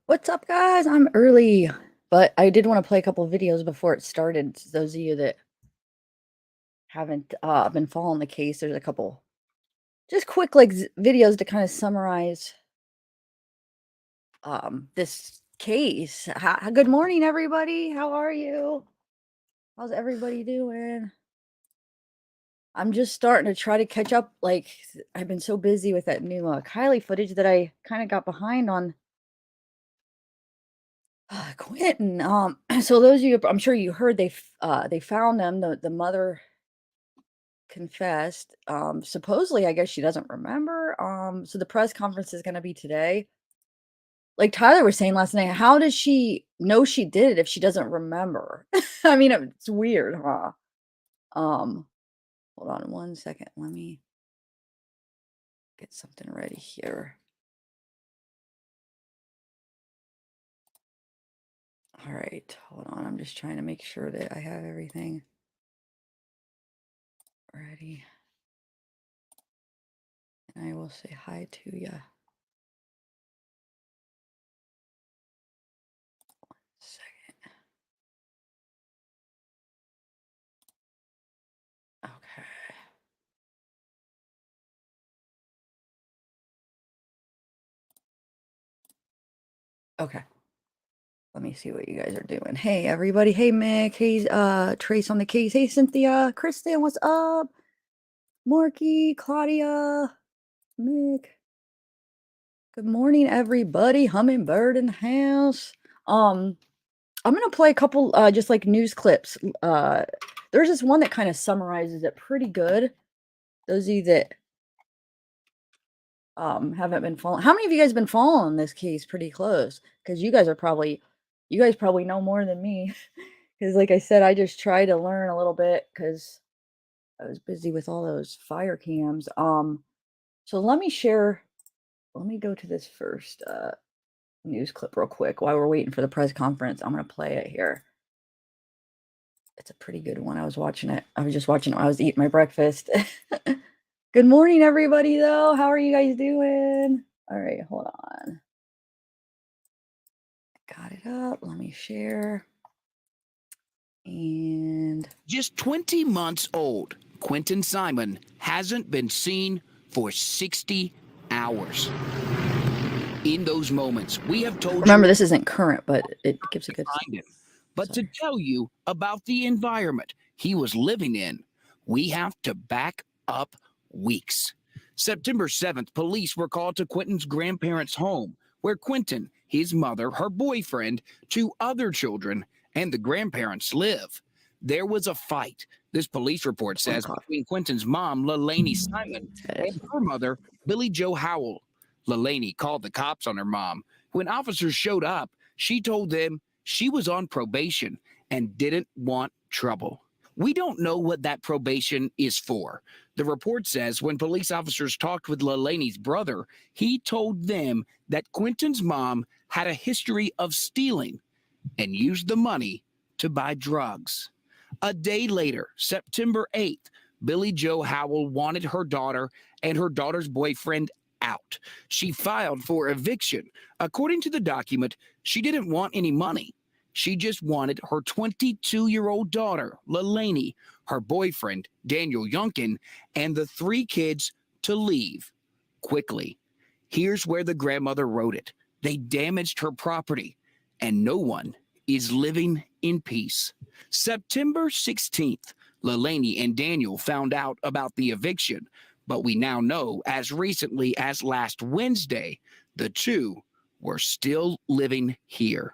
What's up, guys? I'm early, but I did want to play a couple videos before it started. So those of you that haven't been following the case, there's a couple just quick videos to kind of summarize this case. Good morning, everybody. How are you? How's everybody doing? I'm just starting to try to catch up. I've been so busy with that new Kylie footage that I kind of got behind on Quinton. So those of you, I'm sure you heard they found them. The mother confessed. Supposedly, I guess she doesn't remember. So the press conference is going to be today. Like Tyler was saying last night, how does she know she did it if she doesn't remember? I mean, it's weird, huh? Um, Hold on one second. Let me get something ready here. All right, hold on. I'm just trying to make sure that I have everything ready. And I will say hi to you. Second. Okay. Okay. Let me see what you guys are doing. Hey, everybody. Hey, Mick. Hey, Trace on the case. Hey, Cynthia. Kristen, what's up? Marky, Claudia, Mick. Good morning, everybody. Hummingbird in the house. I'm gonna play a couple just like news clips. There's this one that kind of summarizes it pretty good. Those of you that haven't been following, how many of you guys been following this case pretty close? Because you guys probably know more than me. Because like I said, I just try to learn a little bit because I was busy with all those fire cams. So let me go to this first news clip real quick while we're waiting for the press conference. I'm gonna play it here. It's a pretty good one. I was just watching it while I was eating my breakfast. Good morning, everybody, though. How are you guys doing? All right, hold on. Got it up. Let me share. And just 20 months old, Quinton Simon hasn't been seen for 60 hours. In those moments, we have told remember, you this isn't current, but it gives a good find him. But to tell you about the environment he was living in, we have to back up weeks. September 7th, police were called to Quinton's grandparents' home, where Quinton, his mother, her boyfriend, two other children, and the grandparents live. There was a fight, this police report says, between Quinton's mom, Leilani Simon, and her mother, Billie Jo Howell. Leilani called the cops on her mom. When officers showed up, she told them she was on probation and didn't want trouble. We don't know what that probation is for. The report says when police officers talked with Leilani's brother, he told them that Quinton's mom had a history of stealing and used the money to buy drugs. A day later, September 8th, Billie Jo Howell wanted her daughter and her daughter's boyfriend out. She filed for eviction. According to the document, she didn't want any money. She just wanted her 22-year-old daughter, Leilani, her boyfriend, Daniel Youngkin, and the three kids to leave quickly. Here's where the grandmother wrote it. They damaged her property, and no one is living in peace. September 16th, Leilani and Daniel found out about the eviction, but we now know as recently as last Wednesday, the two were still living here.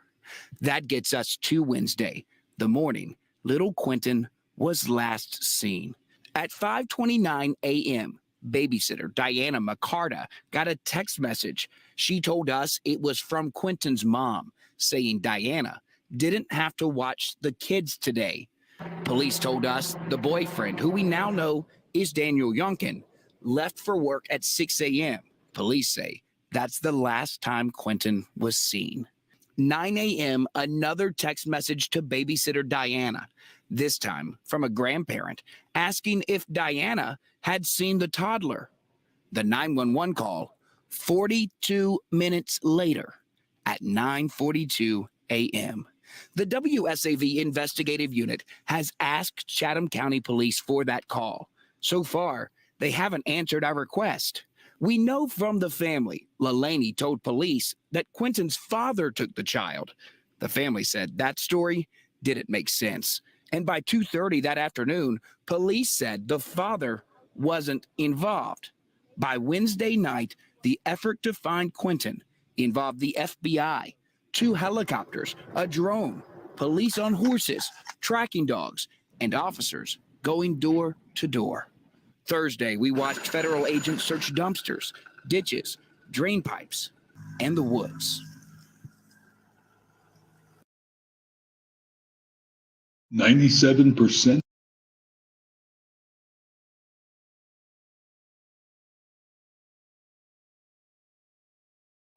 That gets us to Wednesday, the morning little Quinton was last seen. At 5:29 a.m., babysitter Diana McCarta got a text message. She told us it was from Quinton's mom, saying Diana didn't have to watch the kids today. Police told us the boyfriend, who we now know is Daniel Youngkin, left for work at 6 a.m. Police say that's the last time Quinton was seen. 9 a.m., another text message to babysitter Diana, this time from a grandparent, asking if Diana had seen the toddler. The 911 call, 42 minutes later, at 9:42 a.m. The WSAV investigative unit has asked Chatham County Police for that call. So far, they haven't answered our request. We know from the family, LaLaney told police that Quinton's father took the child. The family said that story didn't make sense. And by 2:30 that afternoon, police said the father wasn't involved. By Wednesday night, the effort to find Quinton involved the FBI, 2 helicopters, a drone, police on horses, tracking dogs, and officers going door to door. Thursday, we watched federal agents search dumpsters, ditches, drain pipes, and the woods. 97%.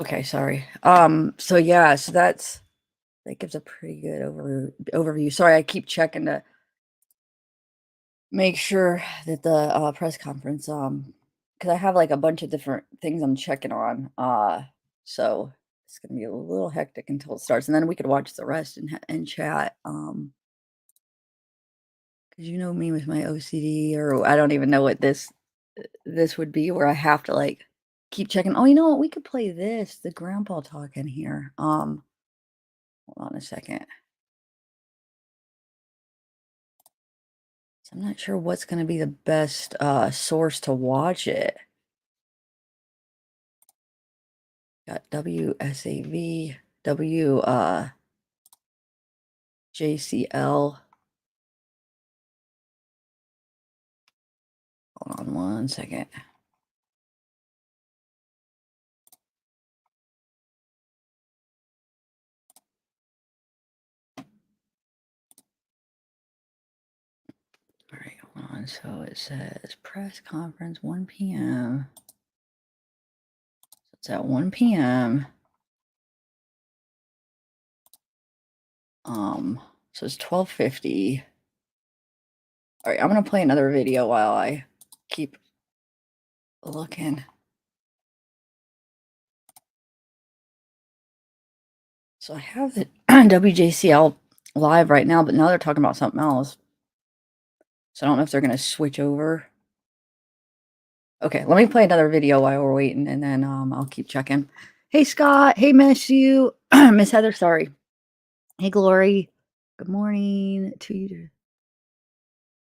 Okay, sorry. So yeah, so that gives a pretty good overview. Sorry, I keep checking to make sure that the press conference, because I have like a bunch of different things I'm checking on. So it's gonna be a little hectic until it starts, and then we could watch the rest and chat. Because you know me with my OCD, or I don't even know what this would be, where I have to like keep checking. Oh, you know what? We could play this, the grandpa talk in here. Hold on a second. So I'm not sure what's going to be the best source to watch it. Got WSAV, JCL. Hold on one second. All right, hold on. So it says press conference 1 p.m. So it's at 1 p.m. So it's 12:50. All right, I'm gonna play another video while I keep looking. So I have the WJCL live right now, but now they're talking about something else. So I don't know if they're gonna switch over. Okay, let me play another video while we're waiting, and then I'll keep checking. Hey Scott, hey Matthew, Miss Heather, sorry. Hey Glory, good morning to you.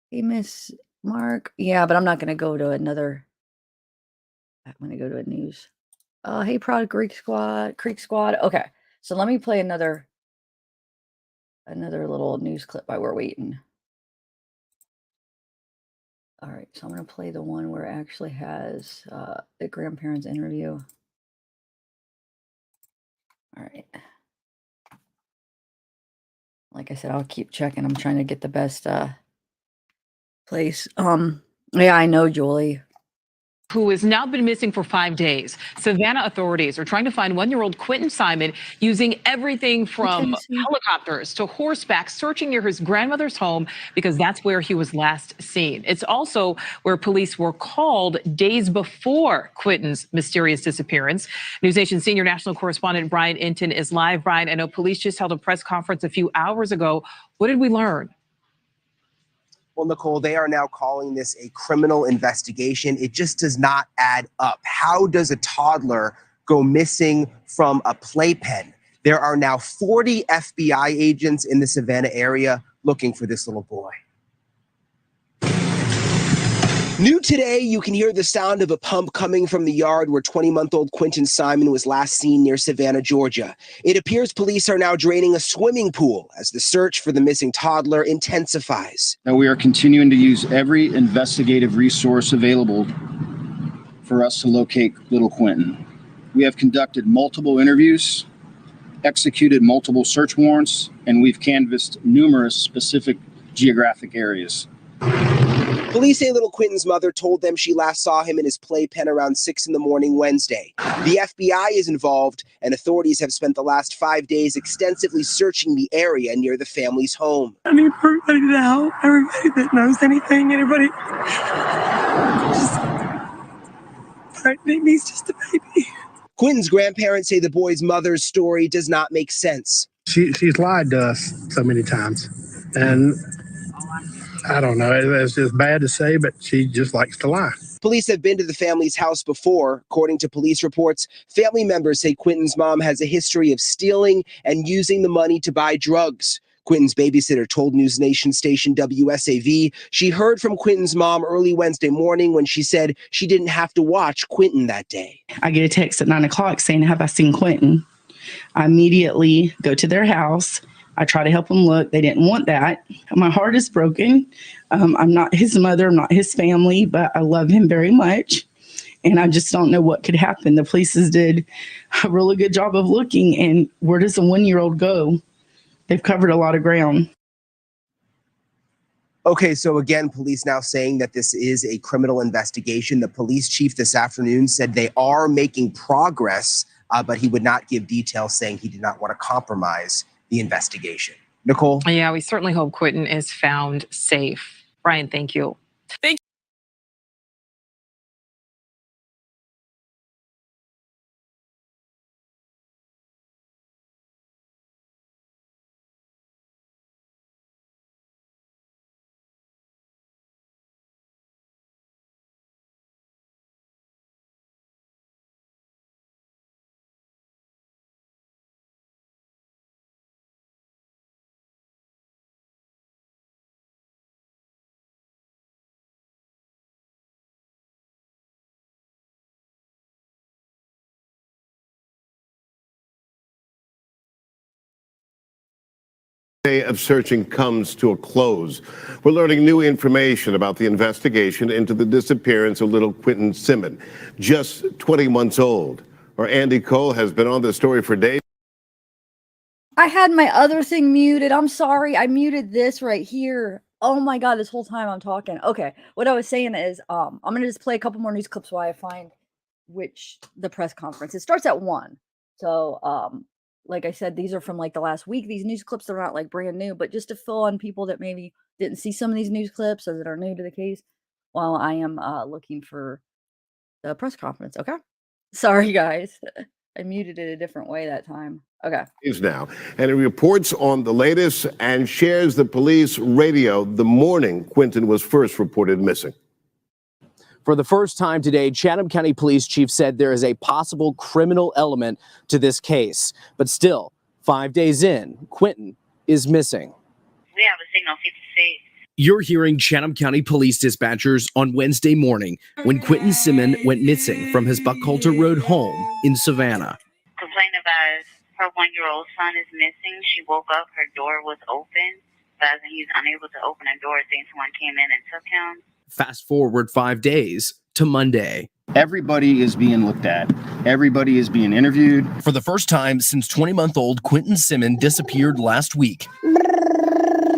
Hey Miss Mark, yeah, but I'm not gonna go to another. I'm gonna go to a news. Hey Prod Creek Squad. Okay, so let me play another little news clip while we're waiting. All right, so I'm gonna play the one where it actually has the grandparents interview. All right. Like I said, I'll keep checking. I'm trying to get the best place. Yeah, I know, Julie. Who has now been missing for 5 days. Savannah authorities are trying to find 1-year-old Quinton Simon using everything from helicopters to horseback, searching near his grandmother's home because that's where he was last seen. It's also where police were called days before Quinton's mysterious disappearance. NewsNation senior national correspondent Brian Quinton is live. Brian, I know police just held a press conference a few hours ago. What did we learn? Well, Nicole, they are now calling this a criminal investigation. It just does not add up. How does a toddler go missing from a playpen? There are now 40 FBI agents in the Savannah area looking for this little boy. New today, you can hear the sound of a pump coming from the yard where 20-month-old Quinton Simon was last seen near Savannah, Georgia. It appears police are now draining a swimming pool as the search for the missing toddler intensifies. Now we are continuing to use every investigative resource available for us to locate little Quinton. We have conducted multiple interviews, executed multiple search warrants, and we've canvassed numerous specific geographic areas. Police say little Quinton's mother told them she last saw him in his playpen around 6 in the morning Wednesday. The FBI is involved, and authorities have spent the last 5 days extensively searching the area near the family's home. I need everybody to help, everybody that knows anything, anybody. He's just a baby. Quinton's grandparents say the boy's mother's story does not make sense. She's lied to us so many times. And I don't know. It's just bad to say, but she just likes to lie. Police have been to the family's house before. According to police reports, family members say Quinton's mom has a history of stealing and using the money to buy drugs. Quinton's babysitter told News Nation station WSAV she heard from Quinton's mom early Wednesday morning when she said she didn't have to watch Quinton that day. I get a text at 9 o'clock saying, "Have I seen Quinton?" I immediately go to their house. I try to help them look. They didn't want that. My heart is broken. I'm not his mother. I'm not his family, but I love him very much. And I just don't know what could happen. The police did a really good job of looking. And where does a 1-year-old go? They've covered a lot of ground. Okay, so again, police now saying that this is a criminal investigation. The police chief this afternoon said they are making progress, but he would not give details, saying he did not want to compromise the investigation. Nicole? Yeah, we certainly hope Quinton is found safe. Brian, thank you. Day of searching comes to a close. We're learning new information about the investigation into the disappearance of little Quinton Simmons, just 20 months old. Our Andy Cole has been on the story for days. I had my other thing muted. I'm sorry. I muted this right here. Oh my God, this whole time I'm talking. Okay. What I was saying is, I'm going to just play a couple more news clips while I find the press conference. It starts at 1. So, like I said, these are from like the last week. These news clips are not like brand new, but just to fill on people that maybe didn't see some of these news clips or that are new to the case while I am looking for the press conference. Okay. Sorry, guys. I muted it a different way that time. Okay. Is now, and it reports on the latest and shares the police radio the morning Quinton was first reported missing. For the first time today, Chatham County Police Chief said there is a possible criminal element to this case. But still, 5 days in, Quinton is missing. We have a signal 56. You're hearing Chatham County Police dispatchers on Wednesday morning when Quinton Simmons went missing from his Buckhalter Road home in Savannah. Complaining about her 1-year-old son is missing. She woke up, her door was open, but he's unable to open the door. Think someone came in and took him. Fast forward 5 days to Monday. Everybody is being looked at. Everybody is being interviewed. For the first time since 20-month-old Quinton Simmons disappeared last week,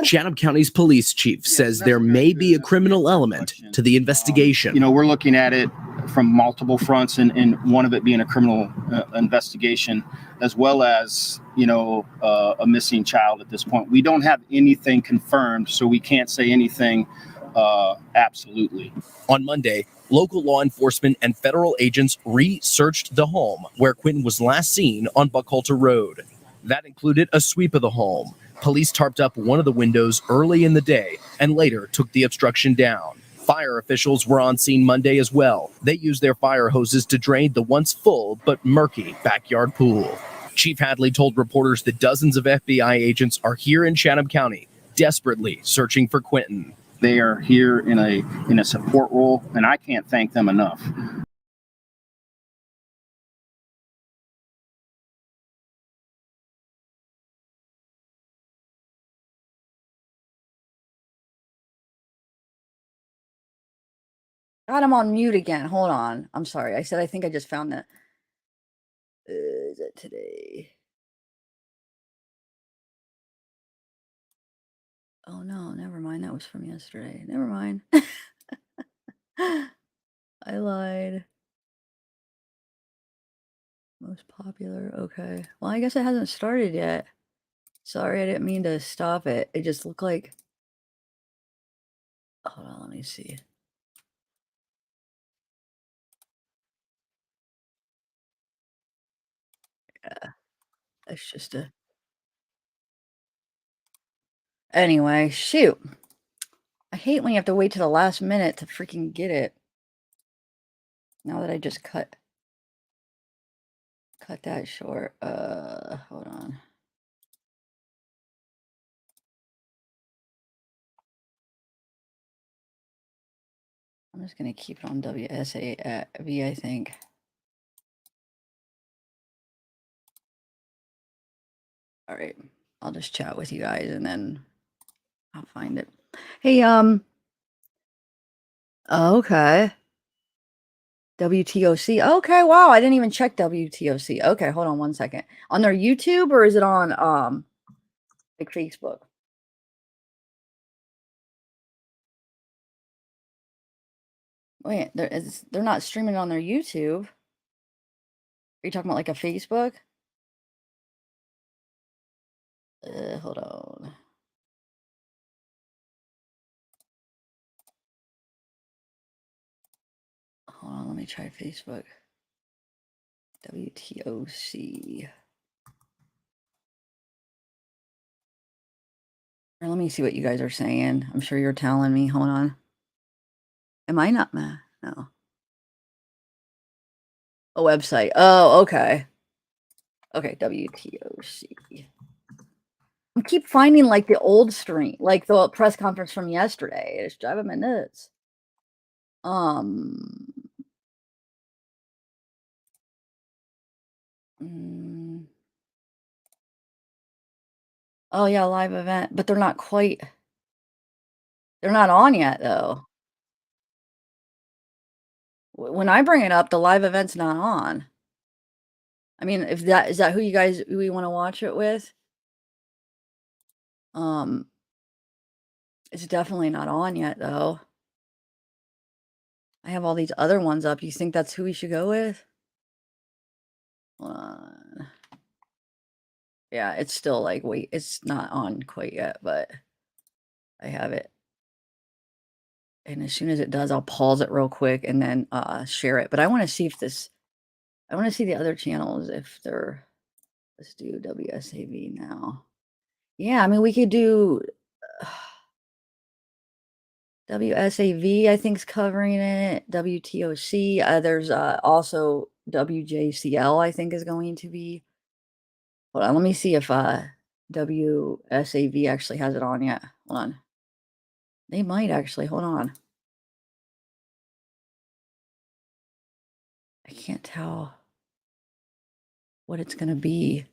Chatham County's police chief says there may be a criminal element to the investigation. We're looking at it from multiple fronts, and one of it being a criminal investigation, as well as, a missing child at this point. We don't have anything confirmed, so we can't say anything absolutely. On Monday, local law enforcement and federal agents researched the home where Quinton was last seen on Buckhalter Road. That included a sweep of the home. Police tarped up one of the windows early in the day and later took the obstruction down. Fire officials were on scene Monday as well. They used their fire hoses to drain the once full but murky backyard pool. Chief Hadley told reporters that dozens of FBI agents are here in Chatham County, desperately searching for Quinton. They are here in a support role, and I can't thank them enough. God, I'm on mute again. Hold on. I'm sorry. I said I think I just found that. Is it today? Oh no, never mind. That was from yesterday. Never mind. I lied. Most popular. Okay. Well, I guess it hasn't started yet. Sorry, I didn't mean to stop it. It just looked like. Hold on, let me see. Yeah, that's just a. Anyway, shoot. I hate when you have to wait to the last minute to freaking get it. Now that I just cut that short. Hold on. I'm just gonna keep it on WSAV, I think. All right, I'll just chat with you guys and then I'll find it. Hey, okay. WTOC. Okay, wow, I didn't even check WTOC. Okay, hold on one second. On their YouTube or is it on like Facebook? Wait, they're not streaming on their YouTube. Are you talking about like a Facebook? Hold on. Hold on, let me try Facebook. WTOC. Or let me see what you guys are saying. I'm sure you're telling me. Hold on. Am I not mad? No. A website. Oh, okay. Okay, WTOC. I keep finding like the old stream, like the press conference from yesterday. It's driving me nuts. Oh yeah, live event, but they're not on yet though. When I bring it up, the live event's not on. I mean, if that is that who we want to watch it with? It's definitely not on yet though. I have all these other ones up. You think that's who we should go with? Hold on. Yeah, it's still like, wait, it's not on quite yet, but I have it. And as soon as it does, I'll pause it real quick and then share it. But I want to see if I want to see the other channels if they're, let's do WSAV now. Yeah, I mean, we could do WSAV, I think is covering it. WTOC, there's also WJCL, I think is going to be. Hold on, let me see if WSAV actually has it on yet. Hold on. They might actually. Hold on. I can't tell what it's going to be.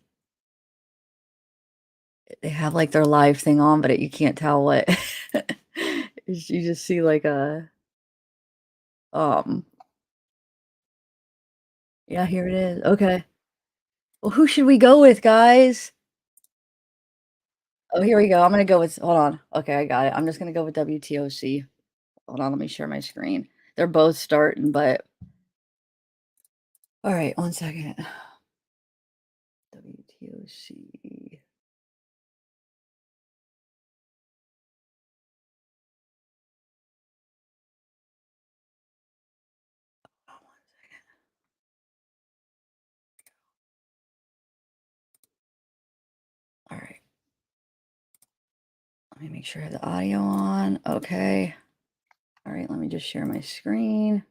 They have like their live thing on, but you can't tell what. You just see like a yeah, here it is. Okay. Well, who should we go with, guys? Oh, here we go. I'm gonna go with, hold on. Okay, I got it. I'm just gonna go with WTOC. Hold on, let me share my screen. They're both starting, but all right, 1 second. WTOC. Oh, 1 second. All right. Let me make sure I have the audio on. Okay. All right, let me just share my screen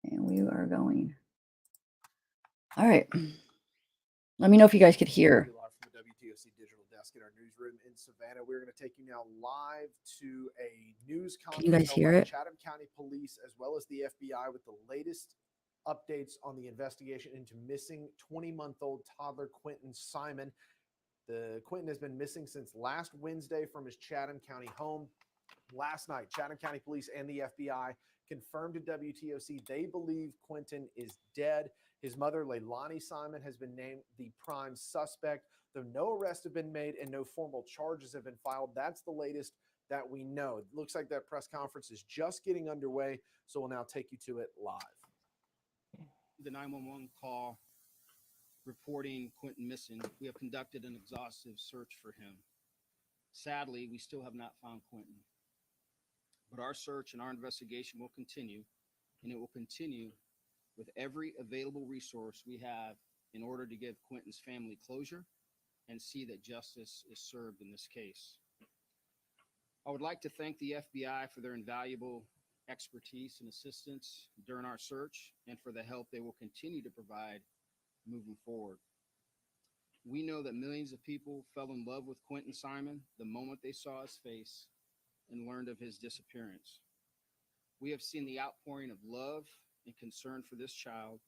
and we are going. All right. Let me know if you guys could hear. From the WTOC digital desk in our newsroom in Savannah. We're going to take you now live to a news conference. Can you guys hear it? Chatham County Police as well as the FBI with the latest updates on the investigation into missing 20-month-old toddler Quinton Simon. Quinton has been missing since last Wednesday from his Chatham County home. Last night, Chatham County Police and the FBI confirmed to WTOC they believe Quinton is dead. His mother, Leilani Simon, has been named the prime suspect, though no arrests have been made and no formal charges have been filed. That's the latest that we know. It looks like that press conference is just getting underway, so we'll now take you to it live. The 911 call reporting Quinton missing. We have conducted an exhaustive search for him. Sadly, we still have not found Quinton. But our search and our investigation will continue, and it will continue with every available resource we have in order to give Quinton's family closure and see that justice is served in this case. I would like to thank the FBI for their invaluable expertise and assistance during our search and for the help they will continue to provide moving forward. We know that millions of people fell in love with Quinton Simon the moment they saw his face and learned of his disappearance. We have seen the outpouring of love and concern for this child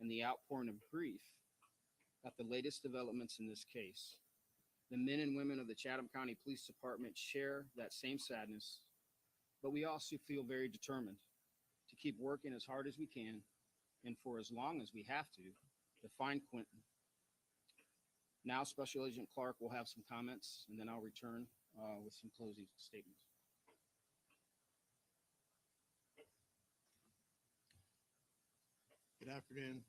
and the outpouring of grief at the latest developments in this case. The men and women of the Chatham County Police Department share that same sadness, but we also feel very determined to keep working as hard as we can and for as long as we have to find Quinton. Now, Special Agent Clark will have some comments, and then I'll return with some closing statements. Good afternoon.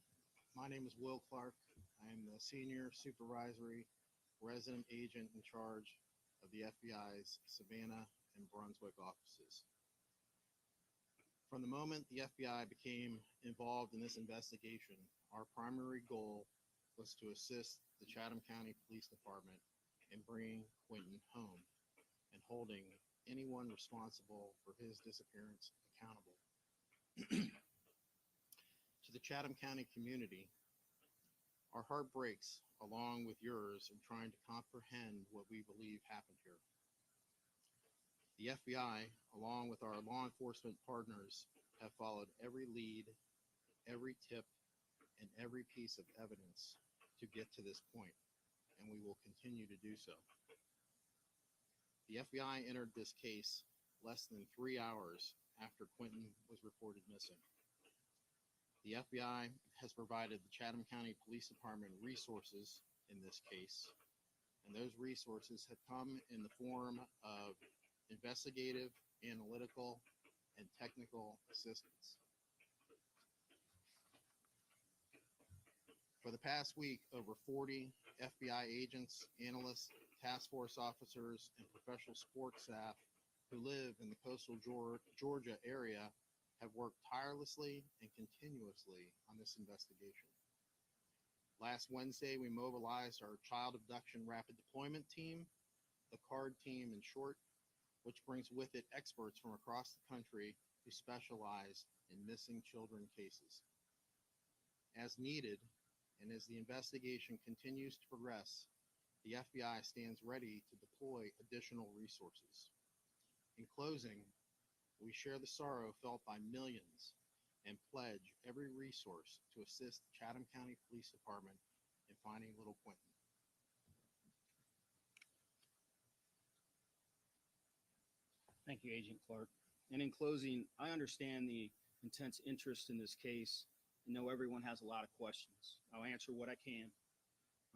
My name is Will Clark. I am the Senior Supervisory Resident Agent in charge of the FBI's Savannah and Brunswick offices. From the moment the FBI became involved in this investigation, our primary goal was to assist the Chatham County Police Department in bringing Quinton home and holding anyone responsible for his disappearance accountable. To the Chatham County community, our heart breaks along with yours in trying to comprehend what we believe happened here. The FBI, along with our law enforcement partners, have followed every lead, every tip, and every piece of evidence to get to this point, and we will continue to do so. The FBI entered this case less than 3 hours after Quinton was reported missing. The FBI has provided the Chatham County Police Department resources in this case, and those resources have come in the form of investigative, analytical, and technical assistance. For the past week, over 40 FBI agents, analysts, task force officers, and professional sports staff who live in the coastal Georgia area have worked tirelessly and continuously on this investigation. Last Wednesday, we mobilized our Child Abduction Rapid Deployment Team, the CARD team in short, which brings with it experts from across the country who specialize in missing children cases. As needed, and as the investigation continues to progress, the FBI stands ready to deploy additional resources. In closing, we share the sorrow felt by millions and pledge every resource to assist the Chatham County Police Department in finding little Quinton. Thank you, Agent Clark. And in closing, I understand the intense interest in this case. I know everyone has a lot of questions. I'll answer what I can.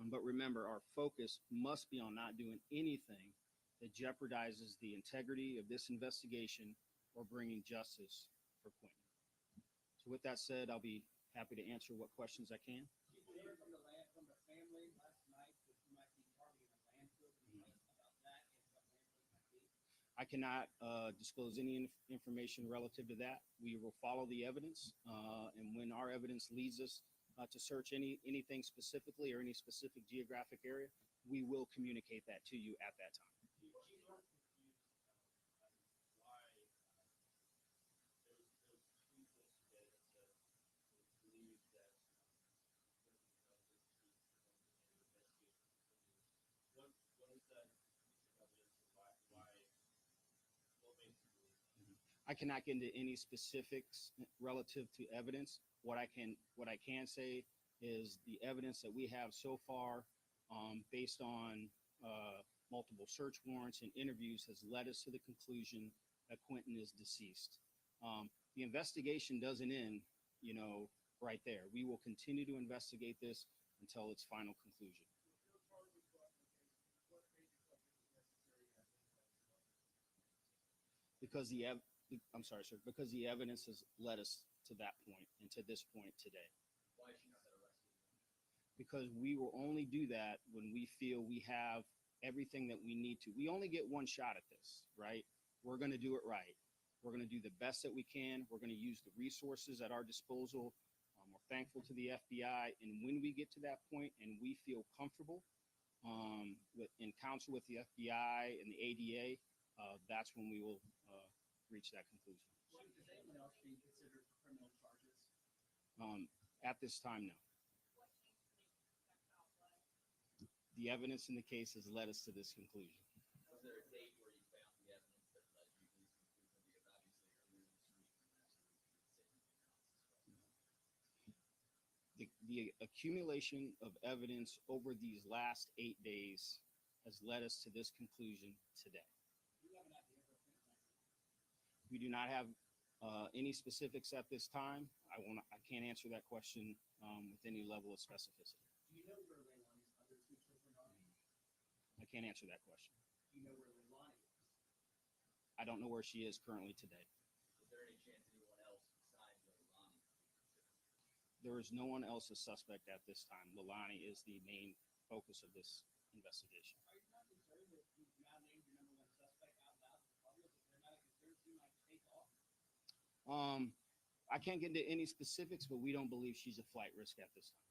But remember, our focus must be on not doing anything that jeopardizes the integrity of this investigation or bringing justice for Quinton. So with that said, I'll be happy to answer what questions I can. Did you hear from the family last night that you might be targeting a landfill? Can you tell us about that and what landfill might be? I cannot disclose any information relative to that. We will follow the evidence, and when our evidence leads us to search anything specifically or any specific geographic area, we will communicate that to you at that time. I cannot get into any specifics relative to evidence. What I can say is the evidence that we have so far, based on multiple search warrants and interviews, has led us to the conclusion that Quinton is deceased. The investigation doesn't end, right there. We will continue to investigate this until its final conclusion. Because because the evidence has led us to that point and to this point today. Why is she not arrested? Because we will only do that when we feel we have everything that we need to. We only get one shot at this, right? We're going to do it right. We're going to do the best that we can. We're going to use the resources at our disposal. We're thankful to the FBI. And when we get to that point and we feel comfortable in counsel with the FBI and the ADA, that's when we will reach that conclusion. Is anyone else being considered for criminal charges? At this time, no. The evidence in the case has led us to this conclusion. Was there a date where you found the evidence that led you to this conclusion? Because obviously the accumulation of evidence over these last 8 days has led us to this conclusion today. We do not have any specifics at this time. I can't answer that question with any level of specificity. Do you know where Leilani's other two children are? I can't answer that question. Do you know where Leilani is? I don't know where she is currently today. Is there any chance anyone else besides Leilani? There is no one else a suspect at this time. Leilani is the main focus of this investigation. Are you not concerned that you've now named your number one suspect out loud to the public? Is there not a concern you might take off? I can't get into any specifics, but we don't believe she's a flight risk at this time.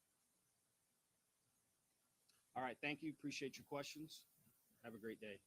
All right, thank you. Appreciate your questions. Have a great day.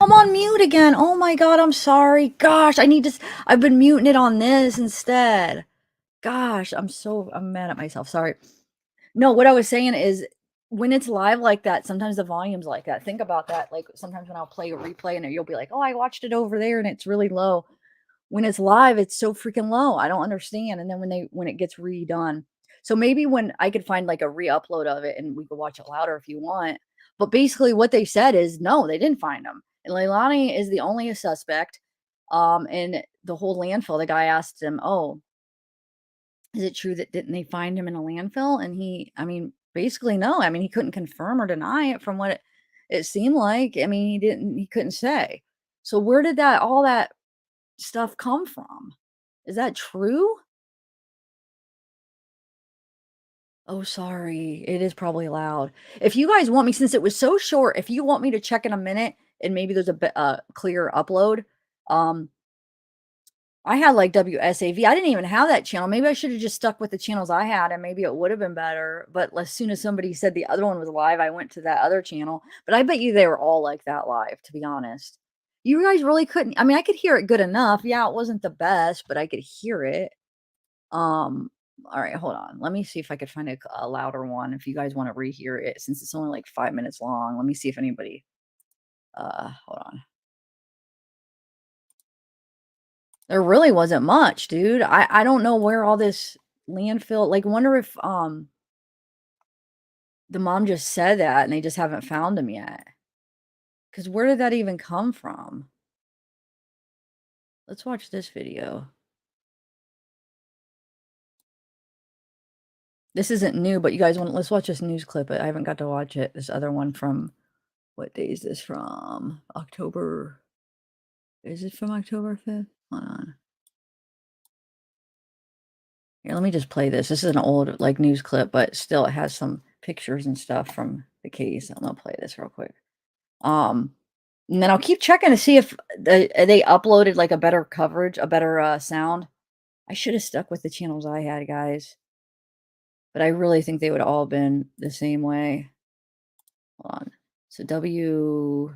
I'm on mute again. Oh my god, I'm sorry. Gosh, I've been muting it on this instead. Gosh, I'm mad at myself. Sorry. No, what I was saying is when it's live like that, sometimes the volume's like that. Think about that. Like sometimes when I'll play a replay and you'll be like, "Oh, I watched it over there and it's really low." When it's live, it's so freaking low. I don't understand. And then when it gets redone. So maybe when I could find like a re-upload of it and we could watch it louder if you want. But basically what they said is no, they didn't find him. And Leilani is the only suspect. And the whole landfill, the guy asked him, "Oh, is it true that didn't they find him in a landfill?" And basically no. I mean, he couldn't confirm or deny it from what it seemed like. I mean, he couldn't say. So where did all that stuff come from? Is that true? Oh, sorry. It is probably loud. If you guys want me, since it was so short, if you want me to check in a minute and maybe there's a bit clear upload, I had like WSAV. I didn't even have that channel. Maybe I should have just stuck with the channels I had and maybe it would have been better. But as soon as somebody said the other one was live, I went to that other channel. But I bet you they were all like that live, to be honest. You guys really couldn't. I mean, I could hear it good enough. Yeah, it wasn't the best, but I could hear it. All right, hold on. Let me see if I could find a louder one if you guys want to rehear it since it's only like 5 minutes long. Let me see if anybody hold on. There really wasn't much, dude. I don't know where all this landfill, like wonder if the mom just said that and they just haven't found him yet. Cuz where did that even come from? Let's watch this video. This isn't new, but you guys let's watch this news clip. I haven't got to watch it. This other one from what day is this from? October. Is it from October 5th? Hold on. Here, let me just play this. This is an old like news clip, but still it has some pictures and stuff from the case. I'm gonna play this real quick. And then I'll keep checking to see if they uploaded like a better coverage, a better sound. I should have stuck with the channels I had, guys. But I really think they would all been the same way. Hold on. So WSAV.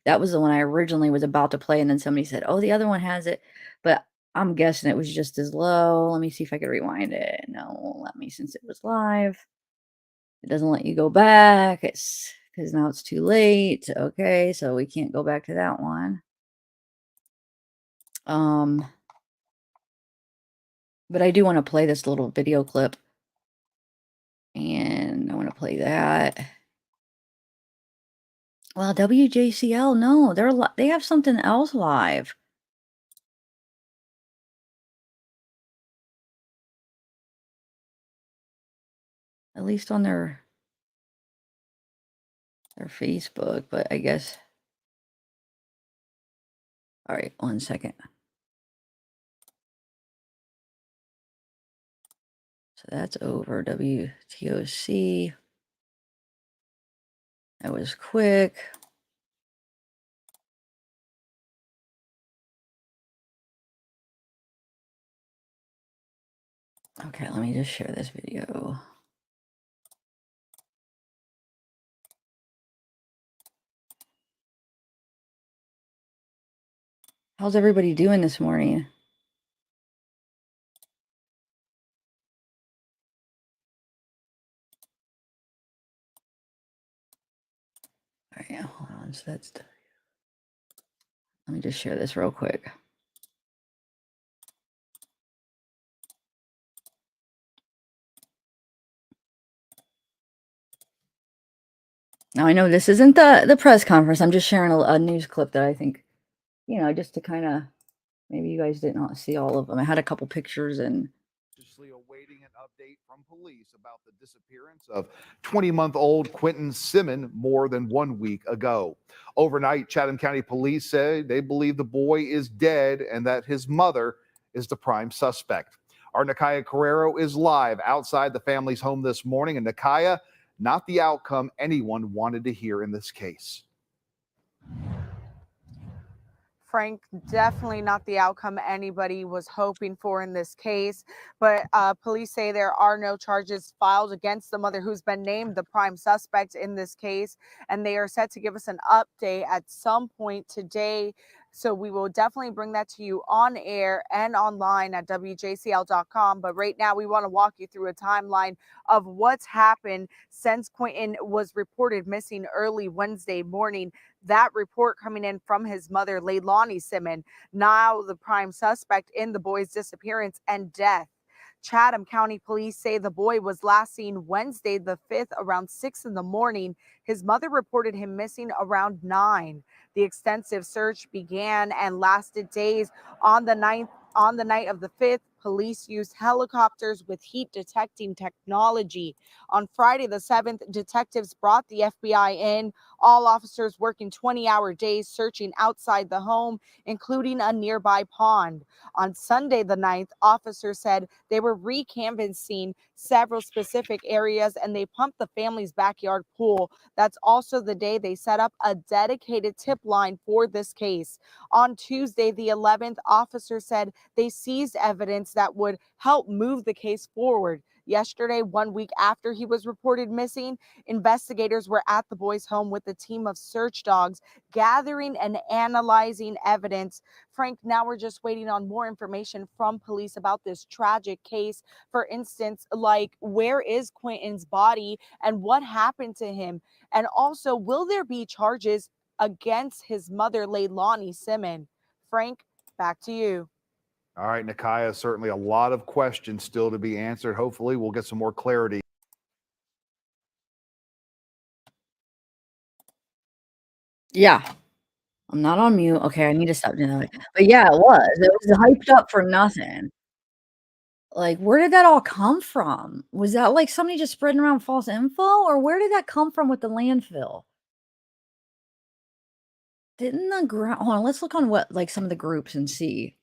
That was the one I originally was about to play, and then somebody said, "Oh, the other one has it." But I'm guessing it was just as low. Let me see if I could rewind it. No, it won't let me since it was live. It doesn't let you go back. It's because now it's too late. Okay, so we can't go back to that one. But I do want to play this little video clip. And I want to play that. Well, WJCL, no, they have something else live. At least on their Facebook, but I guess. All right, 1 second. So that's over. WTOC. That was quick. Okay, let me just share this video. How's everybody doing this morning? All right, hold on. So that's. Let me just share this real quick. Now I know this isn't the press conference. I'm just sharing a news clip that I think, just to kind of, maybe you guys did not see all of them. I had a couple pictures and. Awaiting an update from police about the disappearance of 20-month-old Quinton Simon more than 1 week ago. Overnight, Chatham County Police say they believe the boy is dead and that his mother is the prime suspect. Our Nakaya Carrero is live outside the family's home this morning. And Nakaya, not the outcome anyone wanted to hear in this case. Frank, definitely not the outcome anybody was hoping for in this case. But police say there are no charges filed against the mother, who's been named the prime suspect in this case. And they are set to give us an update at some point today. So we will definitely bring that to you on air and online at WJCL.com. But right now, we want to walk you through a timeline of what's happened since Quinton was reported missing early Wednesday morning. That report coming in from his mother, Leilani Simon, now the prime suspect in the boy's disappearance and death. Chatham County Police say the boy was last seen Wednesday the 5th around 6 in the morning. His mother reported him missing around 9. The extensive search began and lasted days. On the night of the 5th, police used helicopters with heat detecting technology. On Friday the 7th, detectives brought the FBI in, all officers working 20-hour days searching outside the home, including a nearby pond. On Sunday the 9th, officers said they were recanvassing several specific areas and they pumped the family's backyard pool. That's also the day they set up a dedicated tip line for this case. On Tuesday the 11th, officers said they seized evidence that would help move the case forward. Yesterday, 1 week after he was reported missing, investigators were at the boy's home with a team of search dogs gathering and analyzing evidence. Frank, now we're just waiting on more information from police about this tragic case. For instance, like, where is Quinton's body and what happened to him? And also, will there be charges against his mother, Leilani Simon? Frank, back to you. All right, Nakaya, certainly a lot of questions still to be answered. Hopefully we'll get some more clarity. Yeah. I'm not on mute. Okay, I need to stop doing that. But yeah, it was. It was hyped up for nothing. Like, where did that all come from? Was that like somebody just spreading around false info? Or where did that come from with the landfill? Didn't the ground, hold on, let's look on what, like, some of the groups and see.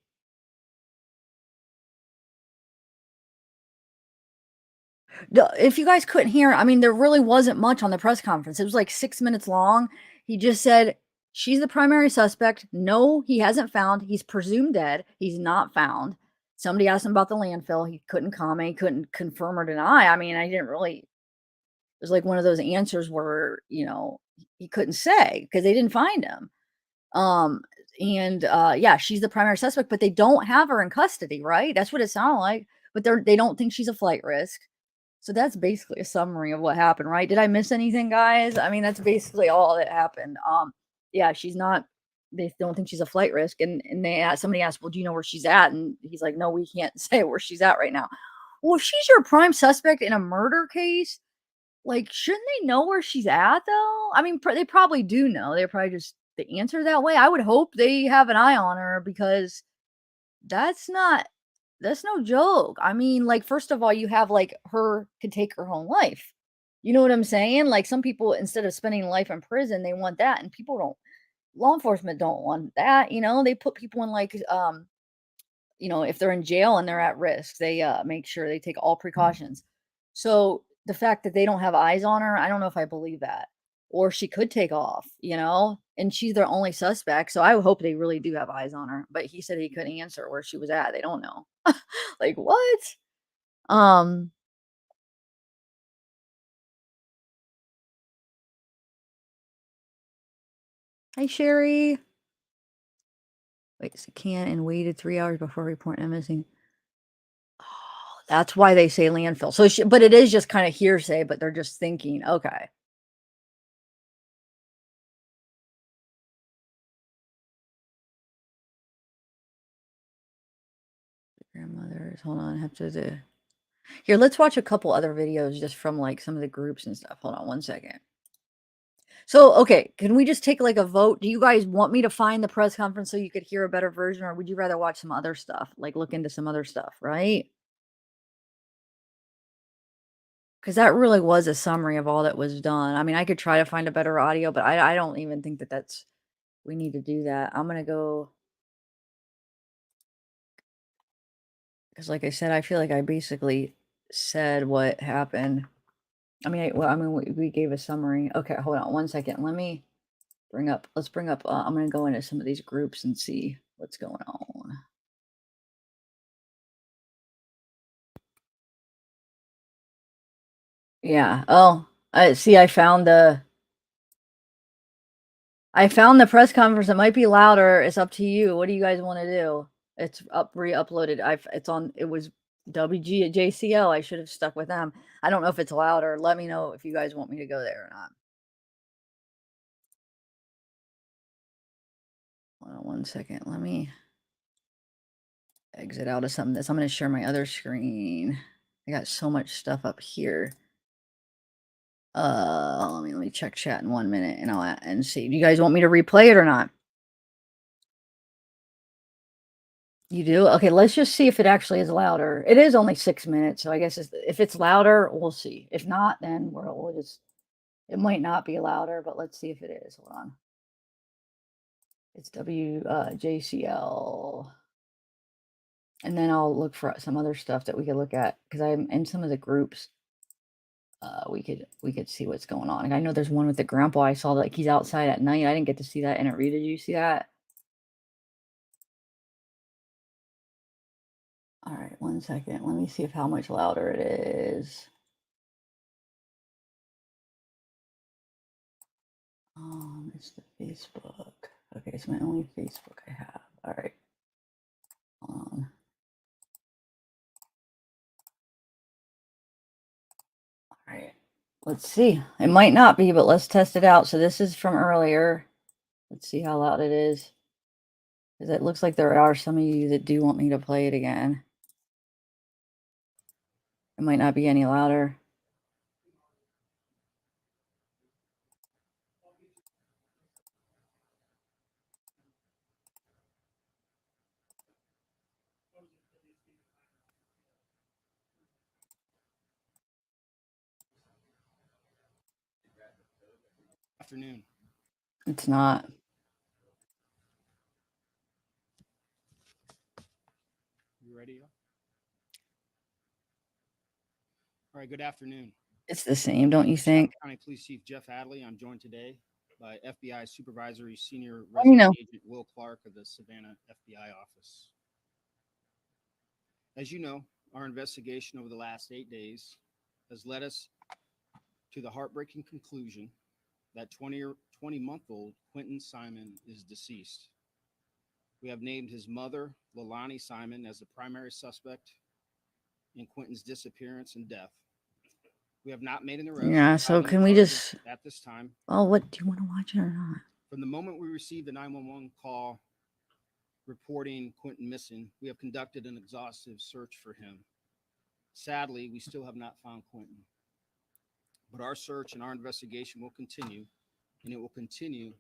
If you guys couldn't hear, I mean, there really wasn't much on the press conference. It was like 6 minutes long. He just said, she's the primary suspect. No, he hasn't found. He's presumed dead. He's not found. Somebody asked him about the landfill. He couldn't comment. He couldn't confirm or deny. I mean, I didn't really, it was like one of those answers where, he couldn't say because they didn't find him. Yeah, she's the primary suspect, but they don't have her in custody, right? That's what it sounded like. But they don't think she's a flight risk. So that's basically a summary of what happened, right? Did I miss anything, guys? I mean, that's basically all that happened. Yeah, she's not. They don't think she's a flight risk, and somebody asked, "Well, do you know where she's at?" And he's like, "No, we can't say where she's at right now." Well, if she's your prime suspect in a murder case, like, shouldn't they know where she's at though? I mean, they probably do know. They're probably just the answer that way. I would hope they have an eye on her because that's not that's no joke. I mean, like, first of all, you have like her could take her own life. You know what I'm saying? Like some people, instead of spending life in prison, they want that, and people don't. Law enforcement don't want that. They put people in like if they're in jail and they're at risk, they make sure they take all precautions. So the fact that they don't have eyes on her, I don't know if I believe that. Or she could take off, and she's their only suspect. So I would hope they really do have eyes on her. But he said he couldn't answer where she was at. They don't know. Like what? Um, Hi Sherry. Wait, so can and waited 3 hours before reporting a missing. That's why they say landfill. So, but it is just kind of hearsay, but they're just thinking, okay. Grandmothers, hold on, I have to do. Here, let's watch a couple other videos just from like some of the groups and stuff. Hold on one second. So, okay, can we just take like a vote? Do you guys want me to find the press conference so you could hear a better version, or would you rather watch some other stuff, like look into some other stuff, right? Because that really was a summary of all that was done. I mean, I could try to find a better audio, but I don't even think that we need to do that. I'm going to go, because like I said, I feel like I basically said what happened. I mean, we gave a summary. Okay, hold on one second. Let's bring up, I'm going to go into some of these groups and see what's going on. Yeah. Oh, I see. I found the press conference. It might be louder. It's up to you. What do you guys want to do? It's re-uploaded. It was WGJCL. I should have stuck with them. I don't know if it's louder. Let me know if you guys want me to go there or not. Hold on one second. Let me exit out of some of this. I'm going to share my other screen. I got so much stuff up here. Let me check chat in 1 minute and see. Do you guys want me to replay it or not? You do? Okay, let's just see if it actually is louder. It is only 6 minutes, so I guess if it's louder, we'll see. If not, then we'll just, it might not be louder, but let's see if it is. Hold on. It's JCL. And then I'll look for some other stuff that we could look at, because I'm in some of the groups. We could see what's going on. And I know there's one with the grandpa. I saw that, like, he's outside at night. I didn't get to see that in it. Rita, did you see that? All right, 1 second. Let me see how much louder it is. It's the Facebook. Okay, it's my only Facebook I have. All right. All right. Let's see. It might not be, but let's test it out. So this is from earlier. Let's see how loud it is. Because it looks like there are some of you that do want me to play it again. It might not be any louder. Afternoon. It's not. You ready? All right, good afternoon. It's the same, don't you think? County Police Chief Jeff Hadley. I'm joined today by FBI Supervisory Senior Let me know. Resident Agent Will Clark of the Savannah FBI office. As you know, our investigation over the last 8 days has led us to the heartbreaking conclusion that 20-month-old Quinton Simon is deceased. We have named his mother, Leilani Simon, as the primary suspect in Quinton's disappearance and death. We have not made an arrest. Yeah, or so filed any can we charges just at this time? Oh, what do you want to watch it or not? From the moment we received the 911 call reporting Quinton missing, we have conducted an exhaustive search for him. Sadly, we still have not found Quinton. But our search and our investigation will continue, and it will continue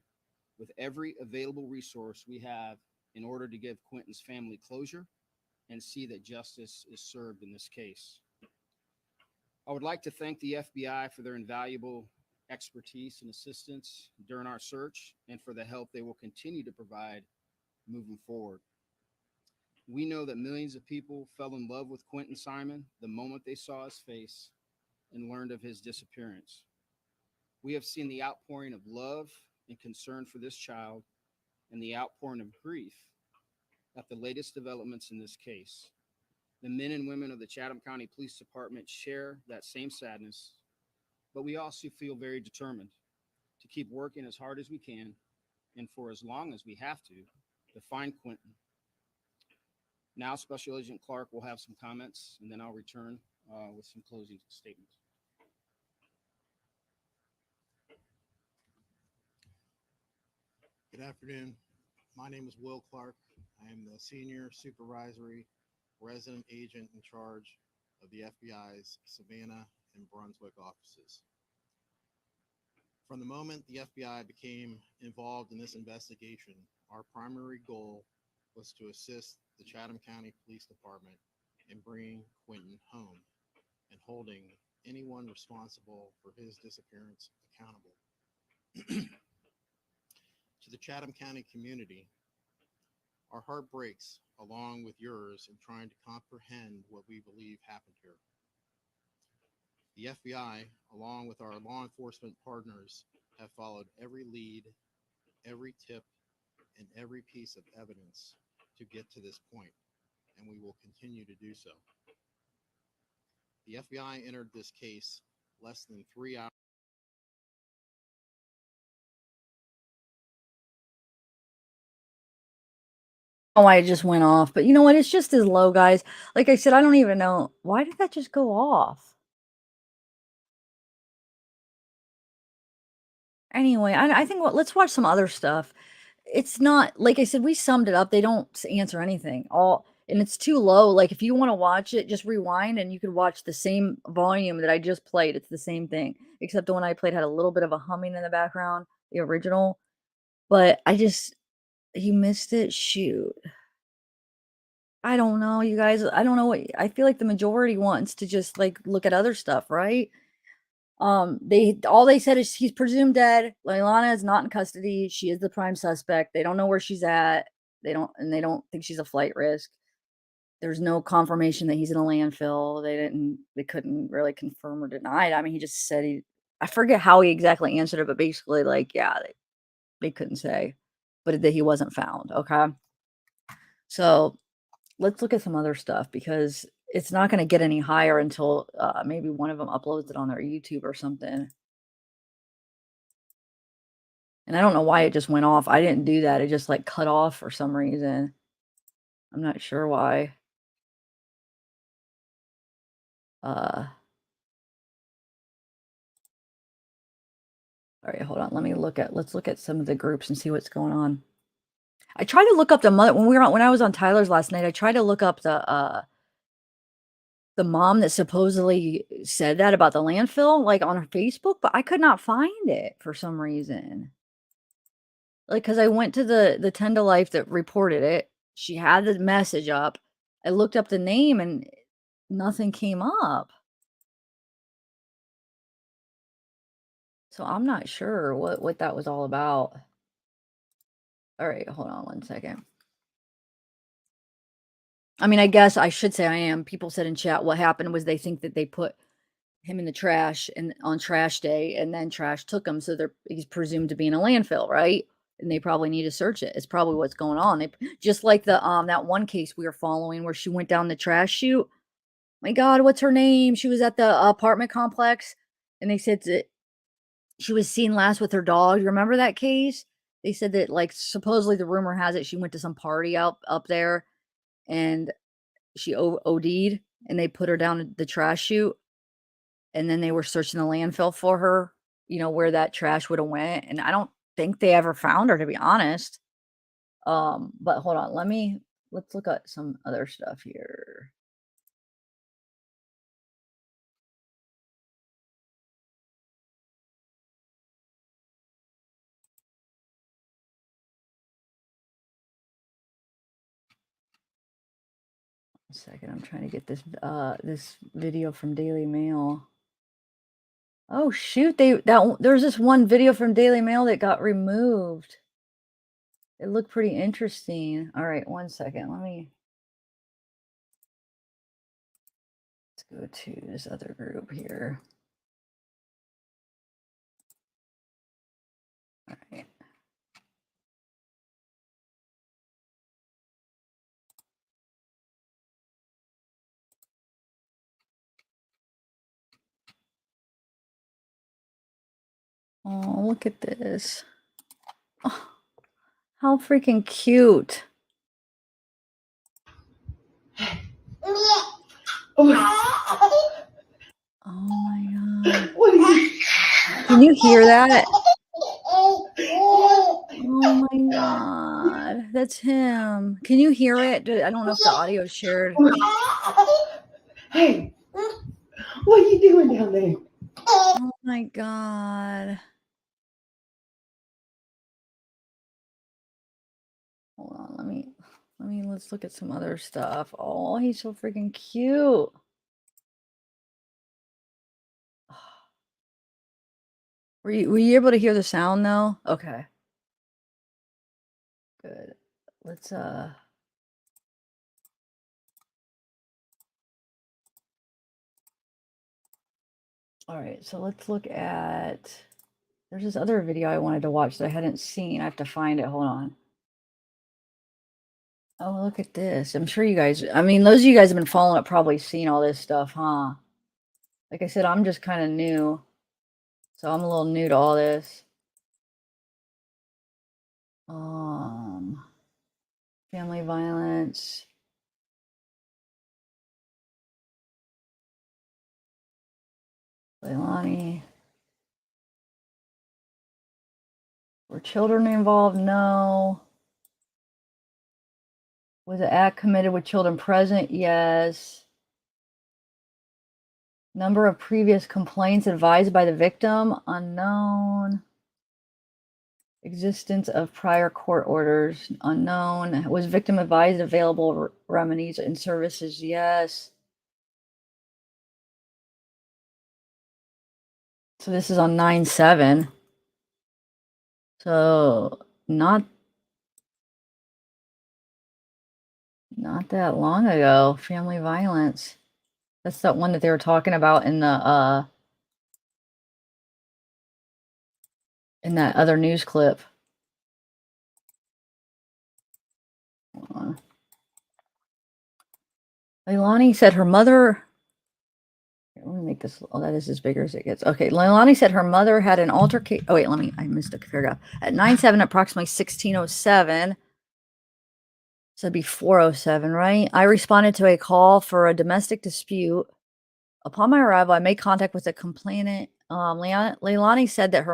with every available resource we have in order to give Quinton's family closure and see that justice is served in this case. I would like to thank the FBI for their invaluable expertise and assistance during our search and for the help they will continue to provide moving forward. We know that millions of people fell in love with Quinton Simon the moment they saw his face and learned of his disappearance. We have seen the outpouring of love and concern for this child and the outpouring of grief at the latest developments in this case. The men and women of the Chatham County Police Department share that same sadness, but we also feel very determined to keep working as hard as we can and for as long as we have to find Quinton. Now, Special Agent Clark will have some comments, and then I'll return with some closing statements. Good afternoon. My name is Will Clark. I am the Senior Supervisory Resident Agent in charge of the FBI's Savannah and Brunswick offices. From the moment the FBI became involved in this investigation, our primary goal was to assist the Chatham County Police Department in bringing Quinton home and holding anyone responsible for his disappearance accountable. To the Chatham County community, our heart breaks along with yours in trying to comprehend what we believe happened here. The FBI, along with our law enforcement partners, have followed every lead, every tip, and every piece of evidence to get to this point, and we will continue to do so. The FBI entered this case less than 3 hours. Oh, I just went off, but you know what? It's just as low, guys. Like I said, I don't even know. Why did that just go off? Anyway, I think let's watch some other stuff. It's not like I said, we summed it up. They don't answer anything. And it's too low. Like if you want to watch it, just rewind and you could watch the same volume that I just played. It's the same thing, except the one I played had a little bit of a humming in the background, the original. But you missed it. Shoot. I don't know, you guys. I don't know what I feel like the majority wants to just like look at other stuff, right? All they said is he's presumed dead. Leilana is not in custody. She is the prime suspect. They don't know where she's at. They don't think she's a flight risk. There's no confirmation that he's in a landfill. They couldn't really confirm or deny it. I mean, he just said I forget how he exactly answered it, but basically, like, yeah, they couldn't say, but that he wasn't found. Okay. So let's look at some other stuff because it's not going to get any higher until maybe one of them uploads it on their YouTube or something. And I don't know why it just went off. I didn't do that. It just like cut off for some reason. I'm not sure why. All right, hold on. Let's look at some of the groups and see what's going on. I tried to look up the mother when I was on Tyler's last night. I tried to look up the mom that supposedly said that about the landfill, like on her Facebook, but I could not find it for some reason. Like, cause I went to the 10 to Life that reported it. She had the message up. I looked up the name and nothing came up. So I'm not sure what that was all about. All right, hold on one second. I mean, I guess I should say I am. People said in chat what happened was they think that they put him in the trash and on trash day and then trash took him. So he's presumed to be in a landfill, right? And they probably need to search it. It's probably what's going on. They just like that one case we were following where she went down the trash chute. My God, what's her name? She was at the apartment complex and they said that she was seen last with her dog. You remember that case? They said that like supposedly the rumor has it she went to some party up there and she OD'd and they put her down the trash chute. and then they were searching the landfill for her, where that trash would have went, and I don't think they ever found her, to be honest. But hold on, let's look at some other stuff here. A second, I'm trying to get this video from Daily Mail. Oh shoot, there's this one video from Daily Mail that got removed. It looked pretty interesting. All right, one second. Let's go to this other group here. All right. Oh, look at this. Oh, how freaking cute. Oh my god. Can you hear that? Oh my god. That's him. Can you hear it? I don't know if the audio is shared. Hey, what are you doing down there? Oh my god. Hold on, let's look at some other stuff. Oh, he's so freaking cute. Were you able to hear the sound though? Okay. Good. Let's all right, so let's look at there's this other video I wanted to watch that I hadn't seen. I have to find it. Hold on. Oh, look at this. I'm sure you guys, those of you guys have been following it, probably seen all this stuff, huh? Like I said, I'm just kind of new. So I'm a little new to all this. Family violence. Leilani. Were children involved? No. Was the act committed with children present? Yes. Number of previous complaints advised by the victim? Unknown. Existence of prior court orders? Unknown. Was victim advised available remedies and services? Yes. So this is on 9/7. So not that long ago. Family violence. That's that one that they were talking about in the in that other news clip. Hold on. Leilani said her mother. Let me make this. Oh, that is as big as it gets. Okay, Leilani said her mother had an altercation. Oh wait, I missed a paragraph. At 9/7, approximately 16:07. So it'd be 4:07, right? I responded to a call for a domestic dispute. Upon my arrival, I made contact with the complainant. Leilani said that her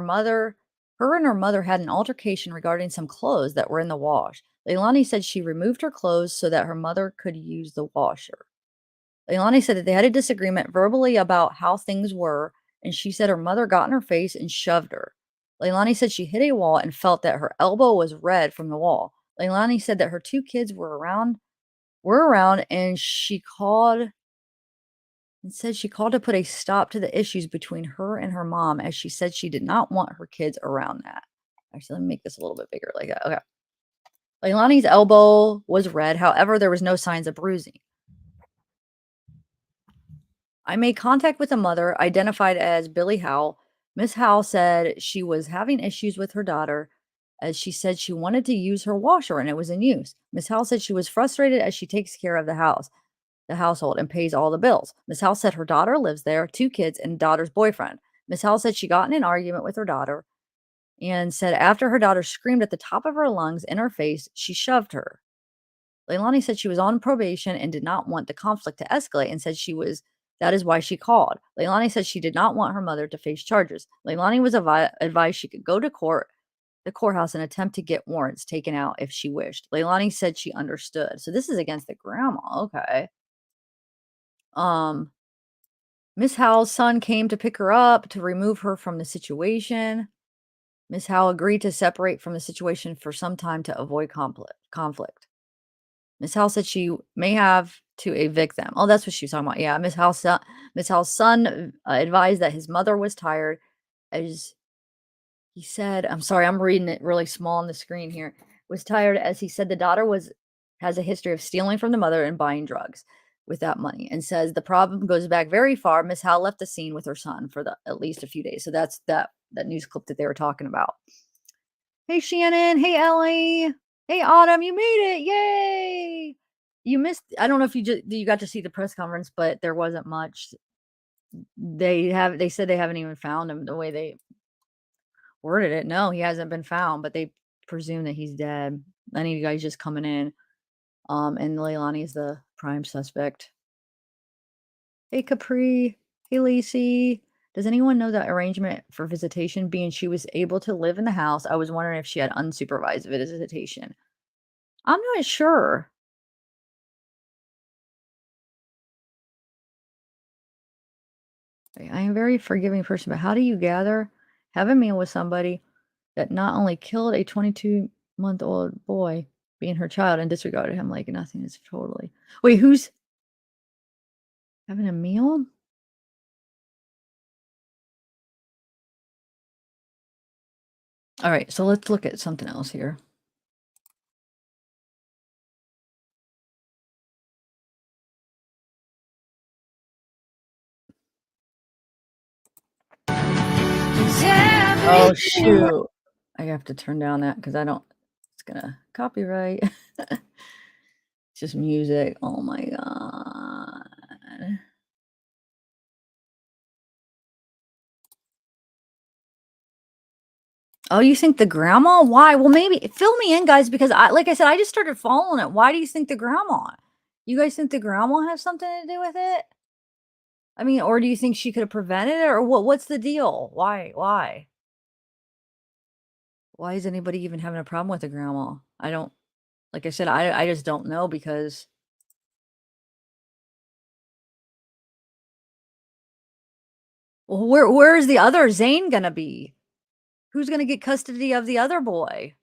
and her mother had an altercation regarding some clothes that were in the wash. Leilani said she removed her clothes so that her mother could use the washer. Leilani said that they had a disagreement verbally about how things were, and she said her mother got in her face and shoved her. Leilani said she hit a wall and felt that her elbow was red from the wall. Leilani said that her two kids were around, and she called to put a stop to the issues between her and her mom, as she said she did not want her kids around that. Actually, let me make this a little bit bigger like that. Okay. Leilani's elbow was red. However, there was no signs of bruising. I made contact with a mother identified as Billy Howell. Miss Howell said she was having issues with her daughter, as she said she wanted to use her washer and it was in use. Miss Howell said she was frustrated as she takes care of the household, and pays all the bills. Miss Howell said her daughter lives there, 2 kids, and daughter's boyfriend. Miss Howell said she got in an argument with her daughter and said after her daughter screamed at the top of her lungs in her face, she shoved her. Leilani said she was on probation and did not want the conflict to escalate, and said she was That is why she called. Leilani said she did not want her mother to face charges. Leilani was advised she could go to the courthouse, and attempt to get warrants taken out if she wished. Leilani said she understood. So this is against the grandma. Okay. Miss Howell's son came to pick her up to remove her from the situation. Miss Howell agreed to separate from the situation for some time to avoid conflict. Miss Howell said she may have to evict them. Oh, that's what she was talking about. Yeah, Miss Howell's son advised that his mother was tired, as he said. I'm sorry, I'm reading it really small on the screen here. Was tired, as he said the daughter has a history of stealing from the mother and buying drugs with that money, and says the problem goes back very far. Miss Howell left the scene with her son for at least a few days. So that's that news clip that they were talking about. Hey, Shannon. Hey, Ellie. Hey, Autumn. You made it. Yay. You missed, I don't know if you got to see the press conference, but there wasn't much. They said they haven't even found him the way they worded it. No, he hasn't been found, but they presume that he's dead. Any of you guys just coming in. And Leilani is the prime suspect. Hey, Capri. Hey, Lacey. Does anyone know that arrangement for visitation, being she was able to live in the house? I was wondering if she had unsupervised visitation. I'm not sure. I am a very forgiving person, but how do you have a meal with somebody that not only killed a 22-month-old boy, being her child, and disregarded him like nothing? Is totally. Wait, who's having a meal? All right, so let's look at something else here. Oh, shoot. I have to turn down that because it's gonna copyright. It's just music. Oh my God. Oh, you think the grandma? Why? Well, maybe fill me in, guys, because like I said, I just started following it. Why do you think the grandma? You guys think the grandma has something to do with it? I mean, or do you think she could have prevented it, or what's the deal? Why? Why is anybody even having a problem with the grandma? Like I said, I just don't know, because well, where is the other Zane gonna be? Who's gonna get custody of the other boy?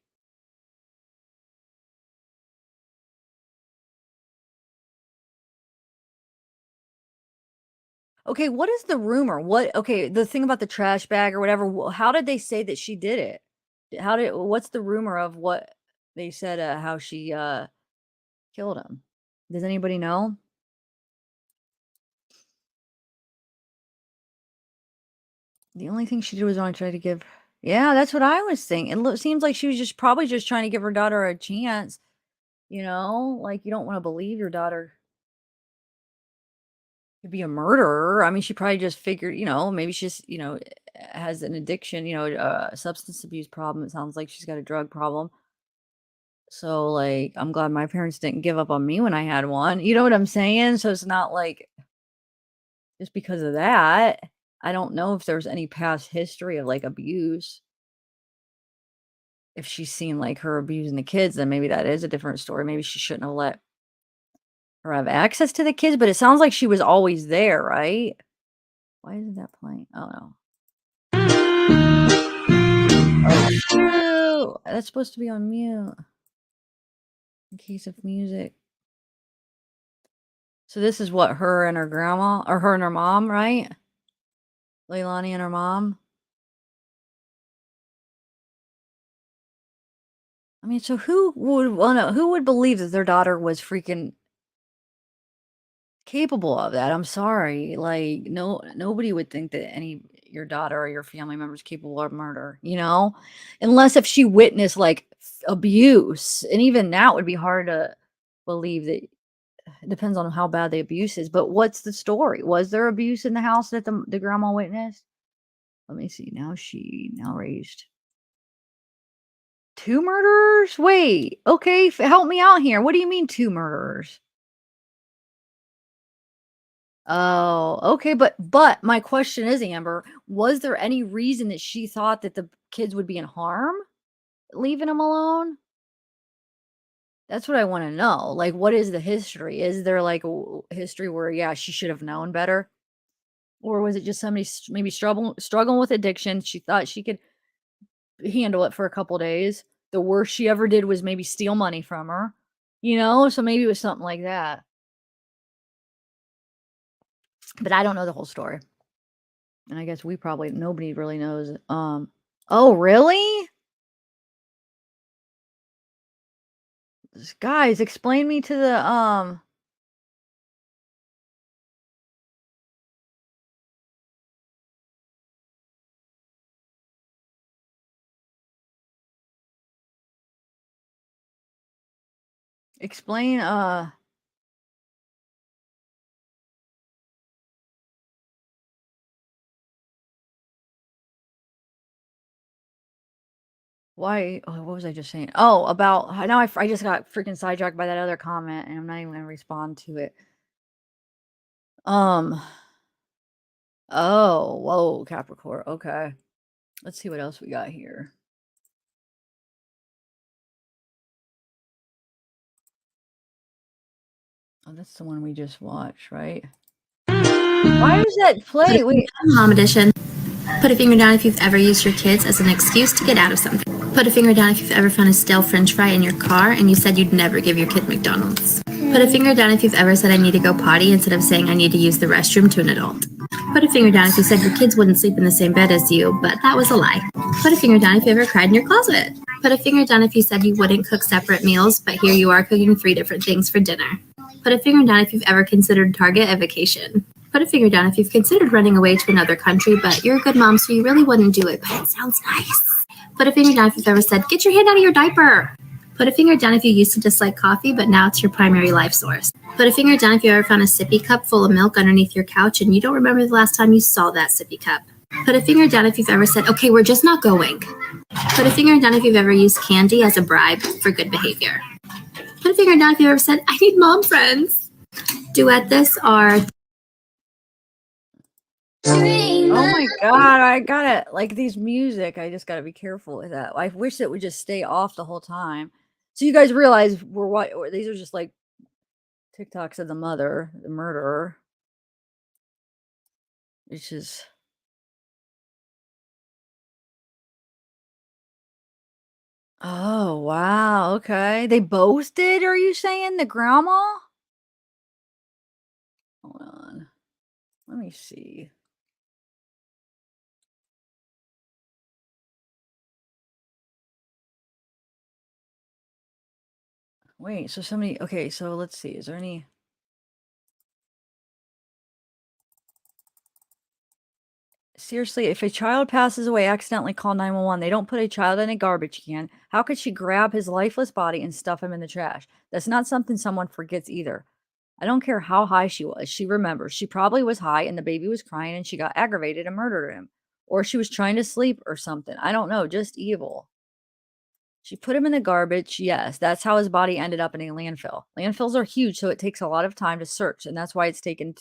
Okay, what is the rumor? Okay, the thing about the trash bag or whatever, how did they say that she did it? What's the rumor of what they said, how she killed him? Does anybody know? The only thing she did was only try to give. Yeah, that's what I was thinking. It seems like she was probably just trying to give her daughter a chance. Like, you don't want to believe your daughter could be a murderer. I mean, she probably just figured, maybe she just, has an addiction, a substance abuse problem. It sounds like she's got a drug problem. So, like, I'm glad my parents didn't give up on me when I had one. You know what I'm saying? So it's not like just because of that. I don't know if there's any past history of like abuse. If she's seen like her abusing the kids, then maybe that is a different story. Maybe she shouldn't have let her have access to the kids, but it sounds like she was always there, right? Why isn't that playing? Oh no. Oh shoot. That's supposed to be on mute. In case of music. So this is what, her and her grandma, or her and her mom, right? Leilani and her mom. I mean, so who would believe that their daughter was freaking capable of that? I'm sorry. Like, nobody would think that your daughter or your family member is capable of murder, unless if she witnessed like abuse. And even that would be hard to believe. That it depends on how bad the abuse is. But what's the story? Was there abuse in the house that the grandma witnessed? Let me see. Now raised 2 murderers? Wait, okay, help me out here. What do you mean 2 murderers? Oh, okay, but my question is, Amber, was there any reason that she thought that the kids would be in harm leaving them alone? That's what I wanna know. Like, what is the history? Is there, like, a history where, yeah, she should have known better? Or was it just somebody maybe struggling with addiction? She thought she could handle it for a couple days. The worst she ever did was maybe steal money from her, you know? So maybe it was something like that. But I don't know the whole story. And I guess nobody really knows. Oh, really? Guys, explain me to the explain why what was I just saying? Oh, about now I just got freaking sidetracked by that other comment and I'm not even gonna respond to it. Um oh, whoa, Capricorn. Okay. Let's see what else we got here. Oh, that's the one we just watched, right? Why does that play? Wait. Mom edition. Put a finger down if you've ever used your kids as an excuse to get out of something. Put a finger down if you've ever found a stale french fry in your car and you said you'd never give your kid McDonald's. Put a finger down if you've ever said I need to go potty instead of saying I need to use the restroom to an adult. Put a finger down if you said your kids wouldn't sleep in the same bed as you, but that was a lie. Put a finger down if you ever cried in your closet. Put a finger down if you said you wouldn't cook separate meals, but here you are cooking 3 different things for dinner. Put a finger down if you've ever considered Target a vacation. Put a finger down if you've considered running away to another country, but you're a good mom, so you really wouldn't do it, but it sounds nice. Put a finger down if you've ever said, get your hand out of your diaper. Put a finger down if you used to dislike coffee, but now it's your primary life source. Put a finger down if you ever found a sippy cup full of milk underneath your couch and you don't remember the last time you saw that sippy cup. Put a finger down if you've ever said, okay, we're just not going. Put a finger down if you've ever used candy as a bribe for good behavior. Put a finger down if you've ever said, I need mom friends. Duet this or... Oh my god, I gotta like these music, I just gotta be careful with that. I wish it would just stay off the whole time. So you guys realize we're what these are just like TikToks of the mother, the murderer. Which is oh wow, okay. They both did, are you saying the grandma? Hold on. Let me see. Wait, so somebody okay, so let's see. Is there any seriously, if a child passes away, accidentally call 911. They don't put a child in a garbage can. How could she grab his lifeless body and stuff him in the trash? That's not something someone forgets either. I don't care how high she was. She remembers. She probably was high and the baby was crying and she got aggravated and murdered him. Or she was trying to sleep or something. I don't know. Just evil. She put him in the garbage. Yes, that's how his body ended up in a landfill. Landfills are huge, so it takes a lot of time to search, and that's why it's taken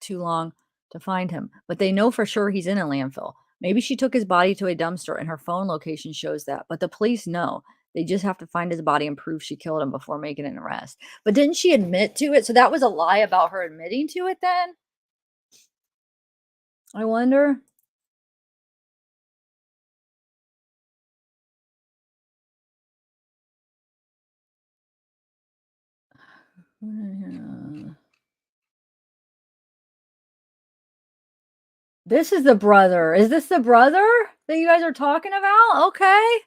too long to find him. But they know for sure he's in a landfill. Maybe she took his body to a dumpster and her phone location shows that, but the police know. They just have to find his body and prove she killed him before making an arrest. But didn't she admit to it? So that was a lie about her admitting to it then? I wonder. This is the brother. Is this the brother that you guys are talking about? Okay.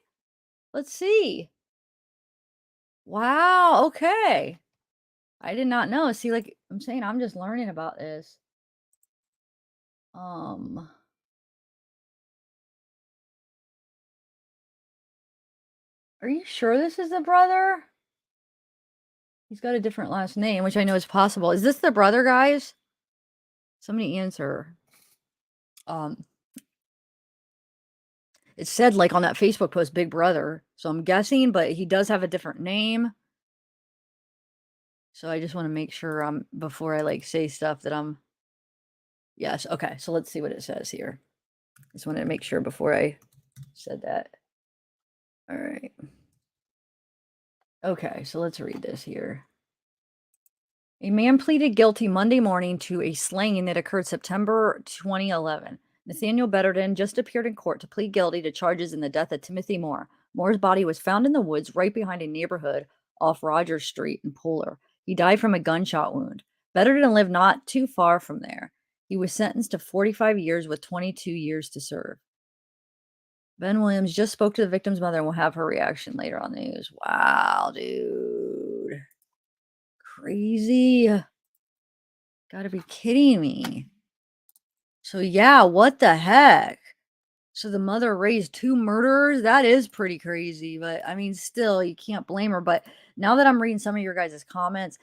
Let's see. Wow, okay. I did not know. See, like I'm saying, I'm just learning about this. Are you sure this is the brother? He's got a different last name, which I know is possible. Is this the brother, guys? Somebody answer. It said like on that Facebook post, Big Brother. So I'm guessing, but he does have a different name. So I just want to make sure before I like say stuff that I'm Yes. Okay. So let's see what it says here. Just wanted to make sure before I said that. All right. Okay. So let's read this here. A man pleaded guilty Monday morning to a slaying that occurred September 2011. Nathaniel Betterton just appeared in court to plead guilty to charges in the death of Timothy Moore. Moore's body was found in the woods right behind a neighborhood off Rogers Street in Pooler. He died from a gunshot wound. Betterton lived not too far from there. He was sentenced to 45 years with 22 years to serve. Ben Williams just spoke to the victim's mother and will have her reaction later on the news. Wow, dude. Crazy. Gotta be kidding me. So yeah, what the heck? So the mother raised 2 murderers? That is pretty crazy, but I mean, still, you can't blame her. But now that I'm reading some of your guys' comments,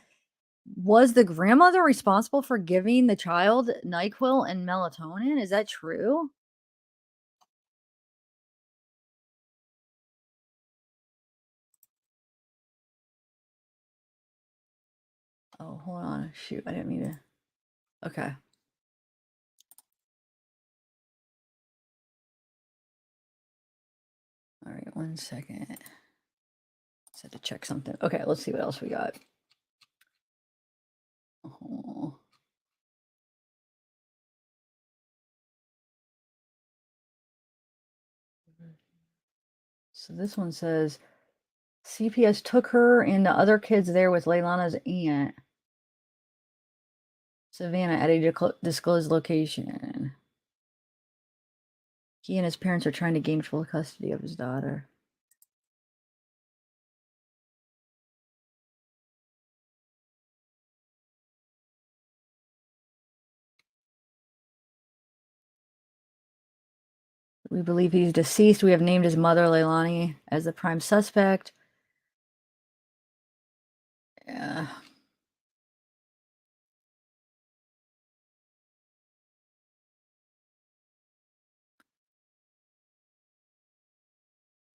was the grandmother responsible for giving the child NyQuil and melatonin? Is that true? Oh, hold on. Shoot, I didn't mean to. Okay. All right, 1 second. Just had to check something. Okay, let's see what else we got. Oh. So this one says CPS took her and the other kids there with Leilana's aunt, Savannah, at a disclosed location. He and his parents are trying to gain full custody of his daughter. We believe he's deceased. We have named his mother, Leilani, as the prime suspect. Yeah.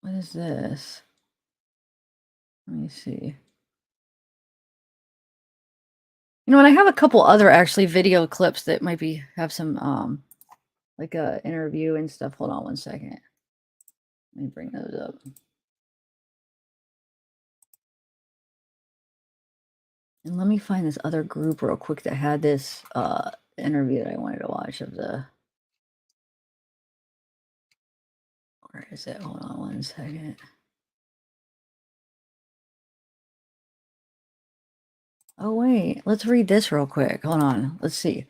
What is this? Let me see. You know, and I have a couple other actually video clips that might be have some like a interview and stuff. Hold on 1 second. Let me bring those up. And let me find this other group real quick that had this interview that I wanted to watch of the. Where is it? Hold on 1 second. Oh, wait. Let's read this real quick. Hold on. Let's see.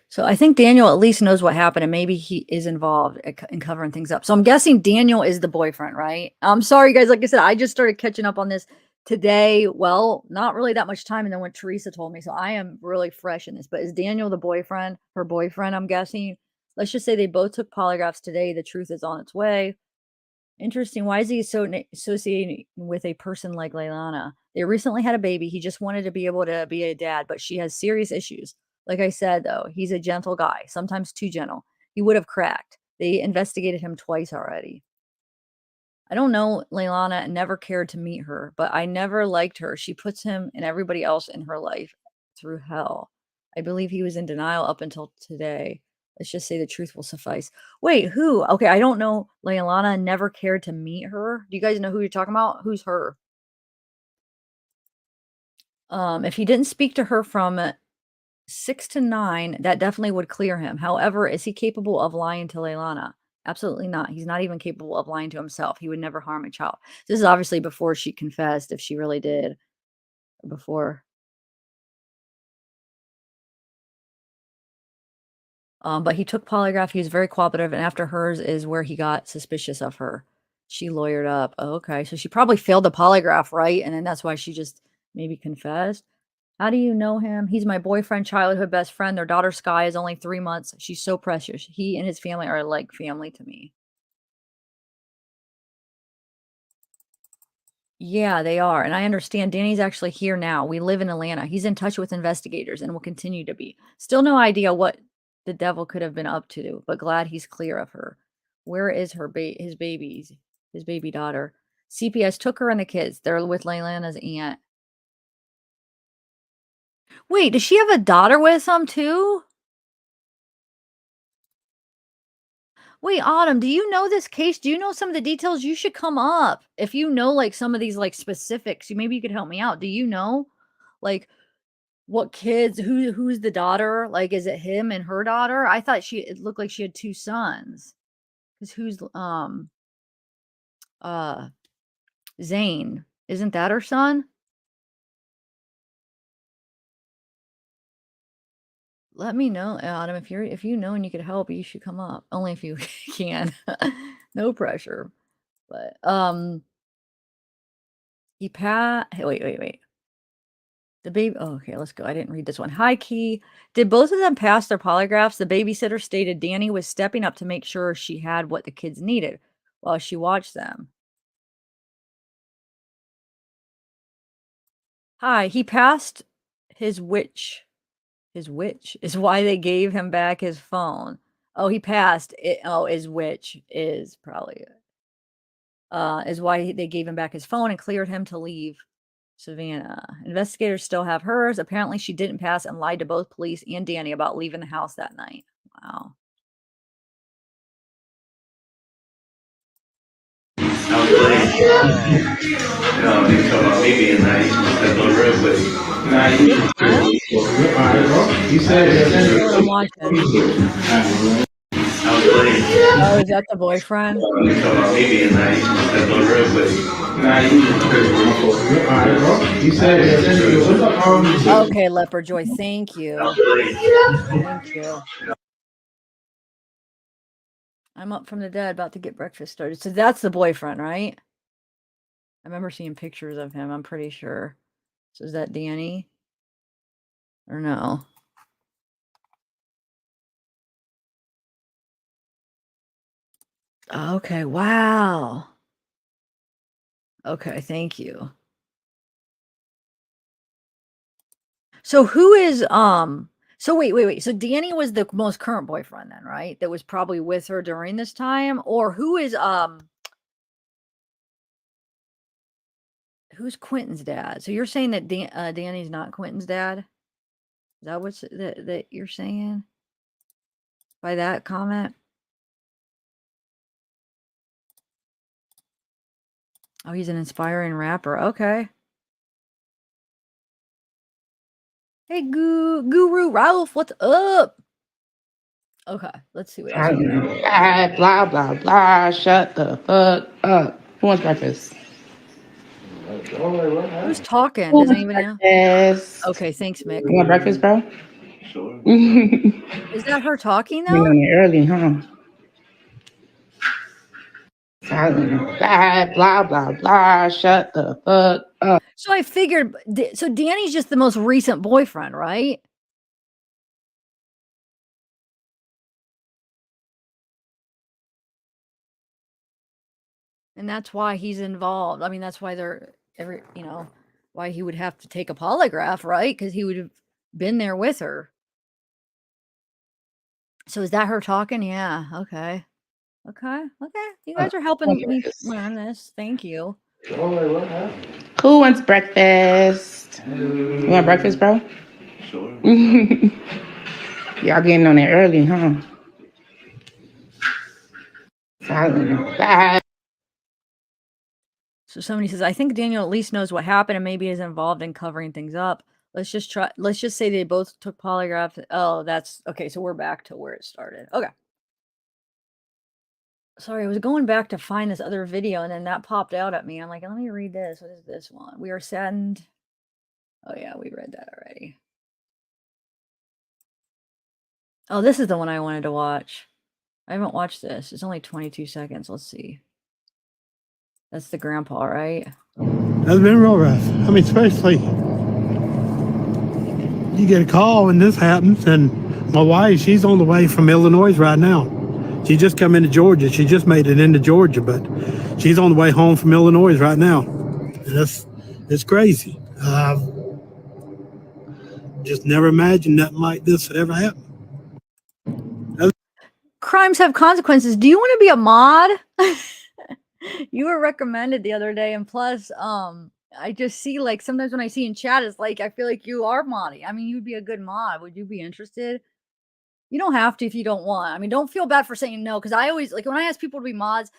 So I think Daniel at least knows what happened, and maybe he is involved in covering things up. So I'm guessing Daniel is the boyfriend, right? I'm sorry, guys. Like I said, I just started catching up on this today. Well, not really that much time. And then when Teresa told me, so I am really fresh in this. But is Daniel the boyfriend, her boyfriend, I'm guessing? Let's just say they both took polygraphs today. The truth is on its way. Interesting. Why is he so associated with a person like Leilana? They recently had a baby. He just wanted to be able to be a dad, but she has serious issues. Like I said, though, he's a gentle guy, sometimes too gentle. He would have cracked. They investigated him twice already. I don't know Leilana and never cared to meet her, but I never liked her. She puts him and everybody else in her life through hell. I believe he was in denial up until today. Let's just say the truth will suffice. Wait, who? Okay, I don't know Leilana, never cared to meet her. Do you guys know who you're talking about? Who's her? If he didn't speak to her from 6 to 9, that definitely would clear him. However, is he capable of lying to Leilana? Absolutely not. He's not even capable of lying to himself. He would never harm a child. This is obviously before she confessed, if she really did. Before. But he took polygraph. He was very cooperative, and after hers is where he got suspicious of her. She lawyered up. Oh, okay, so she probably failed the polygraph, right? And then that's why she just maybe confessed. How do you know him? He's my boyfriend, childhood best friend. Their daughter Sky is only 3 months. She's so precious. He and his family are like family to me. Yeah, they are. And I understand Danny's actually here now. We live in Atlanta. He's in touch with investigators and will continue to be. Still no idea what the devil could have been up to, but glad he's clear of her. Where is his baby daughter? CPS took her and the kids. They're with Leilana's aunt. Wait, does she have a daughter with him too? Wait, Autumn, do you know this case? Do you know some of the details? You should come up. If you know like some of these like specifics, maybe you could help me out. Do you know like what kids, who's the daughter? Like, is it him and her daughter? I thought it looked like she had 2 sons. Cause who's Zane? Isn't that her son? Let me know, Adam, if you know and you could help, you should come up. Only if you can. No pressure. But wait. The baby, oh, okay, let's go. I didn't read this one. Hi, Key. Did both of them pass their polygraphs? The babysitter stated Danny was stepping up to make sure she had what the kids needed while she watched them. Hi, he passed his witch. His witch is why they gave him back his phone. Oh, he passed it. Oh, his witch is probably is why they gave him back his phone and cleared him to leave Savannah. Investigators still have hers. Apparently, she didn't pass and lied to both police and Danny about leaving the house that night. Wow. I'm watching. Oh, is that the boyfriend? Okay, Leopard Joy, thank you. Thank you. I'm up from the dead, about to get breakfast started. So that's the boyfriend, right? I remember seeing pictures of him, I'm pretty sure. So is that Danny? Or no? Okay, wow. Okay, thank you. So who is so wait. So Danny was the most current boyfriend then, right? That was probably with her during this time, or who is who's Quinton's dad? So you're saying that Danny's not Quinton's dad? Is that what's that you're saying by that comment? Oh, he's an inspiring rapper. Okay. Hey, Guru Ralph, what's up? Okay, let's see what else. Blah, blah, blah. Shut the fuck up. Who wants breakfast? Who's talking? Does anybody know? Okay, thanks, Mick. You want breakfast, bro? Sure. Is that her talking though? Early, huh? Blah, blah, blah, blah. Shut the fuck up. So I figured, so Danny's just the most recent boyfriend, right? And that's why he's involved. I mean, that's why they're why he would have to take a polygraph, right? Because he would have been there with her. So is that her talking? Yeah. Okay. Okay. You guys are helping me learn this. Thank you. Who wants breakfast? You want breakfast, bro? Sure. Y'all getting on it early, huh? Blah. So somebody says, I think Daniel at least knows what happened and maybe is involved in covering things up. Let's just say they both took polygraphs. Oh, that's okay. So we're back to where it started. Okay. Sorry, I was going back to find this other video and then that popped out at me. I'm like, let me read this. What is this one? We are saddened. Oh yeah, we read that already. Oh, this is the one I wanted to watch. I haven't watched this. It's only 22 seconds. Let's see. That's the grandpa, right? That's been real rough. I mean, especially you get a call when this happens, and my wife, she's on the way from Illinois right now. She just come into Georgia. She just made it into Georgia, but she's on the way home from Illinois right now. And it's crazy. Just never imagined nothing like this would ever happen. Crimes have consequences. Do you want to be a mod? You were recommended the other day, and plus, I just see like sometimes when I see in chat, it's like I feel like you are modding. I mean, you'd be a good mod. Would you be interested? You don't have to if you don't want. I mean, don't feel bad for saying no, because I always, like, when I ask people to be mods,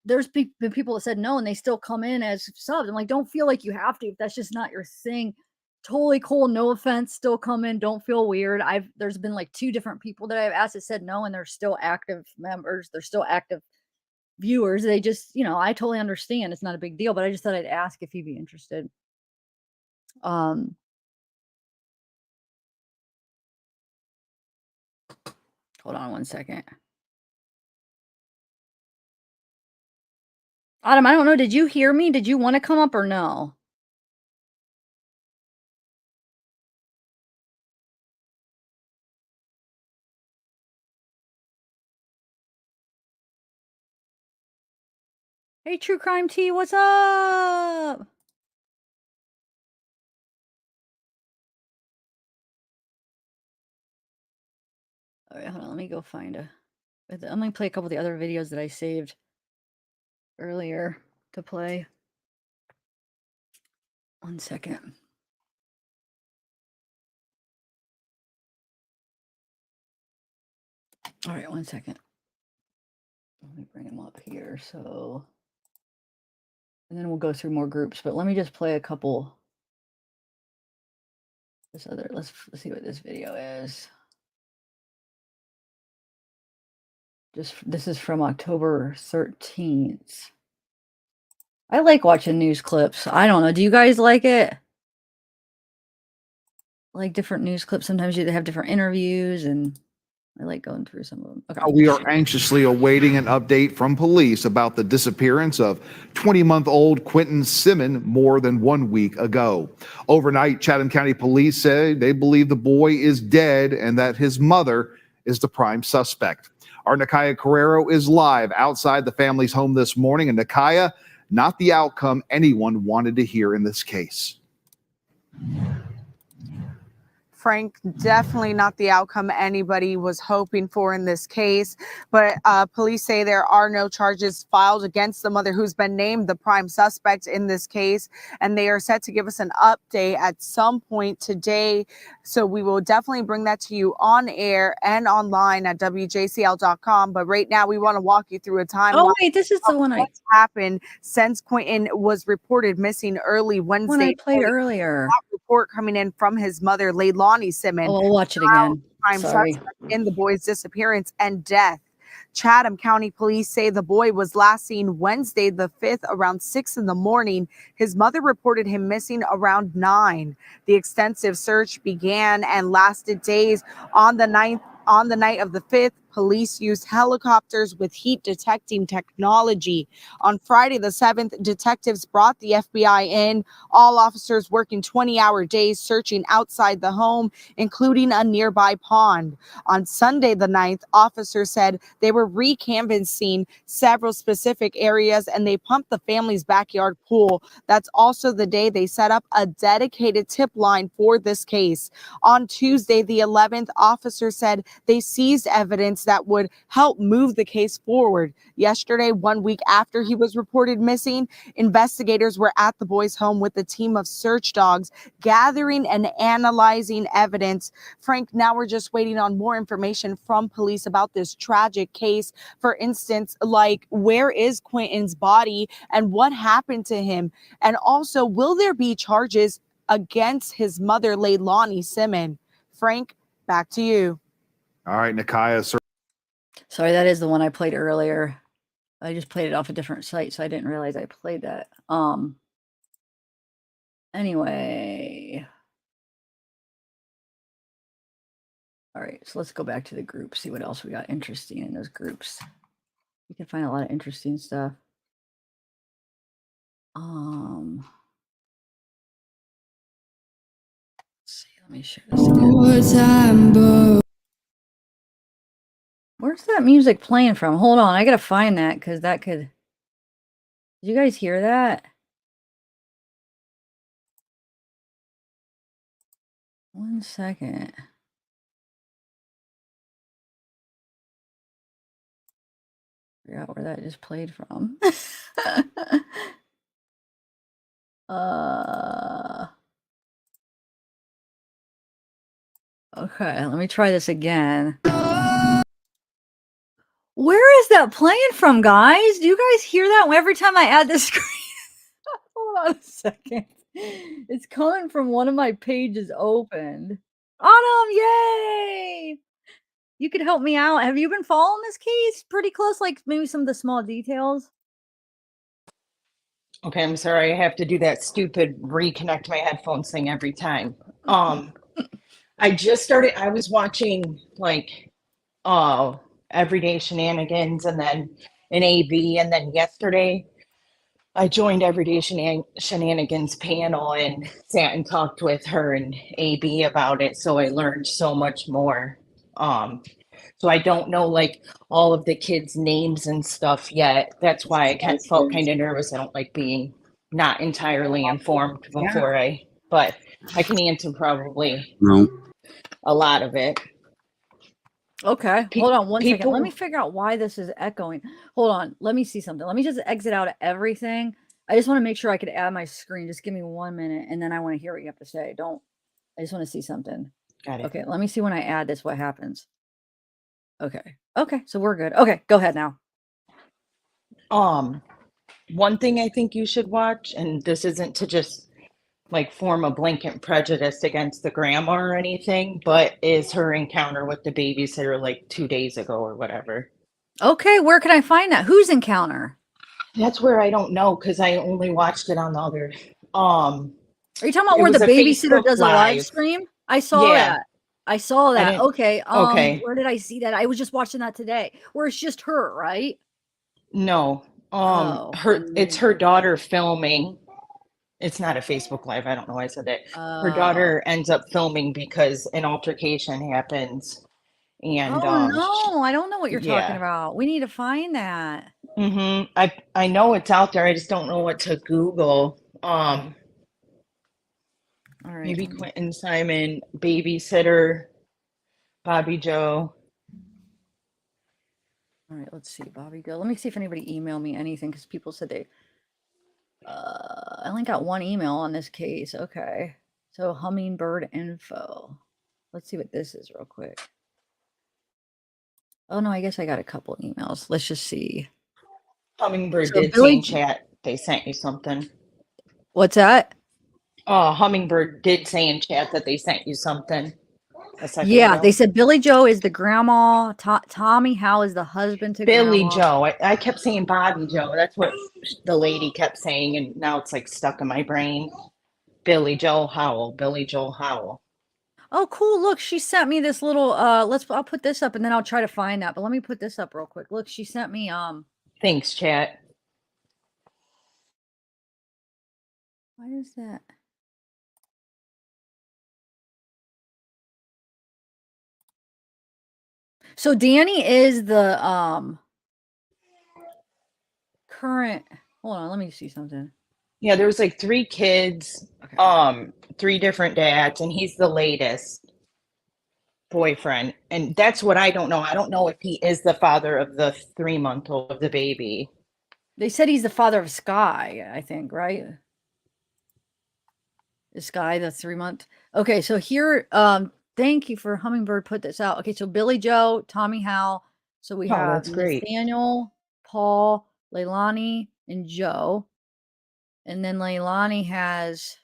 there's been people that said no and they still come in as subs. I'm like, don't feel like you have to if that's just not your thing. Totally cool. No offense. Still come in. Don't feel weird. There's been like 2 different people that I've asked that said no, and they're still active members. They're still active viewers. They just, I totally understand. It's not a big deal, but I just thought I'd ask if you'd be interested. Hold on one second. Autumn, I don't know. Did you hear me? Did you want to come up or no? Hey, True Crime Tea, what's up? All right, hold on. Let me go find I'm going to play a couple of the other videos that I saved earlier to play. One second. All right, one second. Let me bring them up here. So, and then we'll go through more groups, but let me just play a couple. Let's see what this video is. This is from October 13th. I like watching news clips. I don't know. Do you guys like it? Like different news clips. Sometimes they have different interviews, and I like going through some of them. Okay. We are anxiously awaiting an update from police about the disappearance of 20-month-old Quinton Simmon more than 1 week ago. Overnight, Chatham County Police say they believe the boy is dead and that his mother is the prime suspect. Our Nakaya Carrero is live outside the family's home this morning. And Nakaya, not the outcome anyone wanted to hear in this case. Frank, definitely not the outcome anybody was hoping for in this case. But police say there are no charges filed against the mother, who's been named the prime suspect in this case. And they are set to give us an update at some point today. So we will definitely bring that to you on air and online at WJCL.com. But right now, we want to walk you through a timeline. Oh, wait, this is the one what's happened since Quinton was reported missing early Wednesday. One I played earlier. That report coming in from his mother, Leilani Simmons. Oh, I'll watch it again. Prime Sorry. suspect in the boy's disappearance and death. Chatham County Police say the boy was last seen Wednesday the 5th around 6 in the morning. His mother reported him missing around 9. The extensive search began and lasted days. On the night of the 5th, police used helicopters with heat detecting technology. On Friday the 7th, detectives brought the FBI in, all officers working 20-hour days searching outside the home, including a nearby pond. On Sunday the 9th, officers said they were recanvassing several specific areas and they pumped the family's backyard pool. That's also the day they set up a dedicated tip line for this case. On Tuesday the 11th, officers said they seized evidence that would help move the case forward. Yesterday, 1 week after he was reported missing, investigators were at the boy's home with a team of search dogs gathering and analyzing evidence. Frank, now we're just waiting on more information from police about this tragic case. For instance, like, where is Quinton's body and what happened to him? And also, will there be charges against his mother, Leilani Simmons? Frank, back to you. All right, Nakaya. Sorry, that is the one I played earlier. I just played it off a different site, so I didn't realize I played that. Anyway. All right, so let's go back to the group, see what else we got interesting in those groups. You can find a lot of interesting stuff. Let's see, let me share this again. Where's that music playing from? Hold on, I gotta find that because that could. Did you guys hear that? One second. Figure out where that just played from. Okay, let me try this again. Where is that playing from, guys? Do you guys hear that every time I add the screen? Hold on a second. It's coming from one of my pages opened. Autumn, yay! You could help me out. Have you been following this case pretty close? Like maybe some of the small details? Okay, I'm sorry. I have to do that stupid reconnect my headphones thing every time. I just started, I was watching like Everyday Shenanigans and then an AB, and then yesterday I joined Everyday Shenanigans panel and sat and talked with her and AB about it. So I learned so much more. So I don't know like all of the kids' names and stuff yet. That's why I felt kind of nervous. I don't like being not entirely informed before but I can answer probably a lot of it. Okay, hold on one second. Let me figure out why this is echoing. Hold on, let me see something. Let me just exit out of everything. I just want to make sure I could add my screen. Just give me 1 minute, and then I want to hear what you have to say. I just want to see something. Got it. Okay, let me see when I add this, what happens. Okay, so we're good. Okay, go ahead now. One thing I think you should watch, and this isn't to just like form a blanket prejudice against the grandma or anything, but is her encounter with the babysitter like 2 days ago or whatever. Okay, where can I find that? Whose encounter? That's where I don't know because I only watched it on the other. Are you talking about where the babysitter does a live stream? I saw that. I saw that. Okay. Okay. Where did I see that? I was just watching that today. Where it's just her, right? No. It's her daughter filming. It's not a Facebook Live. I don't know why I said that. Her daughter ends up filming because an altercation happens. And no, I don't know what you're talking about. We need to find that. I know it's out there. I just don't know what to Google. All right. Maybe Quinton Simon, babysitter, Bobby Joe. All right, let's see, Bobby Joe. Let me see if anybody emailed me anything because people said they. I only got one email on this case. Okay, so hummingbird info. Let's see what this is real quick. Oh no, I guess I got a couple emails. Let's just see. Hummingbird did say in chat they sent you something. What's that? Hummingbird did say in chat that they sent you something. Yeah, they said Billy Joe is the grandma. Tommy Howe is the husband to Billy grandma. Joe. I kept saying Bobby Joe. That's what the lady kept saying, and now it's like stuck in my brain. Billy Joe Howell. Billy Joe Howell. Oh, cool. Look, she sent me this little I'll put this up and then I'll try to find that. But let me put this up real quick. Look, she sent me Thanks, chat. Why is that? So Danny is the current. Hold on, let me see something. Yeah, there was like 3 kids, 3 different dads, and he's the latest boyfriend. And that's what I don't know. I don't know if he is the father of the 3-month-old of the baby. They said he's the father of Sky, I think, right? Is Sky the 3-month? Okay, so here, thank you for Hummingbird put this out. Okay, so Billy Joe, Tommy Howe. So we have Nathaniel, Paul, Leilani, and Joe. And then Leilani has,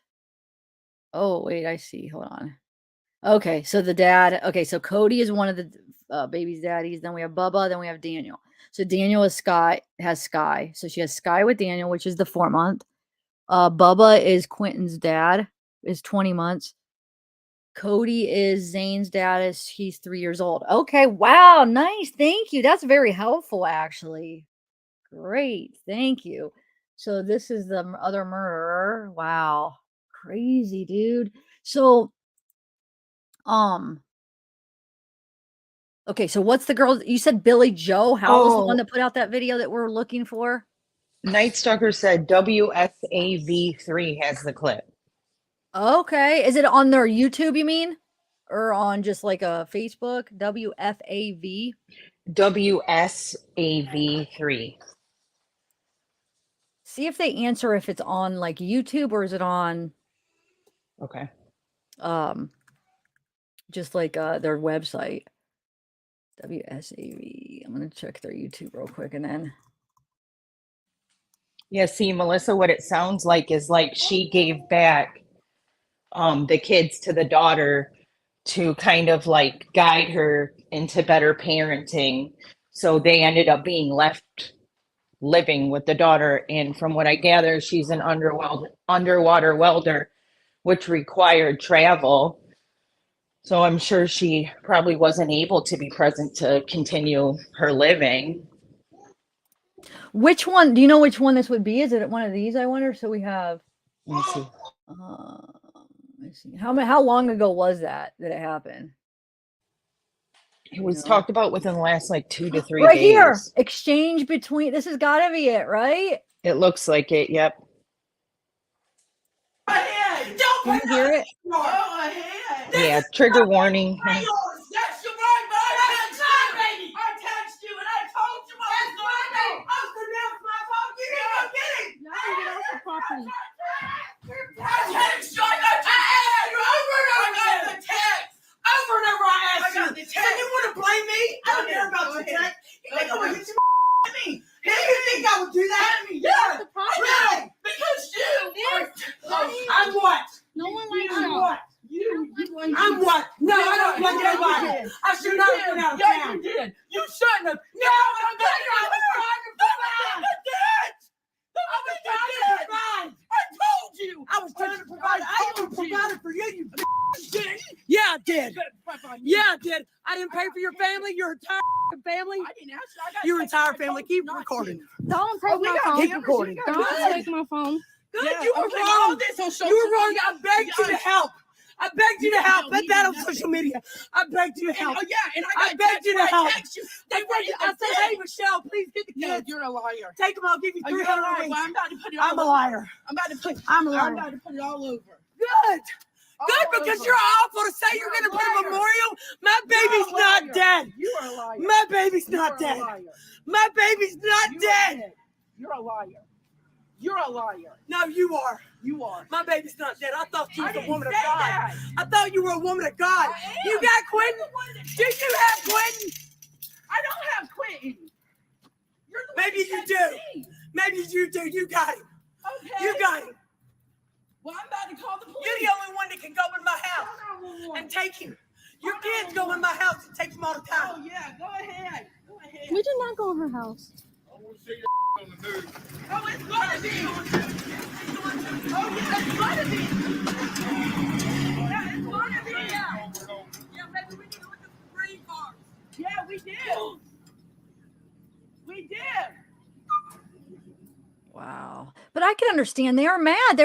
oh, wait, I see. Hold on. Okay, so the dad, okay, so Cody is one of the baby's daddies. Then we have Bubba, then we have Daniel. So Daniel has Sky. So she has Sky with Daniel, which is the 4-month. Bubba is Quinton's dad, is 20 months. Cody is Zane's dad, he's 3 years old. Okay, wow, nice. Thank you. That's very helpful, actually. Great, thank you. So this is the other murderer. Wow, crazy, dude. So, okay, so what's the girl? You said Billy Joe. How was the one that put out that video that we're looking for? Night Stalker said WSAV3 has the clip. Okay, is it on their YouTube, you mean? Or on just like a Facebook? WFAV? WSAV3. See if they answer if it's on like YouTube or is it on okay. Just like their website. WSAV. I'm gonna check their YouTube real quick and then. Yeah, see, Melissa, what it sounds like is like she gave back the kids to the daughter to kind of like guide her into better parenting. So they ended up being left living with the daughter. And from what I gather, she's an underwater welder, which required travel. So I'm sure she probably wasn't able to be present to continue her living. Which one? Do you know which one this would be? Is it one of these? I wonder. So we have. Let me see. Let's see. How long ago was that it happened? It was talked about within the last like 2 to 3 right days. Here, exchange between. This has got to be it, right? It looks like it. Yep. Can you hear it? Yeah. Trigger warning. I'm what? No one likes you. What? I'm what? No, I don't like anybody. I should not have been out of town. You did. You shouldn't have. No, I'm not. I told you. I was trying to provide. I even provided for you. You did. Yeah, I did. Yeah, I did. I didn't pay for your family. Your entire family. I didn't ask you. Your entire family. Keep recording. Don't take my phone. Keep recording. Don't take my phone. Good, you were wrong. You were wrong. I begged you to help. I begged you to help. Put that on social media. I begged you to help. Oh, yeah, and I begged you to help. I said, hey, Michelle, please get the kids. You're a liar. Take them. I'll give you 300 a week. I'm about to put it all over. I'm a liar. I'm about to put it all over. Good. Good, because you're awful to say you're going to put a memorial. My baby's not dead. You are a liar. My baby's not dead. My baby's not dead. You're a liar. You're a liar. No, you are. You are. My baby's not dead. I thought you was a woman of God. That. I thought you were a woman of God. You got Quinton? Do you have Quinton? I don't have Quinton. Maybe you do. Maybe you do. You got him. Okay. You got him. Well, I'm about to call the police. You're the only one that can go in my house and take him. Your kids go in my house and take him all the time. Oh, yeah. Go ahead. Go ahead. We did not go in her house. I want to see your on the news. Oh, it's gonna be. Oh, yeah, it's gonna be. Yeah, it's gonna be. Yeah, maybe we need to look at the green cards. Yeah, we did. We did. Wow. But I can understand they are mad.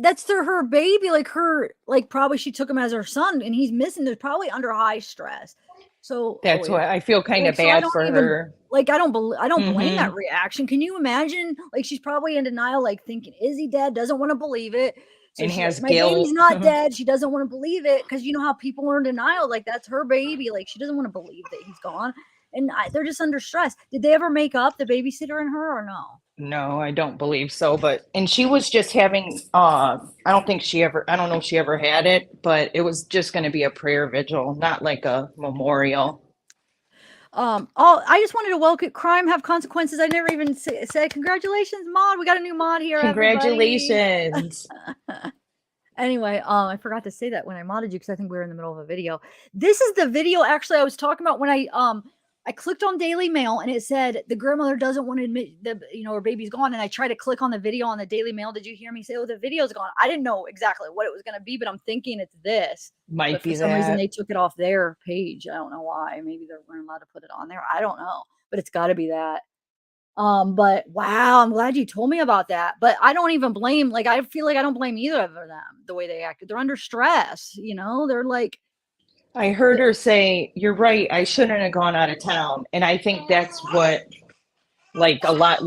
That's her baby, like probably she took him as her son and he's missing. They're probably under high stress. So that's why I feel kind of bad for her. Like I don't blame that reaction. Can you imagine? Like she's probably in denial, like thinking, is he dead? Doesn't want to believe it. So and has my guilt. baby's not dead. She doesn't want to believe it because you know how people are in denial. Like that's her baby. Like she doesn't want to believe that he's gone. And they're just under stress. Did they ever make up, the babysitter and her, or no? No, I don't believe so. And she was just having, I don't know if she ever had it, but it was just going to be a prayer vigil, not like a memorial. I just wanted to welcome crime have consequences. I never even said congratulations, mod. We got a new mod here. Congratulations. Anyway, I forgot to say that when I modded you because I think we were in the middle of a video. This is the video actually I was talking about when I clicked on Daily Mail and it said the grandmother doesn't want to admit her baby's gone. And I tried to click on the video on the Daily Mail. Did you hear me say, oh, the video's gone? I didn't know exactly what it was going to be, but I'm thinking it's this. Might be for some reason they took it off their page. I don't know why. Maybe they weren't allowed to put it on there. I don't know, but it's got to be that. But wow, I'm glad you told me about that. But I don't even blame, like, I feel like I don't blame either of them the way they acted. They're under stress, they're like, I heard her say, you're right, I shouldn't have gone out of town. And I think that's what let a lot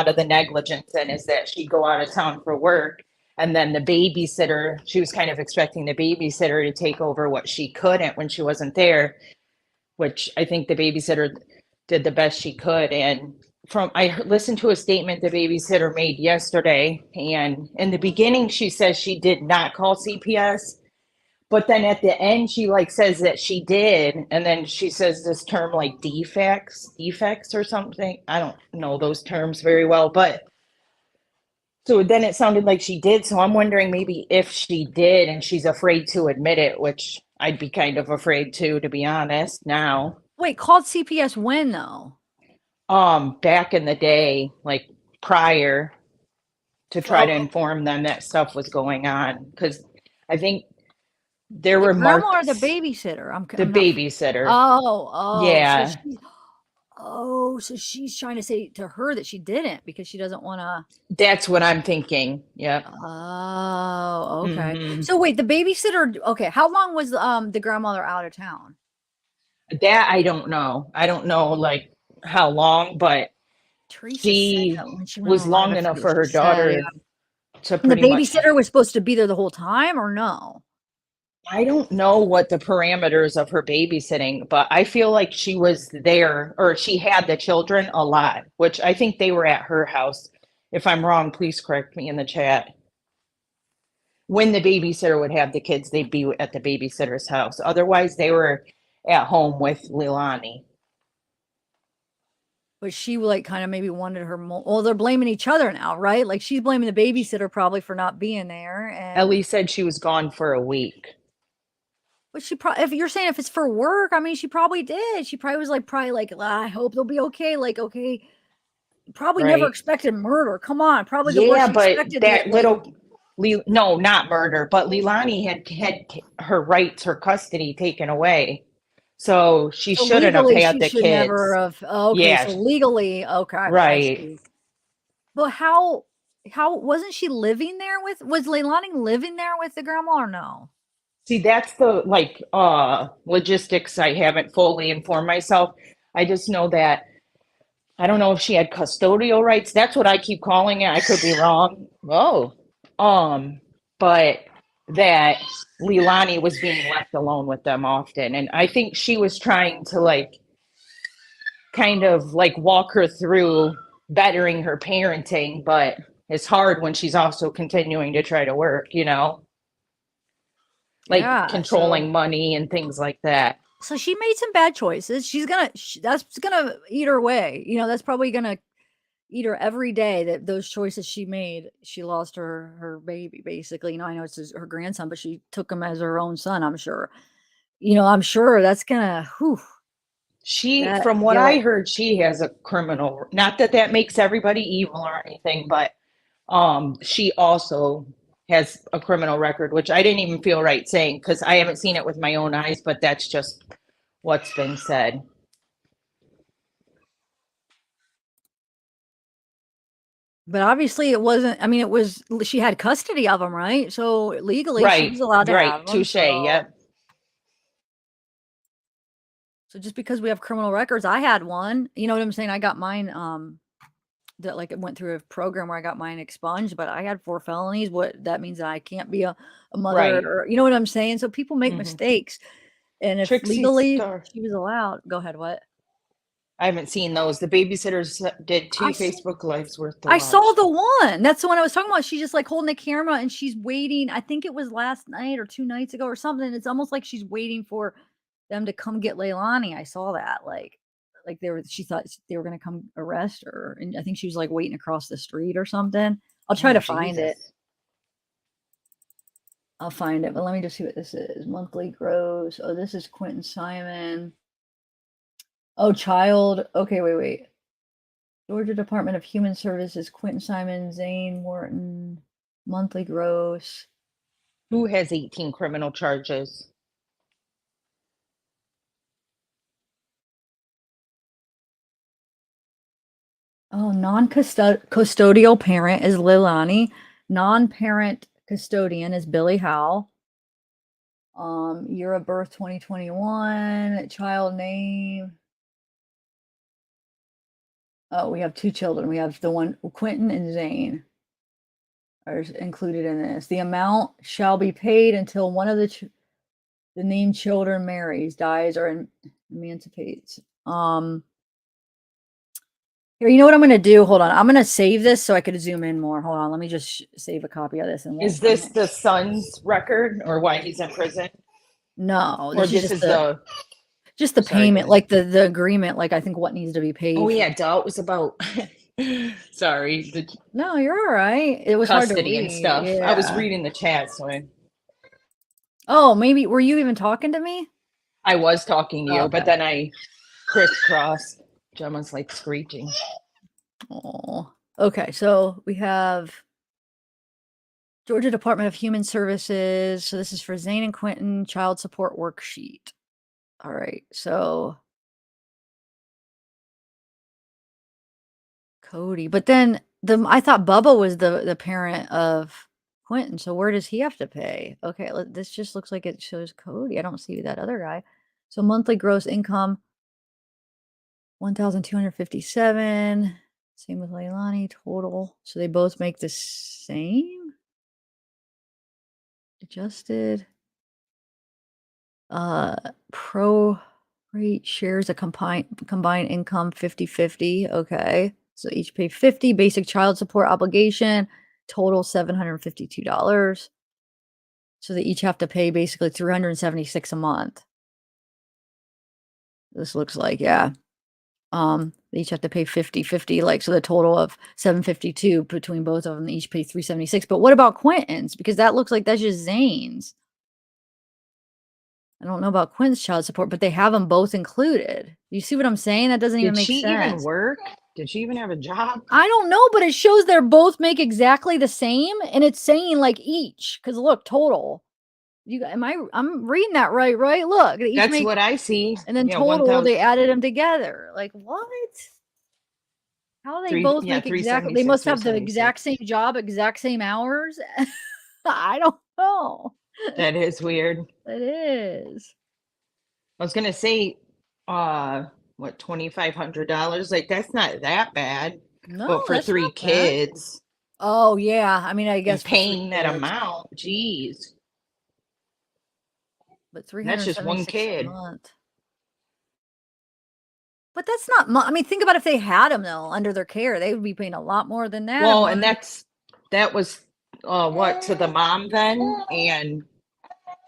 of the negligence in is that she'd go out of town for work. And then the babysitter, she was kind of expecting the babysitter to take over what she couldn't when she wasn't there, which I think the babysitter did the best she could. And I listened to a statement the babysitter made yesterday. And in the beginning, she says she did not call CPS. But then at the end, she like says that she did, and then she says this term like defects or something. I don't know those terms very well, but so then it sounded like she did. So I'm wondering maybe if she did and she's afraid to admit it, which I'd be kind of afraid to be honest now. Wait, called CPS when though? Back in the day, like prior, to try to inform them that stuff was going on, because I think there The were grandma or marks. the babysitter? The babysitter. Oh, Yeah. So she's trying to say to her that she didn't because she doesn't want to. That's what I'm thinking. Yep. Oh, okay. Mhm. So wait, the babysitter. Okay, how long was the grandmother out of town? That I don't know. I don't know like how long, but Teresa she said that when she went was online, long I enough forget for what her she said, daughter yeah. to And the pretty much. babysitter was supposed to be there the whole time, or no? I don't know what the parameters of her babysitting, but I feel like she was there, or she had the children a lot, which I think they were at her house. If I'm wrong, please correct me in the chat. When the babysitter would have the kids, they'd be at the babysitter's house. Otherwise, they were at home with Leilani. But she like kind of maybe wanted her more. Well, they're blaming each other now, right? Like she's blaming the babysitter probably for not being there. And Ellie said she was gone for a week. but she probably, if you're saying if it's for work, I mean, she probably did. She probably was like, I hope they'll be okay. Like, okay, probably never Right. expected murder. Come on, probably the Yeah, worst she but expected. that like, little, no, not murder, but Leilani had her rights, her custody taken away. So she so shouldn't have legally, had she the should kids. never have. Okay, Yeah, so legally, okay, I right. see. But how wasn't she living there with? Was Leilani living there with the grandma or no? See, that's the like logistics. I haven't fully informed myself. I just know that I don't know if she had custodial rights. That's what I keep calling it. I could be wrong. Oh. But that Leilani was being left alone with them often. And I think she was trying to like kind of like walk her through bettering her parenting, but it's hard when she's also continuing to try to work, you know? Like Yeah, controlling money and things like that. So she made some bad choices. That's gonna eat her away. You know, that's probably gonna eat her every day. That those choices she made, she lost her baby. Basically, you know, I know it's her grandson, but she took him as her own son. I'm sure. You know, I'm sure that's gonna. Whew, She, that from what I guilt. heard, she has a criminal. Not that that makes everybody evil or anything, but she also has a criminal record, which I didn't even feel right saying because I haven't seen it with my own eyes, but that's just what's been said. But obviously, it wasn't. I mean, it was. She had custody of him, right? So legally, she Right, was allowed to right. have them. Touche. Yep. So just because we have criminal records, I had one. You know what I'm saying? I got mine. That like it went through a program where I got mine expunged, but I had 4 felonies. What that means that I can't be a mother, Right. or you know what I'm saying? So people make Mhm. mistakes, and if Trixie legally Star. she was allowed, go ahead. What? I haven't seen those. The babysitters did 2 I s- Facebook lives worth to I watch. saw the one. That's the one I was talking about. She's just like holding the camera and she's waiting. I think it was last night or 2 nights ago or something. It's almost like she's waiting for them to come get Leilani. I saw that. Like she thought they were gonna come arrest her. And I think she was like waiting across the street or something. I'll try Oh, to find it. Jesus. I'll find it, but let me just see what this is. Monthly gross. Oh, this is Quinton Simon. Oh, child. Okay, wait. Georgia Department of Human Services, Quinton Simon, Zane Morton, monthly gross. Who has 18 criminal charges? Oh, non-custodial parent is Leilani. Non-parent custodian is Billy Howell. Year of birth 2021. Child name. Oh, we have 2 children. We have the one Quinton and Zane are included in this. The amount shall be paid until one of the named children marries, dies, or emancipates. Here, you know what I'm gonna do? Hold on. I'm gonna save this so I could zoom in more. Hold on. Let me just save a copy of this. And Is this the son's record or why he's in prison? No, Or this this is is the. just the Sorry, go payment, ahead. like the agreement, like I think what needs to be paid. Oh for- yeah, duh. It was about. Sorry, the No, you're all right. It was hard to custody and read. stuff. I was Yeah. reading the chat, so Oh, maybe were you even talking to me? I was talking to you, but Okay. then I crisscrossed. Gemma's like screeching. Oh, okay. So we have Georgia Department of Human Services. So this is for Zane and Quinton child support worksheet. All right. So Cody, but then I thought Bubba was the parent of Quinton. So where does he have to pay? Okay, this just looks like it shows Cody. I don't see that other guy. So monthly gross income 1,257. Same with Leilani total. So they both make the same. Adjusted. Pro rate shares a combined income 50-50. Okay. So each pay 50 basic child support obligation, total $752. So they each have to pay basically $376 a month. This looks like, yeah. They each have to pay 50-50, like, so the total of $752 between both of them, they each pay $376. But what about Quinton's? Because that looks like that's just Zane's. I don't know about Quinton's child support, but they have them both included. You see what I'm saying? That doesn't even Did make she sense. even work? Did she even have a job? I don't know, but it shows they're both make exactly the same, and it's saying like each. Because look, total. I'm reading that right? Look, they each That's make, what I see. and then Yeah, total 1,000 they added them together. Like what? How they both make exactly? They must have the exact same job, exact same hours. I don't know. That is weird. It is. I was gonna say, what, $2,500? Like that's not that bad. No, but for that's 3 not bad. kids, Oh yeah, I mean, I and guess for 3 paying that kids, amount, geez, but that's just one 376 a kid. month. But that's not I mean, think about if they had them though under their care, they would be paying a lot more than that. Well, and that was what, to the mom then, and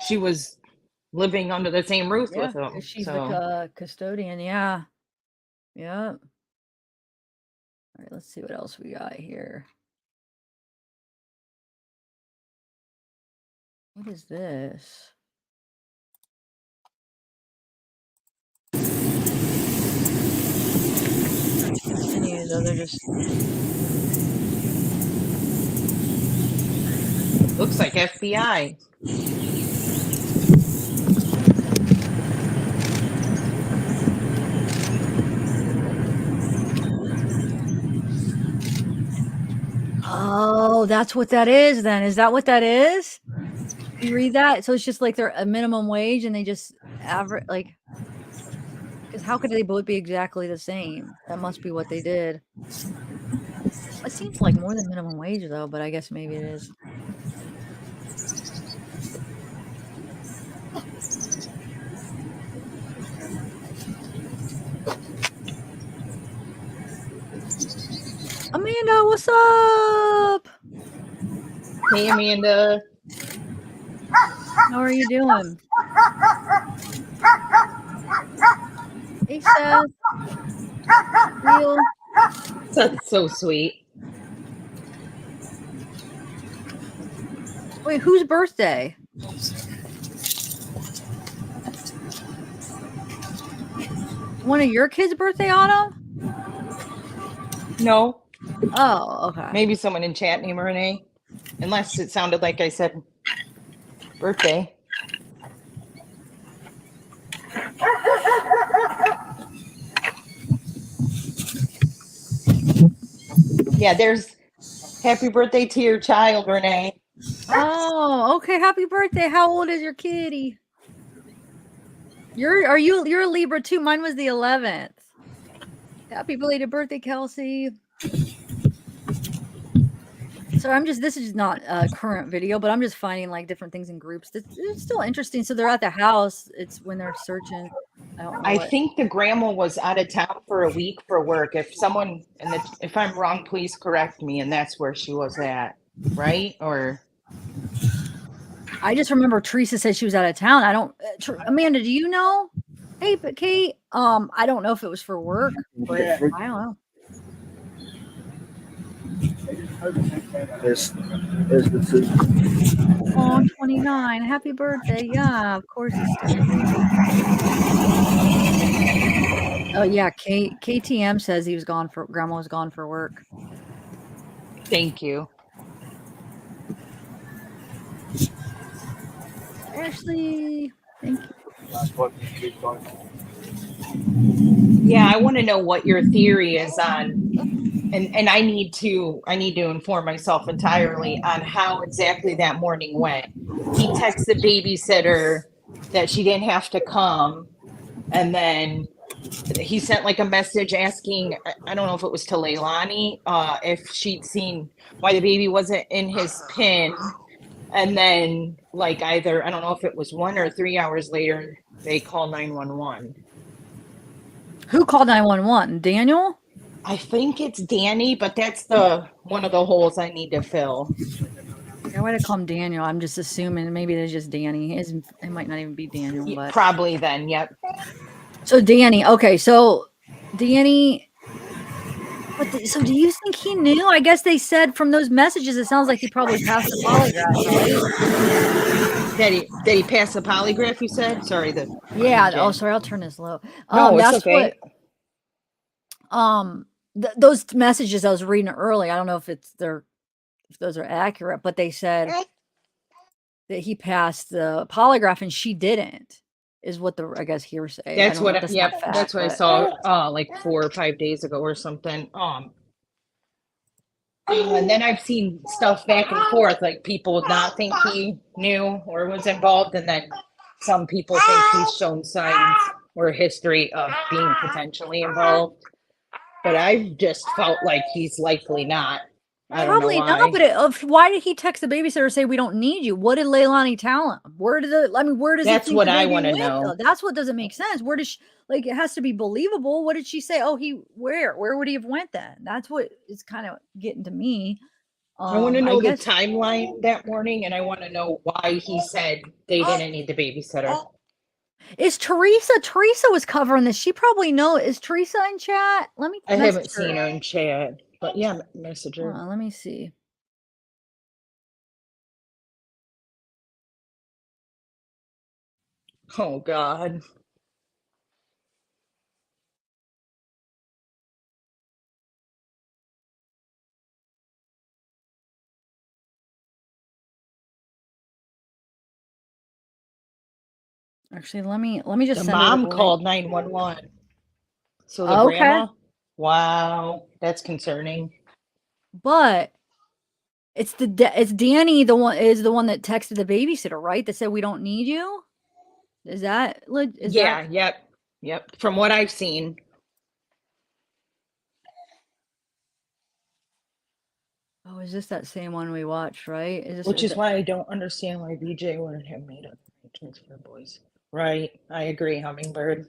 she was living under the same roof Yeah, with them. 'cause she's So the custodian. Yeah. Yeah. All right, let's see what else we got here. What is this? Continues. Oh, they're just looks like FBI. Oh, that's what that is then. Is that what that is? You read that? So it's just like they're a minimum wage and they just average, like, because how could they both be exactly the same? That must be what they did. It seems like more than minimum wage though, but I guess maybe it is. Amanda, what's up? Hey, Amanda. How are you doing? Hey, Seth. Neil. That's so sweet. Wait, whose birthday? One of your kids' birthday, Autumn? No. Oh, okay. Maybe someone in chat named Renee. Unless it sounded like I said birthday. Yeah, there's happy birthday to your child, Renee. Oh, okay. Happy birthday. How old is your kitty? You're a Libra too. Mine was the 11th. Happy belated birthday, Kelsey. So this is not a current video, but I'm just finding like different things in groups. It's still interesting. So they're at the house. It's when they're searching. I don't know. I think the grandma was out of town for a week for work. If someone, if I'm wrong, please correct me. And that's where she was at, right? Or I just remember Teresa said she was out of town. I don't, Amanda, do you know? Hey, but Kate, I don't know if it was for work, but I don't know. There's the two. Oh, 29. Happy birthday. Yeah, of course it's still a baby. Oh yeah, KTM says he was gone for grandma was gone for work. Thank you. Ashley, thank you. Yeah, I want to know what your theory is on, and I need to inform myself entirely on how exactly that morning went. He texted babysitter that she didn't have to come, and then he sent like a message asking, I don't know if it was to Leilani, if she'd seen why the baby wasn't in his pin. And then like either, I don't know if it was 1 or 3 hours later, they call 911. Who called 911? Daniel? I think it's Danny, but that's the one of the holes I need to fill. I would have called him Daniel. I'm just assuming maybe it's just Danny. It might not even be Daniel, but probably then. Yep. So Danny, okay, so Danny, so do you think he knew? I guess they said from those messages, it sounds like he probably passed the polygraph, right? Did he pass the polygraph? You said? Sorry. Yeah. Oh, sorry. I'll turn this low. No, it's that's okay. What. Those messages I was reading early. I don't know if those are accurate, but they said that he passed the polygraph and she didn't. Is what I guess hearsay. That's what. That's what I saw like 4 or 5 days ago or something. And then I've seen stuff back and forth, like people not think he knew or was involved, and then some people think he's shown signs or history of being potentially involved. But I've just felt like he's likely not. I don't Probably know why. not, but why did he text the babysitter say we don't need you? What did Leilani tell him? Where does That's he think what the I baby wanna went, know. though? That's what doesn't make sense. Where does she, like, it has to be believable. What did she say? Oh, where would he have went then? That's what is kind of getting to me. I want to know the timeline that morning, and I want to know why he said they didn't need the babysitter. Is Teresa was covering this. She probably is Teresa in chat? Let me I haven't seen her in chat, but yeah, message her. Let me see. Oh God. Actually, let me just The send her mom the link. called 911. So the grandma? Wow, that's concerning. But it's Danny the one that texted the babysitter, right? That said we don't need you. Is that Yep. From what I've seen. Oh, is this that same one we watched, right? Which is why I don't understand why BJ wouldn't have made up arrangements for boys. Right. I agree, Hummingbird.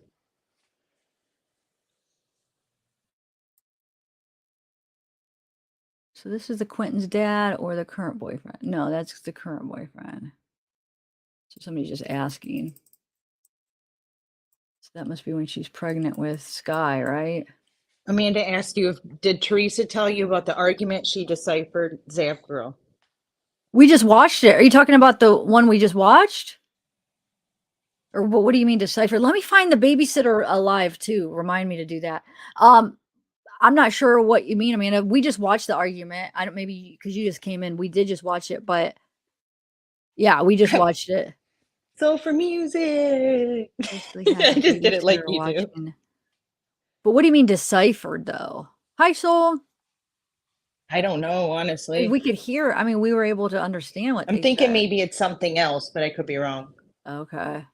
So this is the Quinton's dad or the current boyfriend? No, that's the current boyfriend. So somebody's just asking. So that must be when she's pregnant with Sky, right? Amanda asked you, did Teresa tell you about the argument she deciphered zavgirl? We just watched it. Are you talking about the one we just watched? Or what do you mean decipher? Let me find the babysitter alive too. Remind me to do that. I'm not sure what you mean, Amanda. We just watched the argument. I don't, maybe because you just came in. We did just watch it, but yeah, we just watched it. So for music. I just did it like you do. But what do you mean deciphered though? Hi, Soul. I don't know, honestly. We could hear. I mean, we were able to understand what I'm thinking maybe it's something else, but I could be wrong. Okay.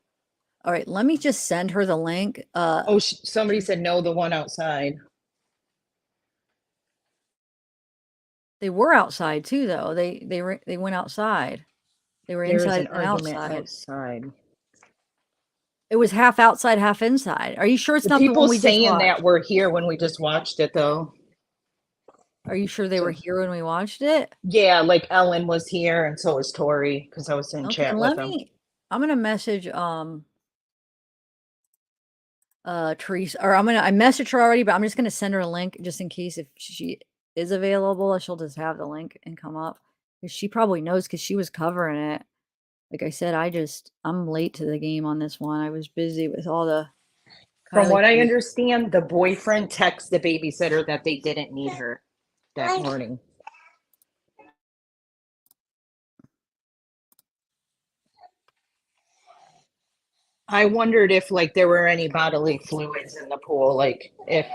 All right. Let me just send her the link. Somebody said no, the one outside. They were outside too, though. They went outside. They were inside and outside. It was half outside, half inside. Are you sure it's not the one we just watched? People saying that were here when we just watched it, though. Are you sure they were here when we watched it? Yeah, like Ellen was here and so was Tori because I was in Okay, chat with them. I'm gonna message Teresa, or I messaged her already, but I'm just gonna send her a link just in case if she is available, she'll just have the link and come up. Because she probably knows because she was covering it. Like I said, I'm late to the game on this one. I was busy with all the From Kylie what I Cute. understand, the boyfriend texted the babysitter that they didn't need her that morning. I wondered if like there were any bodily fluids in the pool, like if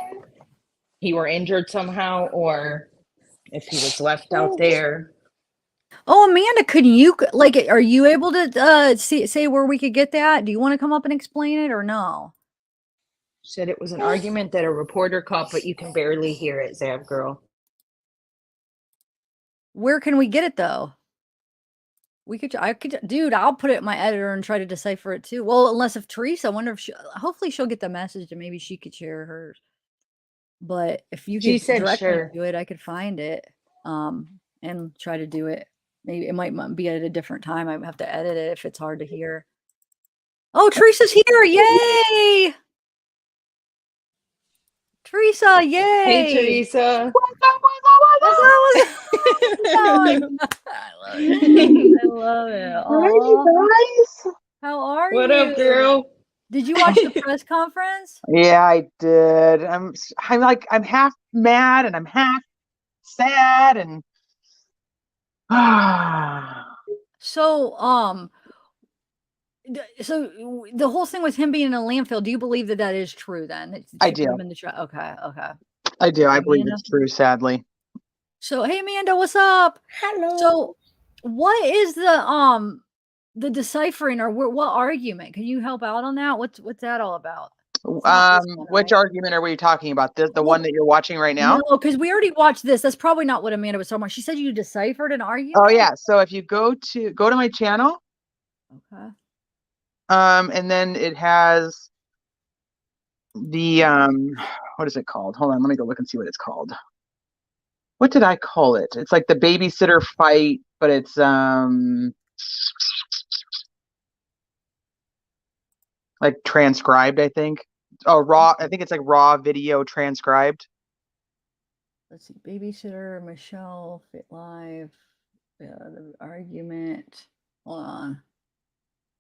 he were injured somehow or if he was left out there. Oh, Amanda, are you able to say where we could get that? Do you want to come up and explain it or no? Said it was an argument that a reporter caught, but you can barely hear it, zavgirl. Where can we get it though? Dude, I'll put it in my editor and try to decipher it too. Well, unless if Teresa, I wonder if hopefully she'll get the message and maybe she could share hers. But if you She could said direct me sure. to it, I could find it and try to do it. Maybe it might be at a different time. I have to edit it if it's hard to hear. Oh, Teresa's here. Yay! Teresa, yay! Hey, Teresa. I love it. Aw. How are you? What up, girl? Did you watch the press conference? Yeah, I did. I'm half mad and I'm half sad and So so the whole thing with him being in a landfill, do you believe that is true then? I She put do. him in the okay. I do. I believe Amanda? it's true, sadly. So hey Amanda, what's up? Hello. So what is the deciphering or what argument? Can you help out on that? What's that all about? Which argument are we talking about? The one that you're watching right now? No, because we already watched this. That's probably not what Amanda was talking about. She said you deciphered an argument. Oh yeah. So if you go to my channel, Okay. and then it has the what is it called? Hold on, let me go look and see what it's called. What did I call it? It's like the babysitter fight, but it's like transcribed, I think. Oh, raw. I think it's like raw video transcribed. Let's see. Babysitter, Michelle, Fit Live, the argument. Hold on.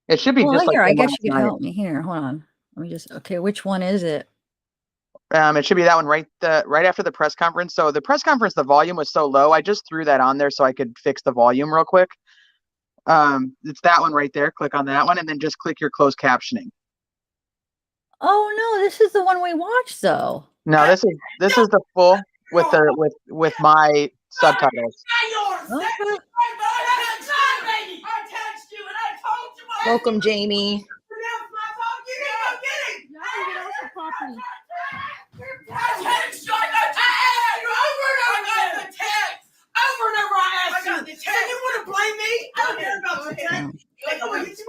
It should be just like here. I from guess last you could night. help me here. Hold on. Let me just. Okay, which one is it? It should be that one right after the press conference. So the press conference, the volume was so low. I just threw that on there so I could fix the volume real quick. It's that one right there. Click on that one and then just click your closed captioning. Oh no, this is the one we watched though. No, this is the full with my subtitles. Okay. Welcome, Jamie. Over and over, I asked you. And you want to blame me? I don't care about the text. You know what? Get your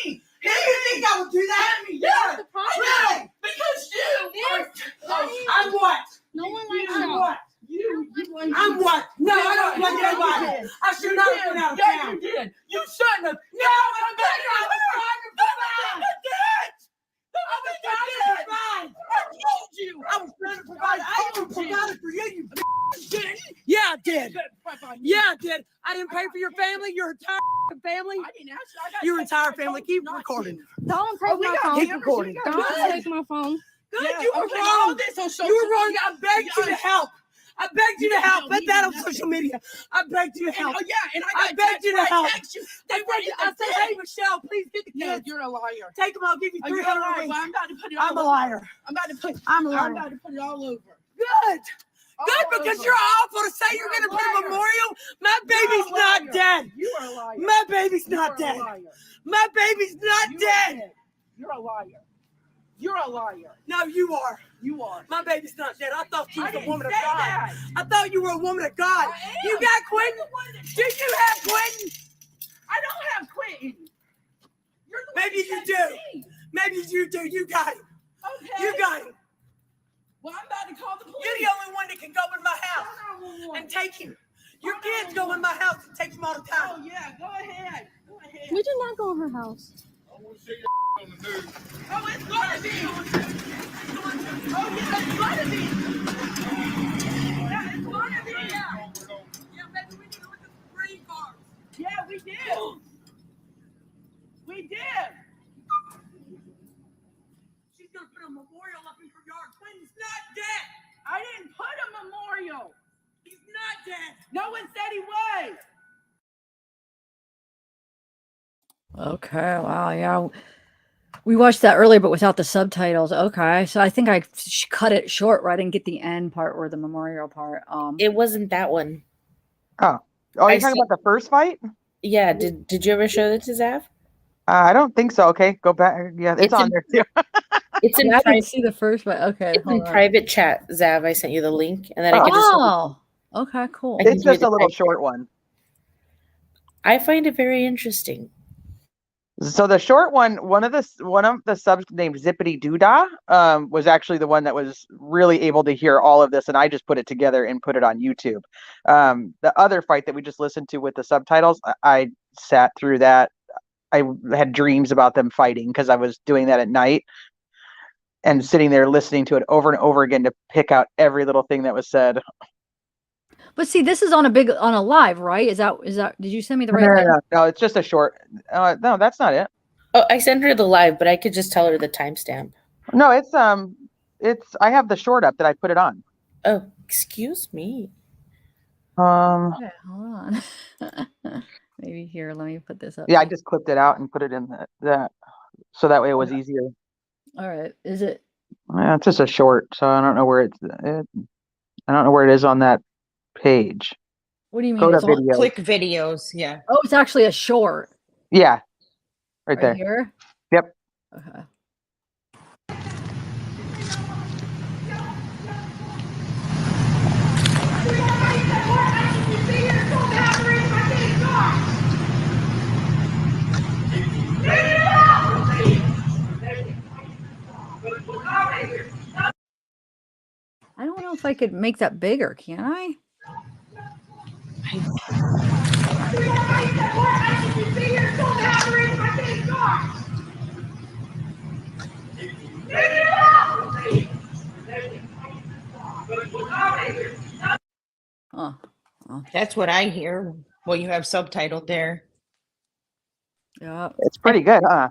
me. You think I would do that? Yeah. Really? Because I'm what? No one likes I'm you. what? I'm what? No, I don't blame anybody. I should not have been out of town. You did. You shouldn't have. No, I'm not. I was trying to provide. I even provided for you. You did. Yeah, I did. Yeah, I did. I didn't pay for your family. Your entire family. I didn't ask you. Your entire family. Keep recording. Don't take my phone. Keep recording. Don't take my phone. Good. You were wrong. You were wrong. I begged you to help. I begged you to help. Put that on social media. I begged you to help. Oh yeah, and I begged you to help. I said, hey Michelle, please get the kids. You're a liar. Take them. I'll give you 300 rings. I'm about to put it. I'm a liar. I'm about to put it all over. Good. Good, because you're awful to say you're going to put a memorial. My baby's not dead. You are a liar. My baby's not dead. My baby's not dead. You're a liar. You're a liar. No, you are. You are. My baby's not dead. I thought you was a woman of God. That. I thought you were a woman of God. You got Quinton? Do you have Quinton? I don't have Quinton. Maybe you do. Maybe you do. You got him. Okay. You got him. Well, I'm about to call the police. You're the only one that can go in my house and take him. Your kids go in my house and take him all the time. Oh, yeah, go ahead. Go ahead. We did not go in her house. I want to see your on the news. Oh, it's going to be. Oh, yeah, it's going to be. Yeah, it's going to be. Yeah, maybe we need to look at some green cards. Yeah, we did. We did. She's going to put a memorial up in her yard. Quinton's not dead. I didn't put a memorial. He's not dead. No one said he was. Okay, wow, yeah. We watched that earlier, but without the subtitles. Okay, so I think I cut it short, where I didn't get the end part or the memorial part. It wasn't that one. Oh, you're talking about the first fight? Yeah. Did you ever show that to Zav? I don't think so. Okay, go back. Yeah, it's on there too. It's in Yeah, I didn't private. see the first one. Okay, It's in hold on. private chat, Zav. I sent you the link, and then I can just. Oh, okay, cool. I can It's give you just the a little type. short one. I find it very interesting. So the short one of the subs named Zippity Doodah was actually the one that was really able to hear all of this, and I just put it together and put it on YouTube. The other fight that we just listened to with the subtitles, I sat through that. I had dreams about them fighting because I was doing that at night and sitting there listening to it over and over again to pick out every little thing that was said. But see, this is on a live, right? Is that? Did you send me the right link? No, it's just a short. No, that's not it. Oh, I sent her the live, but I could just tell her the timestamp. No, it's I have the short up that I put it on. Oh, excuse me. Okay, hold on. Maybe here. Let me put this up. Yeah, I just clipped it out and put it in that so that way it was easier. All right. Is it? Yeah, it's just a short, so I don't know where I don't know where it is on that page. What do you mean? Go to It's on- videos. Click videos. Yeah. Oh, it's actually a short. Yeah, right there. Here. Yep. Okay. I don't know if I could make that bigger. Can I? Oh, That's what I hear. Well, you have subtitled there. Yeah. It's pretty good, huh?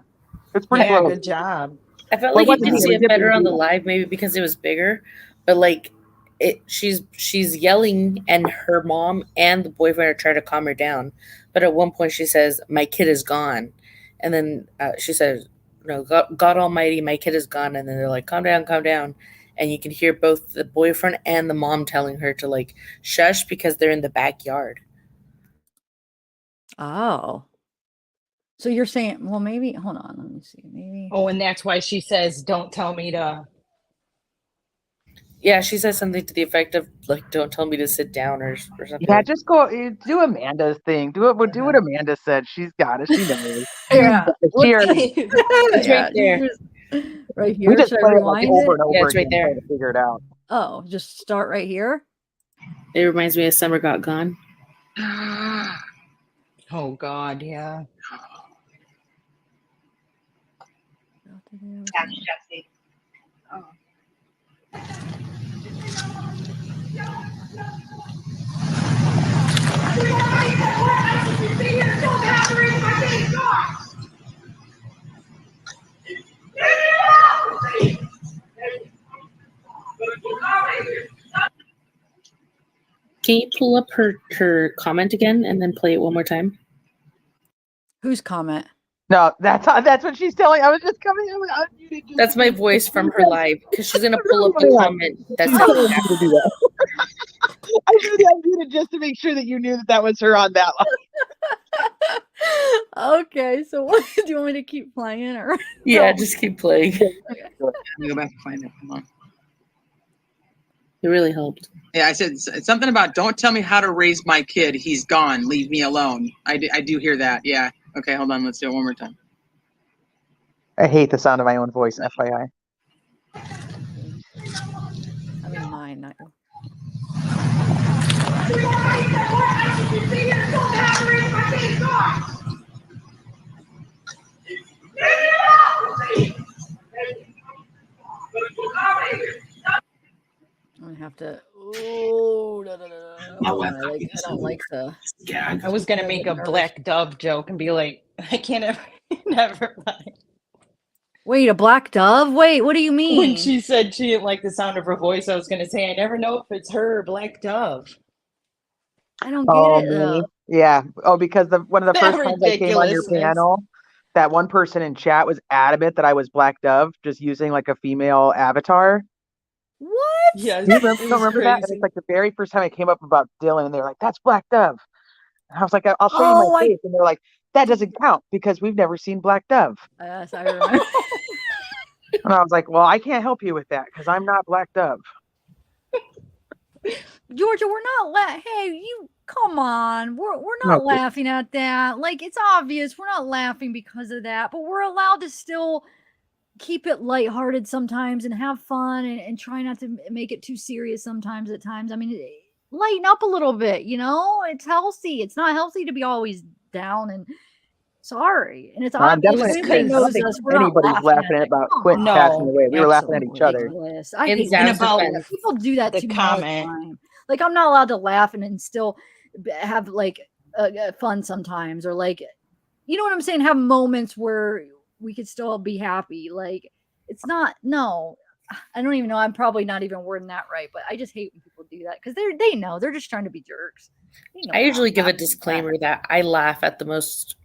It's pretty Yeah, close. good job. I felt Well, like you what's could the see it Zippity better on the Doodah? live, maybe because it was bigger. But like, she's yelling, and her mom and the boyfriend are trying to calm her down. But at one point, she says, "My kid is gone," and then she says, "No, God Almighty, my kid is gone." And then they're like, "Calm down, calm down." And you can hear both the boyfriend and the mom telling her to like shush because they're in the backyard. Oh. So you're saying, well, maybe, hold on, let me see. Maybe. Oh, and that's why she says, "Don't tell me to." Yeah, she says something to the effect of like, "Don't tell me to sit down" or something. Yeah, just go do Amanda's thing. Do what Amanda said. She's got it. She knows. Yeah. She already- It's Yeah, right there. Right here. we just Should I play it like rewind over it? and over Yeah, it's right again, there. trying to figure it out. Oh, just start right here. It reminds me of Summer Got Gone. Oh God, yeah. That's Jesse. Oh. Can you pull up her comment again and then play it one more time? Whose comment? No, that's what she's telling. I was just coming in. That's my voice from her live because she's gonna pull up the comment. That's She's telling you to do that. I did it unmuted just to make sure that you knew that was her on that line. Okay, so what do you want me to keep playing or? Yeah, No. just keep playing. Let me go back and find it. Hold on. It really helped. Yeah, I said something about don't tell me how to raise my kid. He's gone. Leave me alone. I do hear that. Yeah. Okay, hold on. Let's do it one more time. I hate the sound of my own voice, FYI. I'm gonna have to. Oh, I don't like the. I was gonna make a black dove joke and be like, I can't ever, never mind. Wait, a black dove? Wait, what do you mean? When she said she didn't like the sound of her voice, I was gonna say, I never know if it's her or black dove. I don't Oh, get it me? though. Yeah. Oh, because one of the That first times I came on your ridiculousness. panel, that one person in chat was adamant that I was Black Dove, just using like a female avatar. What? Yes, Do you it don't was remember that? And crazy. it's like the very first time I came up about Dylan, and they were like, "That's Black Dove." And I was like, "I'll show you Oh, my face," and they're like, "That doesn't count because we've never seen Black Dove." Yes, I remember. And I was like, "Well, I can't help you with that because I'm not Black Dove." Georgia, we're not hey, you come on. We're not Okay. laughing at that. Like, it's obvious we're not laughing because of that, but we're allowed to still keep it lighthearted sometimes and have fun and try not to make it too serious sometimes at times. I mean, lighten up a little bit, you know? It's healthy. It's not healthy to be always down and sorry. And it's I'm obvious. definitely. Everybody I knows don't think us. We're not anybody's laughing at laughing that. about Come Quinton on. passing away. We were laughing at absolutely. each other. Ridiculous. I In hate Zach's people do defense, that. People do that the to me all the comment. time. Like, I'm not allowed to laugh and still have like fun sometimes, or like, you know what I'm saying? Have moments where we could still be happy. Like, it's not, no, I don't even know. I'm probably not even wording that right, but I just hate when people do that because they know they're just trying to be jerks. They know I we're not usually give a laughing at that. disclaimer that I laugh at the most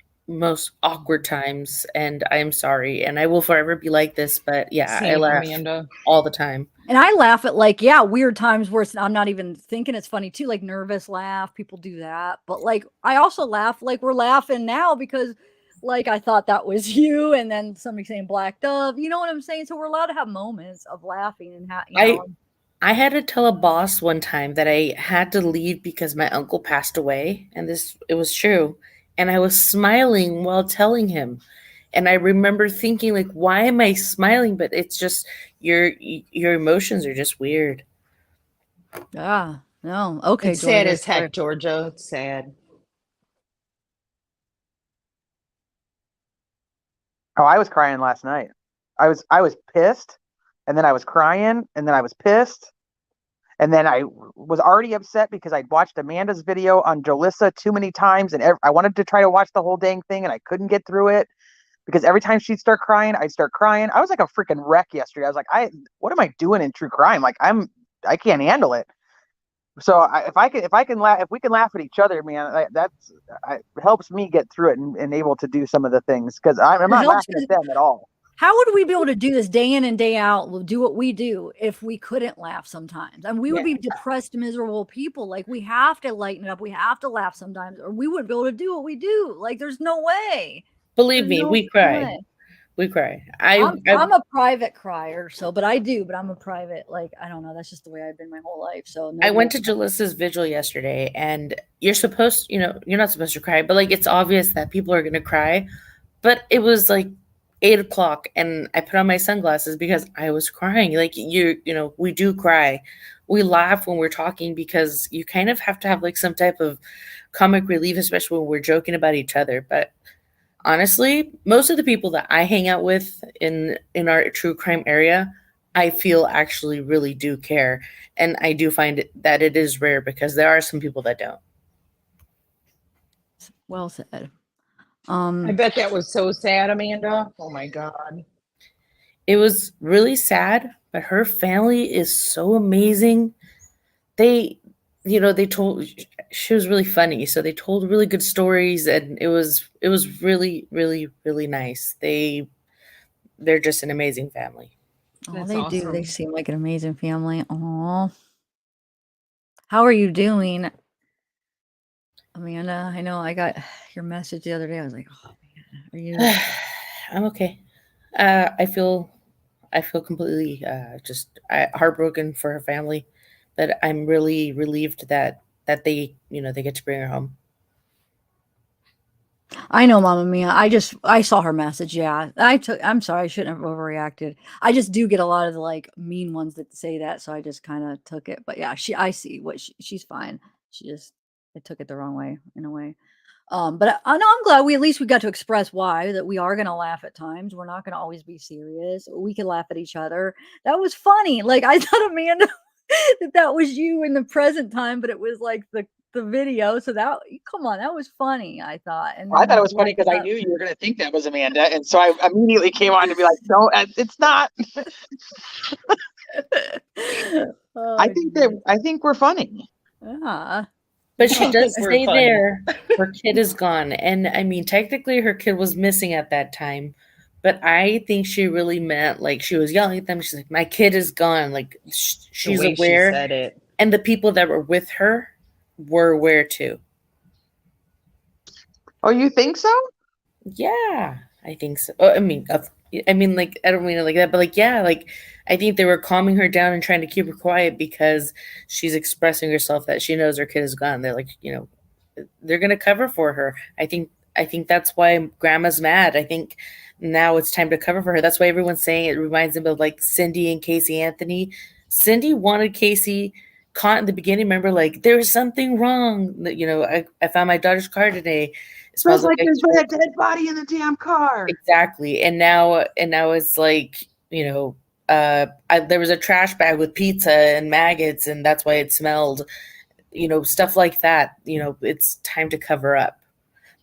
awkward times, and I am sorry, and I will forever be like this. But yeah, I Same, laugh Amanda. all the time. And I laugh at like, yeah, weird times where I'm not even thinking it's funny too, like nervous laugh. People do that. But like, I also laugh like we're laughing now because like I thought that was you, and then somebody saying Black Dove. You know what I'm saying? So we're allowed to have moments of laughing and you know. I had to tell a boss one time that I had to leave because my uncle passed away, and it was true. And I was smiling while telling him. And I remember thinking, like, why am I smiling? But it's just your emotions are just weird. Yeah. No. Okay, It's sad Georgia. as heck, Georgia. It's sad. Oh, I was crying last night. I was pissed, and then I was crying, and then I was pissed, and then I was already upset because I'd watched Amanda's video on Jalissa too many times, and I wanted to try to watch the whole dang thing, and I couldn't get through it because every time she'd start crying, I'd start crying. I was like a freaking wreck yesterday. I was like, what am I doing in true crime? Like I can't handle it. So if we can laugh at each other, man, it helps me get through it and able to do some of the things because I'm not laughing at them at all. How would we be able to do this day in and day out? We'll do what we do if we couldn't laugh sometimes. And we would be depressed, miserable people. Like, we have to lighten it up. We have to laugh sometimes, or we wouldn't be able to do what we do. Like, there's no way. Believe me, we cry. way. We cry. I'm a private crier, but I'm a private, like, I don't know. That's just the way I've been my whole life. So I went to Jalissa's vigil yesterday, and you're not supposed to cry, but like, it's obvious that people are going to cry. But it was like 8:00, and I put on my sunglasses because I was crying. Like, we do cry. We laugh when we're talking because you kind of have to have like some type of comic relief, especially when we're joking about each other. But honestly, most of the people that I hang out with in our true crime area, I feel actually really do care. And I do find that it is rare because there are some people that don't. Well said. I bet that was so sad, Amanda. Oh my God. It was really sad, but her family is so amazing. They told, she was really funny, so they told really good stories, and it was really, really, really nice. They're just an amazing family. Oh, they do. They seem like an amazing family. Oh, how are you doing, Amanda? I know I got your message the other day. I was like, oh man, are you? I'm okay. I feel completely just heartbroken for her family, but I'm really relieved that they they get to bring her home. I know, Mama Mia. I saw her message. Yeah, I'm sorry. I shouldn't have overreacted. I just do get a lot of the like mean ones that say that, so I just kind of took it. But yeah, I see what she's fine. it took it the wrong way in a way. But I know I'm glad we at least we got to express why that we are gonna laugh at times. We're not gonna always be serious. We can laugh at each other. That was funny. Like I thought, Amanda, that was you in the present time, but it was like the video. So that come on, that was funny. I thought, and I then thought it you was funny brought because I up. knew you were going to think that was Amanda, and so I immediately came on to be like, "No, it's not." Oh, I think we're funny. yeah. But she I does think we're say funny. there her kid is gone. And I mean, technically her kid was missing at that time. But I think she really meant like she was yelling at them. She's like, my kid is gone. Like she's way she aware. said it. And the people that were with her were aware too. Oh, you think so? Yeah, I think so. I mean, like I don't mean it like that, but like yeah, like I think they were calming her down and trying to keep her quiet because she's expressing herself that she knows her kid is gone. They're like, they're gonna cover for her. I think that's why Grandma's mad. I think now it's time to cover for her. That's why everyone's saying it reminds them of like Cindy and Casey Anthony. Cindy wanted Casey caught in the beginning. Remember, like there's something wrong. I found my daughter's car today. It smells like there's a dead body in the damn car. exactly. And now it's like, there was a trash bag with pizza and maggots, and that's why it smelled, stuff like that. It's time to cover up.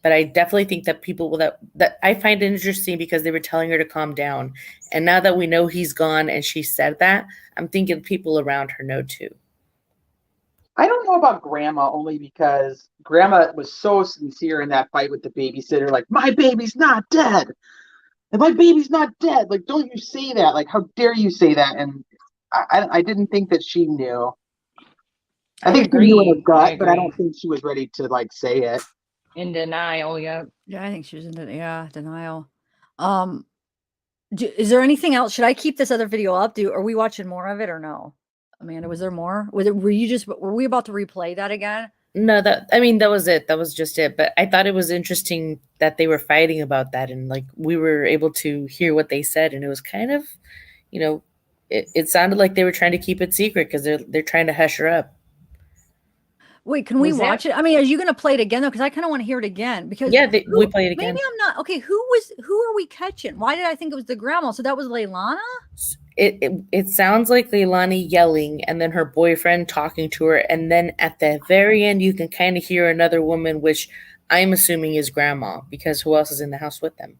But I definitely think that people that I find it interesting because they were telling her to calm down. And now that we know he's gone and she said that, I'm thinking people around her know too. I don't know about Grandma only because Grandma was so sincere in that fight with the babysitter. Like, my baby's not dead. And my baby's not dead. Like, don't you say that? Like, how dare you say that? And I didn't think that she knew. I think she knew in her gut, but I don't think she was ready to like say it. In denial, yeah. Yeah, I think she was in denial. Is there anything else? Should I keep this other video up? Are we watching more of it or no? Amanda, was there more? Were we about to replay that again? No, that was it. That was just it. But I thought it was interesting that they were fighting about that, and like we were able to hear what they said, and it was kind of, it sounded like they were trying to keep it secret because they're trying to hush her up. Wait, can we watch it? I mean, are you going to play it again though? Because I kind of want to hear it again. Because yeah, we play it again. Maybe I'm not okay. Who are we catching? Why did I think it was the grandma? So that was Leilani? It sounds like Leilani yelling and then her boyfriend talking to her, and then at the very end you can kind of hear another woman, which I'm assuming is Grandma, because who else is in the house with them?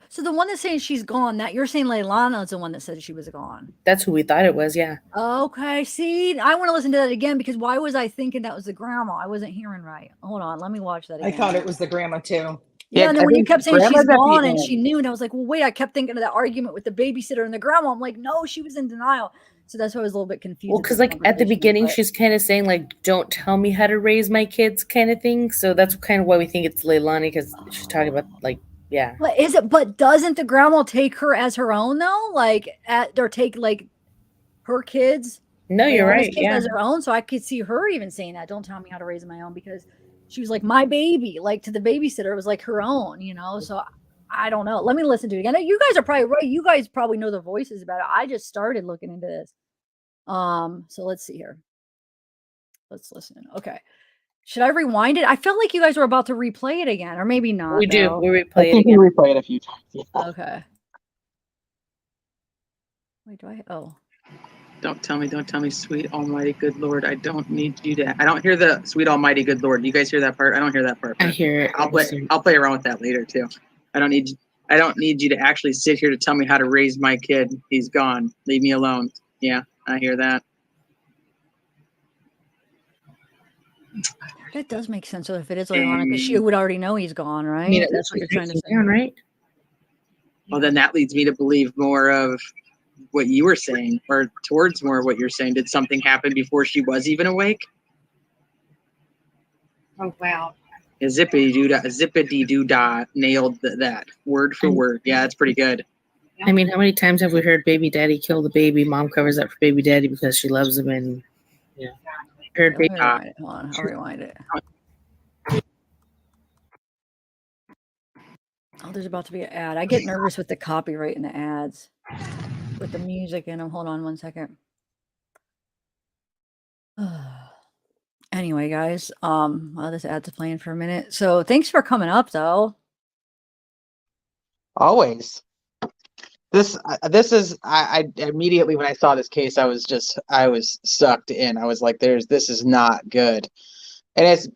So the one that's saying she's gone, that you're saying Leilani is the one that said she was gone. That's who we thought it was, yeah. Okay, see, I want to listen to that again because why was I thinking that was the grandma? I wasn't hearing right. Hold on, let me watch that again. I thought it was the grandma too. Yeah, and then when you kept saying she's gone and she knew, and I was like, well, wait, I kept thinking of that argument with the babysitter and the grandma. I'm like, no, she was in denial. So that's why I was a little bit confused. Well, because like at the beginning, she's kind of saying like, don't tell me how to raise my kids kind of thing. So that's kind of why we think it's Leilani, because she's talking about like, yeah. But is it, but doesn't the grandma take her as her own though? Like or take like her kids? No, you're right. Yeah. As her own. So I could see her even saying that. Don't tell me how to raise my own, because she was like my baby, like to the babysitter, it was like her own, So I don't know. Let me listen to it again. You guys are probably right. You guys probably know the voices about it. I just started looking into this. So let's see here. Let's listen. Okay. Should I rewind it? I felt like you guys were about to replay it again, or maybe not. We do. Though. We replay it again. We replay it a few times. Yeah. Okay. Wait, do I? Oh. Don't tell me, sweet almighty good Lord. I don't need you to. I don't hear the sweet almighty good Lord. You guys hear that part? I don't hear that part. I hear it. I'll play around with that later too. I don't need you to actually sit here to tell me how to raise my kid. He's gone. Leave me alone. Yeah, I hear that. That does make sense. So if it is Leilani, because she would already know he's gone, right? I mean, that's what you're trying to say, right? Well, then that leads me to believe more of what you were saying, or towards more of what you're saying. Did something happen before she was even awake? Oh, wow. A zippity doo dah nailed that word for word. Yeah, that's pretty good. I mean, how many times have we heard baby daddy kill the baby? Mom covers up for baby daddy because she loves him, and yeah. Heard baby. Hold on, I'll rewind it. Oh, there's about to be an ad. I get nervous with the copyright and the ads, with the music in them. Hold on one second. Anyway, guys, I'll just add to playing for a minute. So thanks for coming up, though. Always. This is I immediately when I saw this case, I was sucked in. I was like, this is not good, and it's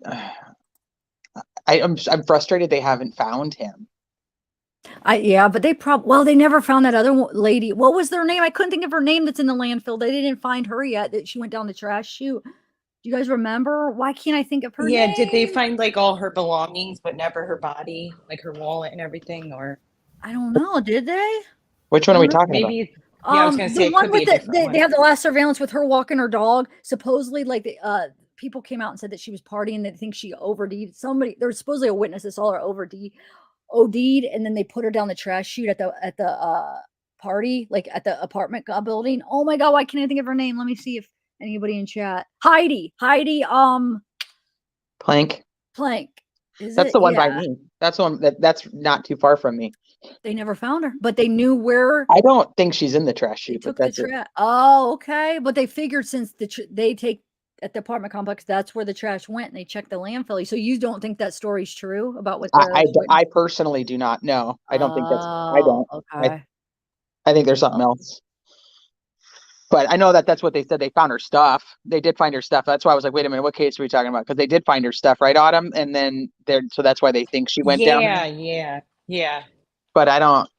I'm frustrated they haven't found him. Yeah, but they never found that other lady. What was their name? I couldn't think of her name that's in the landfill. They didn't find her yet. That she went down the trash chute. Do you guys remember? Why can't I think of her Yeah, name? did they find like all her belongings but never her body, like her wallet and everything, or I don't know. Did they? Which one are we talking maybe about? yeah, I was gonna The say it one could be with a different one. they have the last surveillance with her walking her dog. Supposedly, like the people came out and said that she was partying. They think she OD'd. There was supposedly a witness that saw her OD'd, and then they put her down the trash chute at the party, like at the apartment building. Oh my god, why can't I think of her name? Let me see if anybody in chat. Heidi, Plank. Is That's it? the one by Yeah. me. That's the one that's not too far from me. They never found her, but they knew where. I don't think she's in the trash They chute, but took the that's it. trash. Oh, okay. But they figured since they take at the apartment complex, that's where the trash went, and they checked the landfill. So you don't think that story's true about what I personally do not know. I don't think that's. I don't. Okay. I think there's something else. But I know that's what they said. They found her stuff. They did find her stuff. That's why I was like, wait a minute, what case are we talking about? Because they did find her stuff, right, Autumn? And then so that's why they think she went down there. Yeah. But I don't.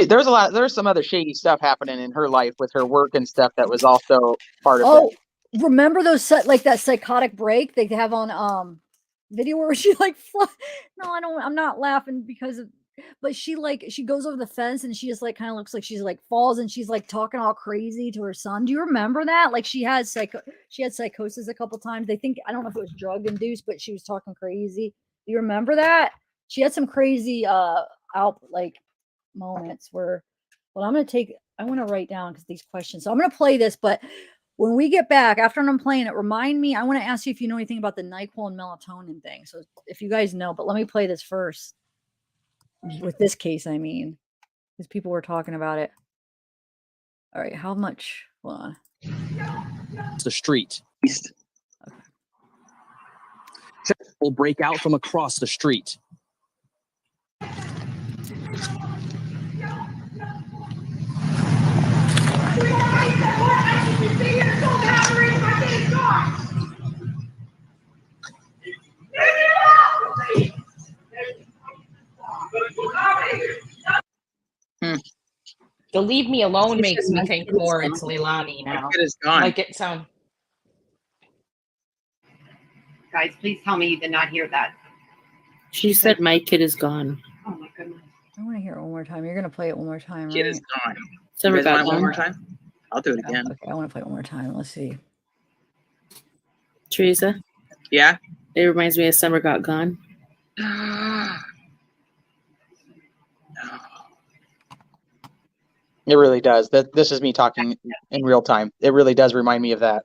There's some other shady stuff happening in her life with her work and stuff that was also part of it. Remember those like that psychotic break they have on video where she like no, I don't. I'm not laughing because of. But she goes over the fence and she just like kind of looks like she's like falls and she's like talking all crazy to her son. Do you remember that? Like she had psychosis a couple times. They think I don't know if it was drug induced, but she was talking crazy. Do you remember that? She had some crazy moments where. Well, I want to write down because these questions. So I'm gonna play this, but when we get back after I'm playing it, remind me. I want to ask you if you know anything about the NyQuil and melatonin thing. So if you guys know, but let me play this first. With this case, I mean, because people were talking about it. All right, how much? Hold on. The street. Will break out from across the street. The leave me alone makes me think more it's Leilani now. kid is gone. Like it sound. Guys, please tell me you did not hear that. She said my kid is gone. Oh my goodness. I want to hear it one more time. You're gonna play it one more time, right? Kid is gone. Summer You guys got want it one gone. more time? I'll do it again. Okay, I want to play it one more time. Let's see. Teresa? Yeah? It reminds me of Summer Got Gone. It really does. This is me talking in real time. It really does remind me of that.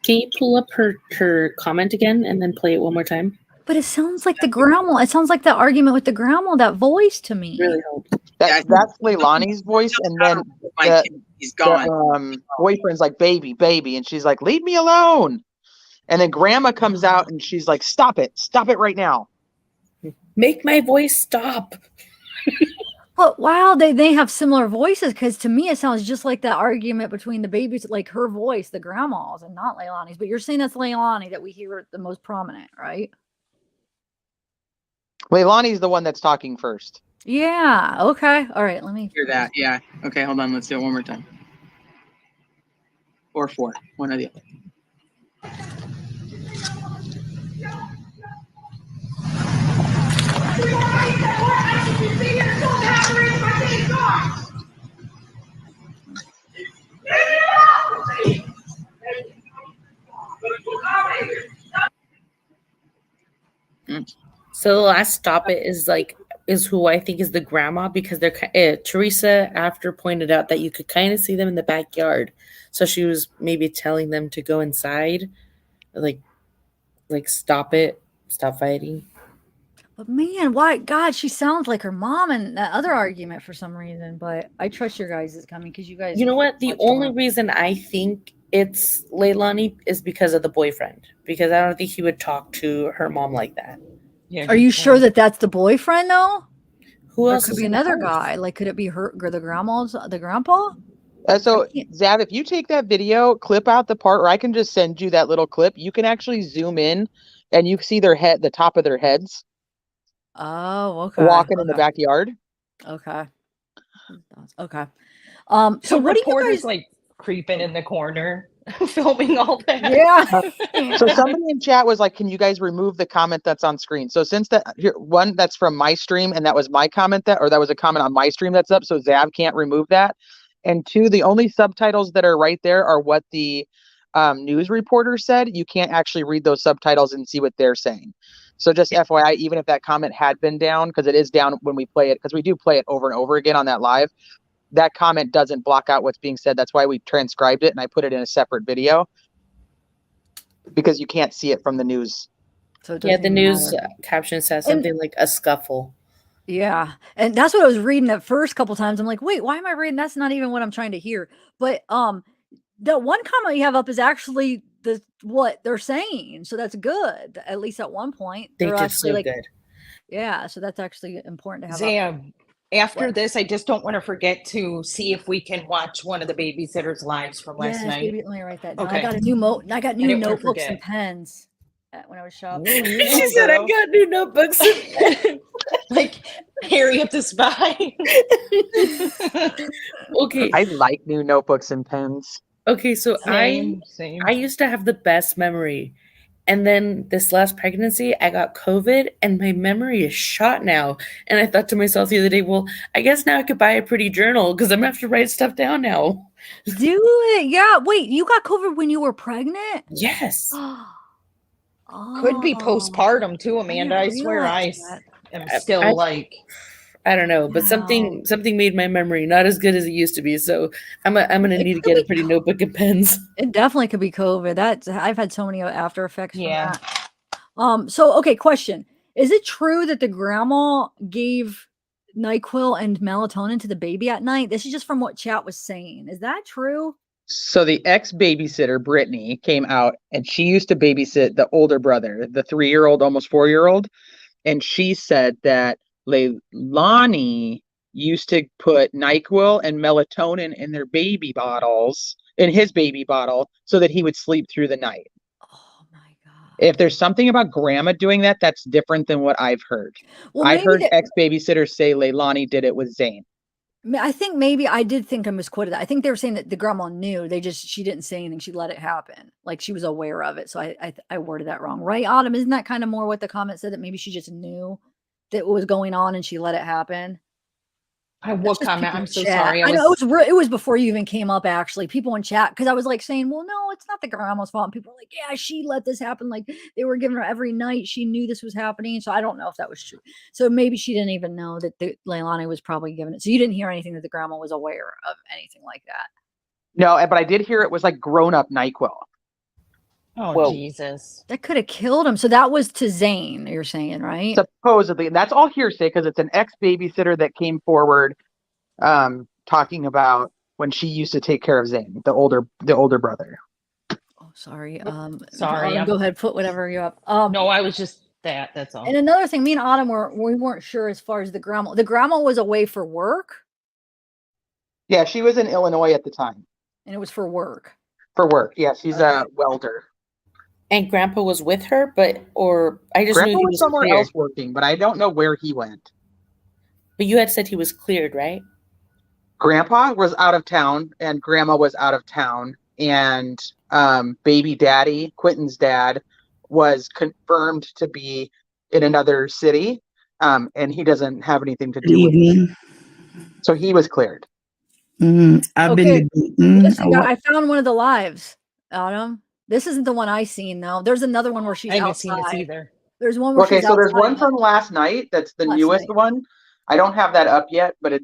Can you pull up her comment again and then play it one more time? But it sounds like the grandma. It sounds like the argument with the grandma. That voice to me. Really that's Leilani's voice, and then he's gone. The boyfriend's like, baby, and she's like, leave me alone. And then grandma comes out and she's like, stop it right now. Make my voice stop. But wow, they have similar voices because to me it sounds just like that argument between the babies, like her voice, the grandma's, and not Leilani's. But you're saying that's Leilani that we hear the most prominent, right? Leilani's the one that's talking first. Yeah. Okay. All right. Let me Hear that. Yeah. Okay, hold on. Let's do it one more time. Or 4. One or the other. So the last stop it is like is who I think is the grandma, because Teresa after pointed out that you could kind of see them in the backyard, so she was maybe telling them to go inside, like stop fighting. But man, why? God, she sounds like her mom in that other argument for some reason. But I trust your guys is coming because you guys. You know what? The much only more- reason I think it's Leilani is because of the boyfriend. Because I don't think he would talk to her mom like that. Yeah. Are you sure that that's the boyfriend though? Who Or else could is be in the another house? guy? Like, could it be her, or the grandpa? So Zav, if you take that video, clip out the part, or I can just send you that little clip. You can actually zoom in, and you see their head, the top of their heads, Oh, okay. walking in the backyard. Okay. Okay. So So what do you reporters guys like creeping in the corner, filming all that? Yeah. So somebody in chat was like, "Can you guys remove the comment that's on screen?" So since that one that's from my stream, and that was my comment that was a comment on my stream that's up, so Zav can't remove that. And two, the only subtitles that are right there are what the news reporter said. You can't actually read those subtitles and see what they're saying. So just FYI, even if that comment had been down, because it is down when we play it, because we do play it over and over again on that live, that comment doesn't block out what's being said. That's why we transcribed it and I put it in a separate video, because you can't see it from the news. So it Yeah, doesn't the even news matter. caption says something like a scuffle. Yeah. And that's what I was reading the first couple times. I'm like, wait, why am I reading? That's not even what I'm trying to hear. But the one comment you have up is actually what they're saying. So that's good. At least at one point. They They're did actually so like, good. yeah. So that's actually important to have up. Zam, after this, I just don't want to forget to see if we can watch one of the babysitters' lives from last Yes, night. baby, let me write that down. Okay. I got a new I got new didn't wanna notebooks and forget. pens when I was shopping. Oh, you She go, said, "I girl." got new notebooks." Like Harriet the Spy. Okay. I like new notebooks and pens. Okay, so Same. I used to have the best memory. And then this last pregnancy, I got COVID and my memory is shot now. And I thought to myself the other day, well, I guess now I could buy a pretty journal because I'm gonna have to write stuff down now. Do it. Yeah. Wait, you got COVID when you were pregnant? Yes. Could be Oh, postpartum too, I Amanda. didn't I swear realize that. am still like I don't know, but something made my memory not as good as it used to be. So I'm gonna need to get a pretty notebook and pens. It definitely could be COVID. I've had so many after effects Yeah. from that. So okay, question. Is it true that the grandma gave NyQuil and melatonin to the baby at night? This is just from what chat was saying. Is that true? So the ex-babysitter, Brittany, came out and she used to babysit the older brother, the 3-year-old, almost 4-year-old. And she said that Leilani used to put NyQuil and melatonin in their baby bottles, in his baby bottle, so that he would sleep through the night. Oh my God. If there's something about grandma doing that, that's different than what I've heard. Well, I've maybe heard that- ex-babysitters say Leilani did it with Zane. I think maybe I did think I misquoted that. I think they were saying that the grandma knew. She didn't say anything. She let it happen. Like she was aware of it. So I worded that wrong. Right, Autumn? Isn't that kind of more what the comment said, that maybe she just knew that what was going on and she let it happen? I will That's just comment. people I'm in so chat. sorry. I know it was before you even came up, actually. People in chat, because I was like saying, well, no, it's not the grandma's fault. And people were like, yeah, she let this happen. Like they were giving her every night. She knew this was happening. So I don't know if that was true. So maybe she didn't even know that Leilani was probably giving it. So you didn't hear anything that the grandma was aware of anything like that. No, but I did hear it was like grown-up NyQuil. Oh, Whoa. Jesus. That could have killed him. So that was to Zane, you're saying, right? Supposedly, and that's all hearsay because it's an ex-babysitter that came forward talking about when she used to take care of Zane, the older brother. Oh, sorry. Sorry, Autumn, I'm- go ahead, put whatever you up. No, I was just that's all. And another thing, me and Autumn we weren't sure as far as the grandma. The grandma was away for work, Yeah, she was in Illinois at the time and it was for work. for work. Yeah, she's a welder. And Grandpa was with her, or I just Grandpa knew he was was somewhere cleared. else working, but I don't know where he went. But you had said he was cleared, right? Grandpa was out of town and grandma was out of town, and baby daddy, Quinton's dad, was confirmed to be in another city, and he doesn't have anything to do with it. So he was cleared. I've Okay, been. listen, I found one of the lives, Autumn. This isn't the one I seen though. There's another one where she's I haven't outside. seen this either. There's one where Okay, she's so there's one outside from last night. That's the last newest night. one. I don't have that up yet, but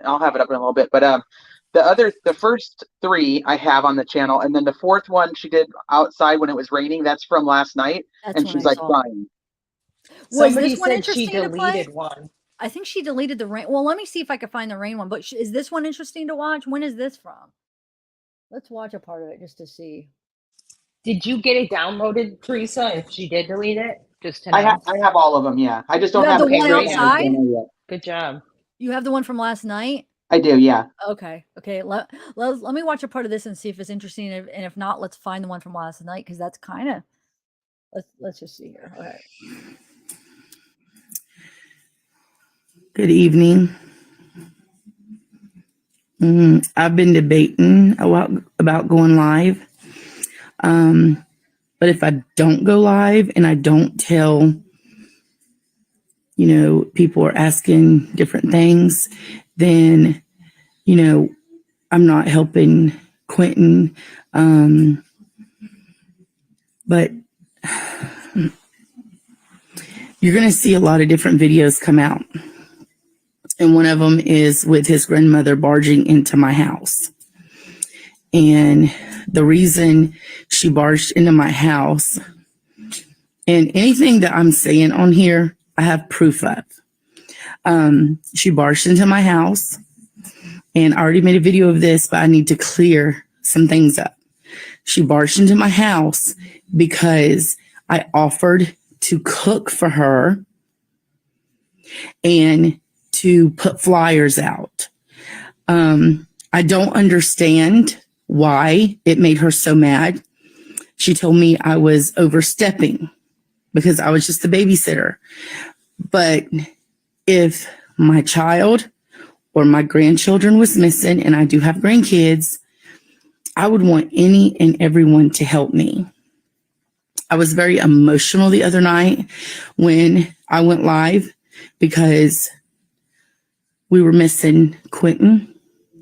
I'll have it up in a little bit. But the first three I have on the channel, and then the fourth one she did outside when it was raining. That's from last night, That's and when she's I like saw. crying. Was Somebody this one said she interesting to play? deleted one. I think she deleted the rain. Well, let me see if I can find the rain one. But is this one interesting to watch? When is this from? Let's watch a part of it just to see. Did you get it downloaded, Teresa? If she did delete it, just to I know. have all of them. Yeah, I just You don't have have the it one saved on my outside? channel yet. Good job. You have the one from last night? I do. Yeah. Okay. Okay. Let me watch a part of this and see if it's interesting. And if not, let's find the one from last night because that's kind of. Let's just see here. All right. Good evening. I've been debating about going live. But if I don't go live and I don't tell, people are asking different things, then, I'm not helping Quinton. But you're going to see a lot of different videos come out. And one of them is with his grandmother barging into my house. And the reason she barged into my house, and anything that I'm saying on here, I have proof of. She barged into my house, and I already made a video of this, but I need to clear some things up. She barged into my house because I offered to cook for her and to put flyers out. I don't understand why it made her so mad. She told me I was overstepping because I was just a babysitter. But if my child or my grandchildren was missing, and I do have grandkids, I would want any and everyone to help me. I was very emotional the other night when I went live because we were missing Quinton.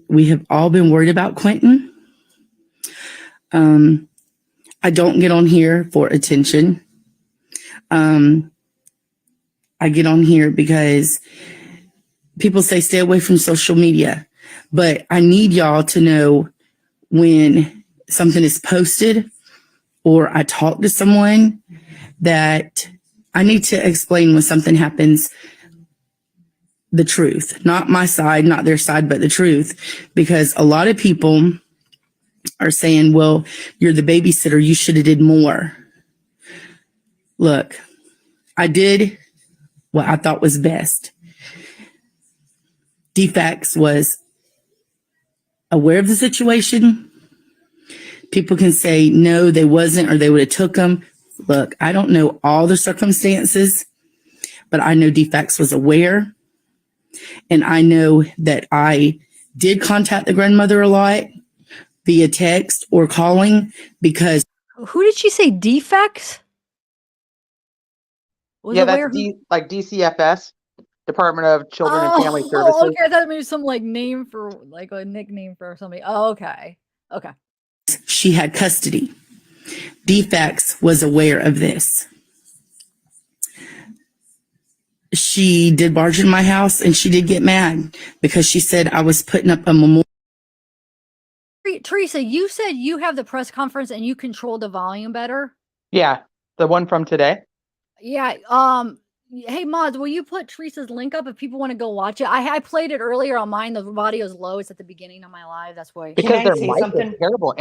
We have all been worried about Quinton. I don't get on here for attention. I get on here because people say stay away from social media, but I need y'all to know when something is posted or I talk to someone that I need to explain when something happens, the truth, not my side, not their side, but the truth, because a lot of people are saying, well, you're the babysitter, you should have did more. Look, I did what I thought was best. DFAX was aware of the situation. People can say, no, they wasn't, or they would have took them. Look, I don't know all the circumstances, but I know DFAX was aware. And I know that I did contact the grandmother a lot via text or calling because. Who did she say? Defects? Yeah, that's like DCFS, Department of Children and Family Services. Oh, okay. I thought maybe some name for a nickname for somebody. Oh, okay. Okay. She had custody. DFAX was aware of this. She did barge in my house and she did get mad because she said I was putting up a memorial. Teresa, you said you have the press conference and you control the volume better. Yeah, the one from today. Yeah. Hey, mods, will you put Teresa's link up if people want to go watch it? I played it earlier on mine. The audio is low. It's at the beginning of my live. That's why. Because their mic is terrible.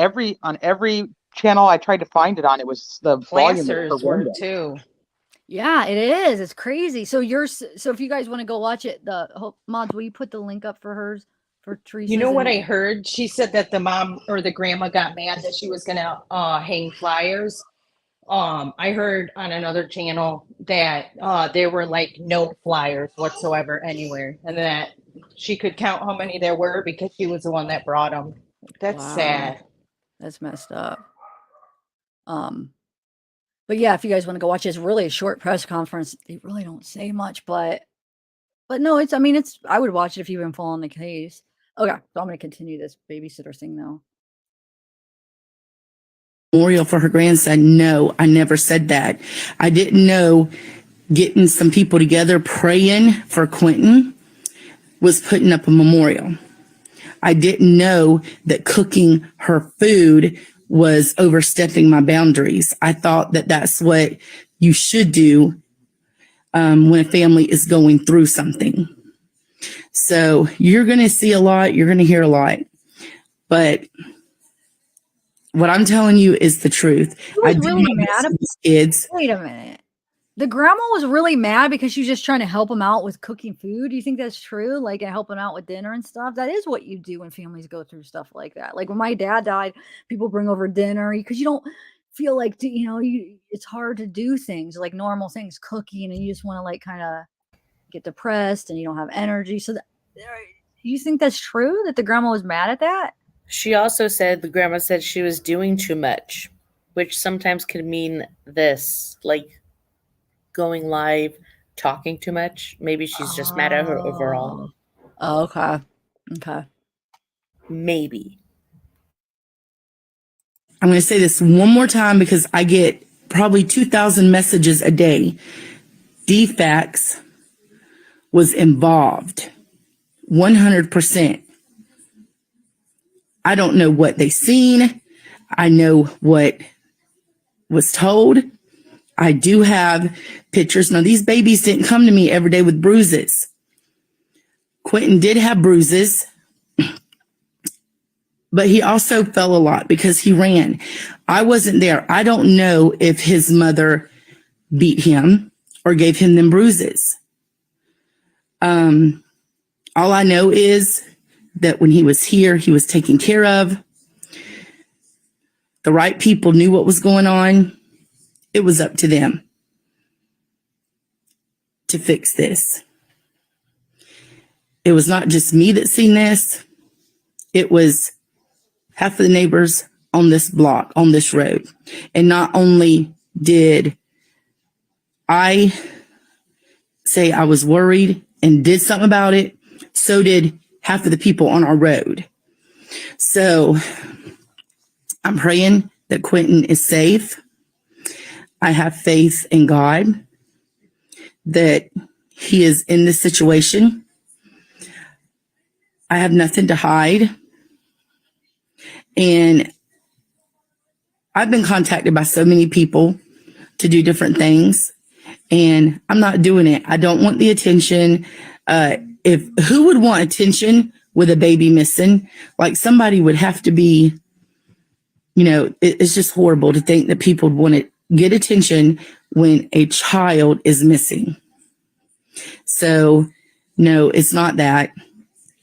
On every channel I tried to find it on, it was the volume was were too. Yeah, it is. It's crazy. So if you guys want to go watch it, mods, will you put the link up for hers for Teresa? You know what I heard? She said that the mom or the grandma got mad that she was gonna hang flyers. I heard on another channel that there were no flyers whatsoever anywhere, and that she could count how many there were because she was the one that brought them. That's sad. That's messed up. But yeah, if you guys want to go watch it, it's really a short press conference. They really don't say much, but no, I would watch it if you've been following the case. Okay, so I'm going to continue this babysitter thing now. memorial for her grandson. No, I never said that. I didn't know getting some people together praying for Quinton was putting up a memorial. I didn't know that cooking her food was overstepping my boundaries. I thought that that's what you should do when a family is going through something. So you're going to see a lot, you're going to hear a lot. But what I'm telling you is the truth. She was I do really my best mad. for these kids. Wait a minute. The grandma was really mad because she was just trying to help him out with cooking food. Do you think that's true? Like, and helping out with dinner and stuff? That is what you do when families go through stuff like that. Like when my dad died, people bring over dinner because you don't feel like, it's hard to do things like normal things, cooking, and you just want to like kind of get depressed and you don't have energy. So you think that's true that the grandma was mad at that? She also said the grandma said she was doing too much, which sometimes can mean this, like going live, talking too much. Maybe she's just mad at her overall. Oh, okay. Okay. Maybe. I'm going to say this one more time because I get probably 2,000 messages a day. DFAX was involved 100%. I don't know what they seen. I know what was told. I do have pictures. Now, these babies didn't come to me every day with bruises. Quinton did have bruises, but he also fell a lot because he ran. I wasn't there. I don't know if his mother beat him or gave him them bruises. All I know is that when he was here, he was taken care of. The right people knew what was going on. It was up to them to fix this. It was not just me that seen this. It was half of the neighbors on this block, on this road. And not only did I say I was worried and did something about it, so did half of the people on our road. So I'm praying that Quinton is safe. I have faith in God that he is in this situation. I have nothing to hide. And I've been contacted by so many people to do different things, and I'm not doing it. I don't want the attention. Who would want attention with a baby missing? Like somebody would have to be, it's just horrible to think that people would want to get attention when a child is missing. So no, it's not that.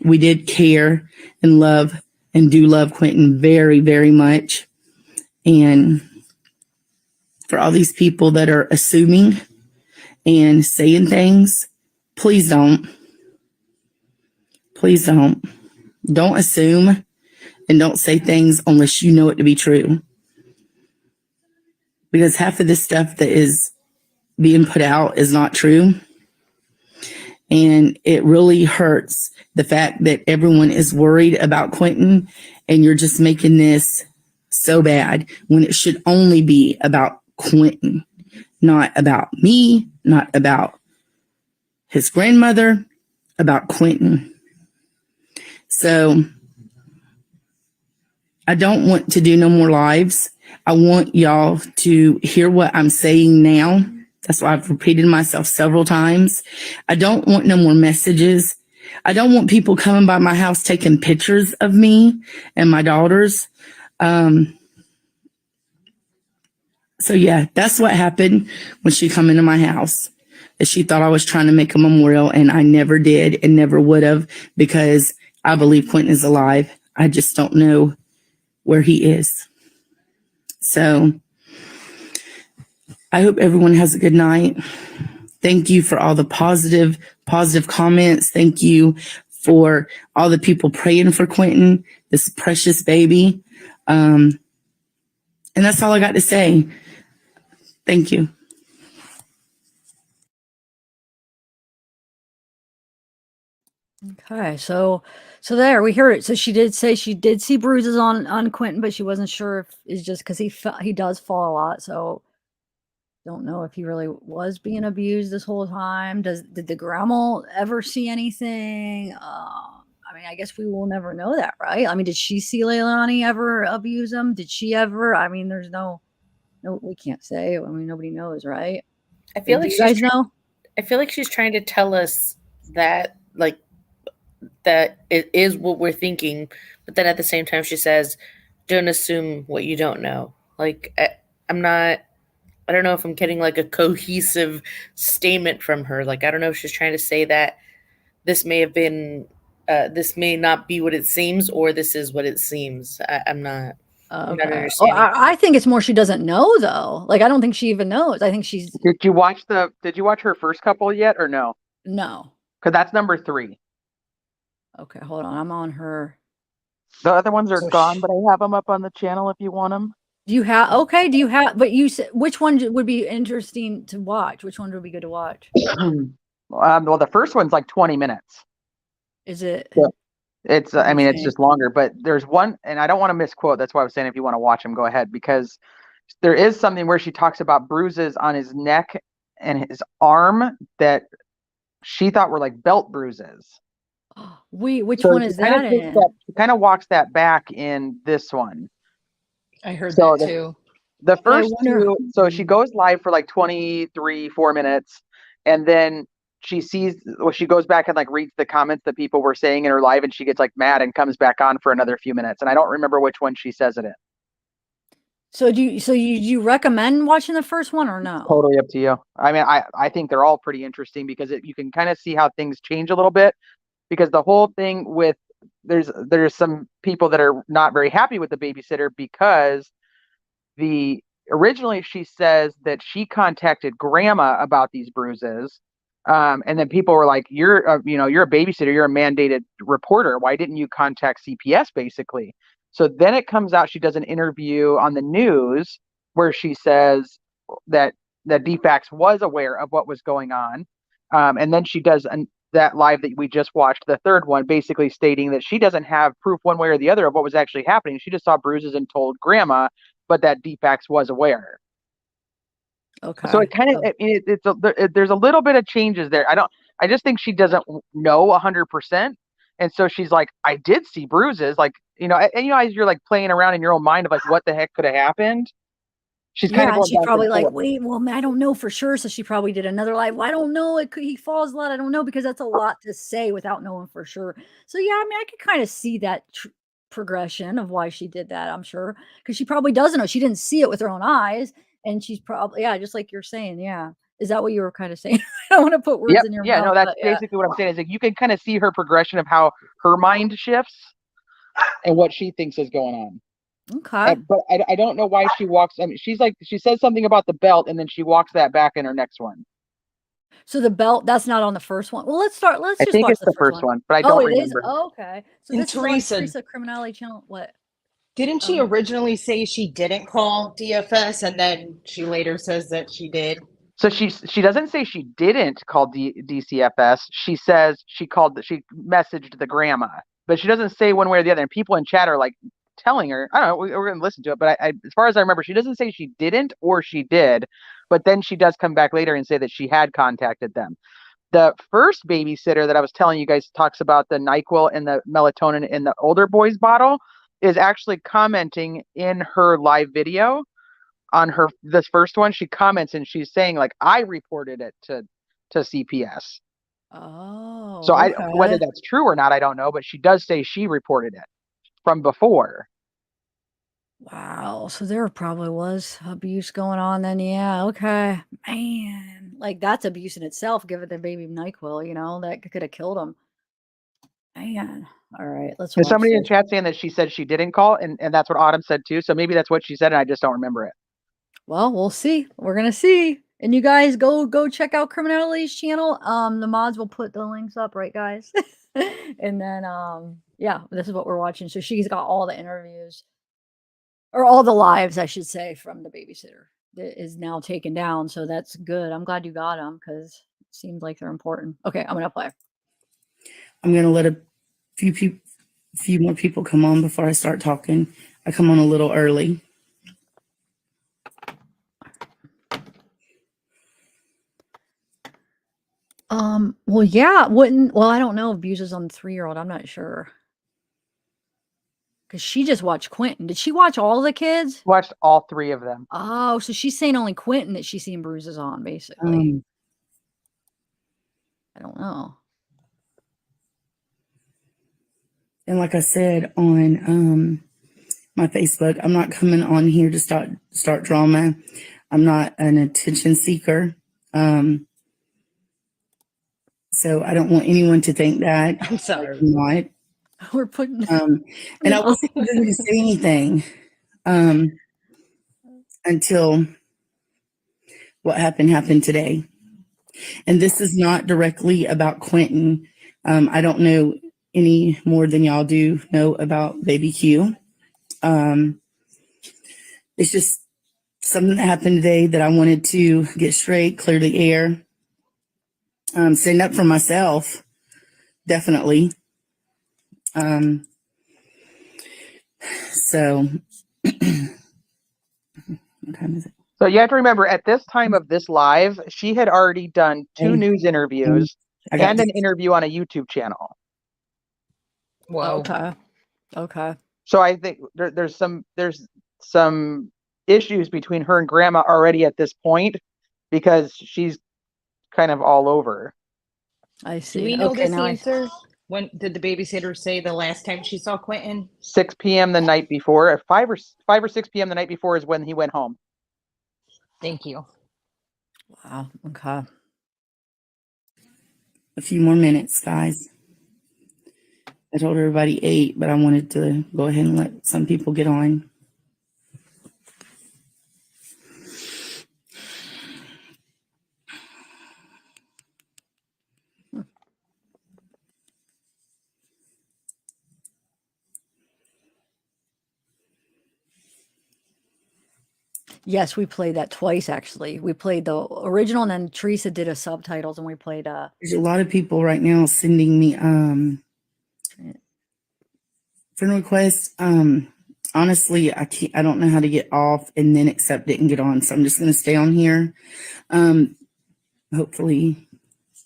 We did care and love and do love Quinton very, very much. And for all these people that are assuming and saying things, please don't. Please don't. Don't assume and don't say things unless you know it to be true. Because half of this stuff that is being put out is not true. And it really hurts the fact that everyone is worried about Quinton and you're just making this so bad when it should only be about Quinton, not about me, not about his grandmother, about Quinton. So I don't want to do no more lives. I want y'all to hear what I'm saying now. That's why I've repeated myself several times. I don't want no more messages. I don't want people coming by my house taking pictures of me and my daughters. So yeah, that's what happened when she come into my house. She thought I was trying to make a memorial, and I never did and never would have, because I believe Quinton is alive. I just don't know where he is. So I hope everyone has a good night. Thank you for all the positive comments. Thank you for all the people praying for Quinton, this precious baby. And that's all I got to say. Thank you. Okay, so there we heard it. So she did say she did see bruises on Quinton, but she wasn't sure if it's just because he does fall a lot. So don't know if he really was being abused this whole time. Did the grandma ever see anything? I mean, I guess we will never know that, right? I mean, did she see Leilani ever abuse him? Did she ever? I mean, there's no, we can't say. I mean, nobody knows, right? I feel Do like you guys know? I feel like she's trying to tell us that that it is what we're thinking, but then at the same time she says, "Don't assume what you don't know." Like I'm not. I don't know if I'm getting like a cohesive statement from her. Like I don't know if she's trying to say that this may have been, this may not be what it seems, or this is what it seems. I'm not. I'm not Okay. Well, understanding. I think it's more she doesn't know though. Like I don't think she even knows. I think she's Did you watch her first couple yet or no? no. Because that's number 3. Okay, hold on. I'm on her. The other ones are So gone, but I have them up on the channel if you want them. Do you have okay? Do you have? But you said which one would be interesting to watch? Which one would be good to watch? Well, the first one's like 20 minutes. Is it? Yeah. It's, Let I me mean, it's see. just longer, but there's one, and I don't want to misquote. That's why I was saying if you want to watch them, go ahead, because there is something where she talks about bruises on his neck and his arm that she thought were like belt bruises. Which So one she is kind of that takes in? that, she kind of walks that back in this one. I heard So that too. The But I first wonder. 2, so she goes live for like 4 minutes, and then she goes back and like reads the comments that people were saying in her live, and she gets like mad and comes back on for another few minutes. And I don't remember which one she says it in. So do you recommend watching the first one or no? Totally up to you. I mean, I think they're all pretty interesting because you can kind of see how things change a little bit, because the whole thing with there's some people that are not very happy with the babysitter because originally she says that she contacted grandma about these bruises, and then people were like, you're a babysitter, you're a mandated reporter, why didn't you contact CPS, basically. So then it comes out she does an interview on the news where she says that DFAX was aware of what was going on, and then she does that live that we just watched, the third one, basically stating that she doesn't have proof one way or the other of what was actually happening. She just saw bruises and told grandma, but that DFAX was aware. Okay. So it kind of there's a little bit of changes there. I just think she doesn't know 100%, and so she's like, I did see bruises, like, and as you're like playing around in your own mind of like what the heck could have happened. She's kind of And going she's back probably and like, forth. wait, well, I don't know for sure. So she probably did another live. Well, I don't know. He falls a lot. I don't know, because that's a lot to say without knowing for sure. So yeah, I mean, I could kind of see that progression of why she did that. I'm sure because she probably doesn't know. She didn't see it with her own eyes, and she's probably just like you're saying. Yeah, is that what you were kind of saying? I don't want to put words Yep. in your Yeah. mouth. No, that's But yeah. basically what I'm saying. Is like you can kind of see her progression of how her mind shifts and what she thinks is going on. Okay. But I don't know why she walks. I mean, she says something about the belt, and then she walks that back in her next one. So the belt, that's not on the first one. Well, let's I just think watch it's the the first first one. one, but I Oh, don't it is. remember. Oh, okay. So And this is on Teresa, Teresa Criminality channel. What? didn't she originally say she didn't call DFS and then she later says that she did? So she doesn't say she didn't call DCFS. She says she messaged the grandma, but she doesn't say one way or the other. And people in chat are like telling her, I don't know, we're going to listen to it. But as far as I remember, she doesn't say she didn't or she did, but then she does come back later and say that she had contacted them. The first babysitter that I was telling you guys talks about the NyQuil and the melatonin in the older boy's bottle is actually commenting in her live video on this first one. She comments and she's saying like, I reported it to CPS. Oh, So whether okay. that's true or not, I don't know, but she does say she reported it from before. Wow. So there probably was abuse going on then. Yeah. Okay. Man, like that's abuse in itself. Give it the baby NyQuil, that could have killed him. Man. All right. Let's There's watch somebody in this. chat saying that she said she didn't call, and that's what Autumn said too. So maybe that's what she said, and I just don't remember it. Well, we'll see. We're gonna see. And you guys go check out Criminality's channel. The mods will put the links up, right, guys? And then yeah, this is what we're watching. So she's got all the interviews, or all the lives, I should say, from the babysitter that is now taken down. So that's good. I'm glad you got them because it seems like they're important. Okay, I'm gonna play. I'm going to let a few more people come on before I start talking. I come on a little early. Well, yeah, wouldn't, well, I don't know if Buse is on the 3-year-old. I'm not sure. Because she just watched Quinton. Did she watch all the kids? Watched all 3 of them. Oh, so she's saying only Quinton that she's seen bruises on, basically. I don't know. And like I said on my Facebook, I'm not coming on here to start drama. I'm not an attention seeker. So I don't want anyone to think that. I'm sorry. I'm not. We're putting. And I wasn't going to say anything until what happened today. And this is not directly about Quinton. I don't know any more than y'all do know about Baby Q. It's just something that happened today that I wanted to get straight, clear the air, stand up for myself, definitely. So, what time is it? So you have to remember, at this time of this live, she had already done 2 news interviews and an interview on a YouTube channel. Whoa. Okay. So I think there's some issues between her and Grandma already at this point, because she's kind of all over. I see. Do we know this answer? When did the babysitter say the last time she saw Quinton? 6 p.m. the night before. At 5 or 6 p.m. the night before is when he went home. Thank you. Wow. Okay. A few more minutes, guys. I told everybody 8, but I wanted to go ahead and let some people get on. Yes, we played that twice, actually. We played the original, and then Teresa did a subtitles, and we played There's a lot of people right now sending me friend requests. Honestly, I don't know how to get off and then accept it and get on, so I'm just going to stay on here. Hopefully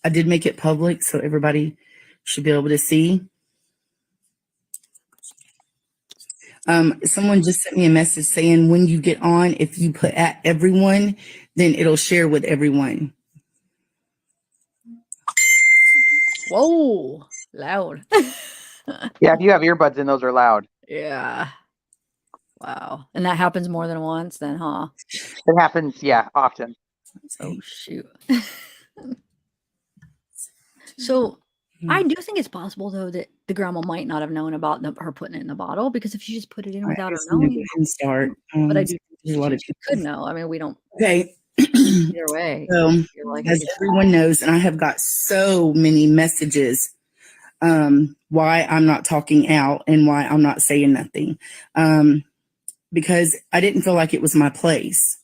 I did make it public, so everybody should be able to see. Someone just sent me a message saying when you get on, if you put at everyone, then it'll share with everyone. Whoa, loud. Yeah, if you have earbuds in, those are loud. Yeah. Wow. And that happens more than once then, huh? It happens, yeah, often. Oh, shoot. So I do think it's possible, though, that the grandma might not have known about her putting it in the bottle, because if she just put it in without her knowing. Start. But I do There's a lot of she could know. I mean, we don't. Okay. Either way. So, You're like, as everyone knows, and I have got so many messages why I'm not talking out and why I'm not saying nothing, because I didn't feel like it was my place.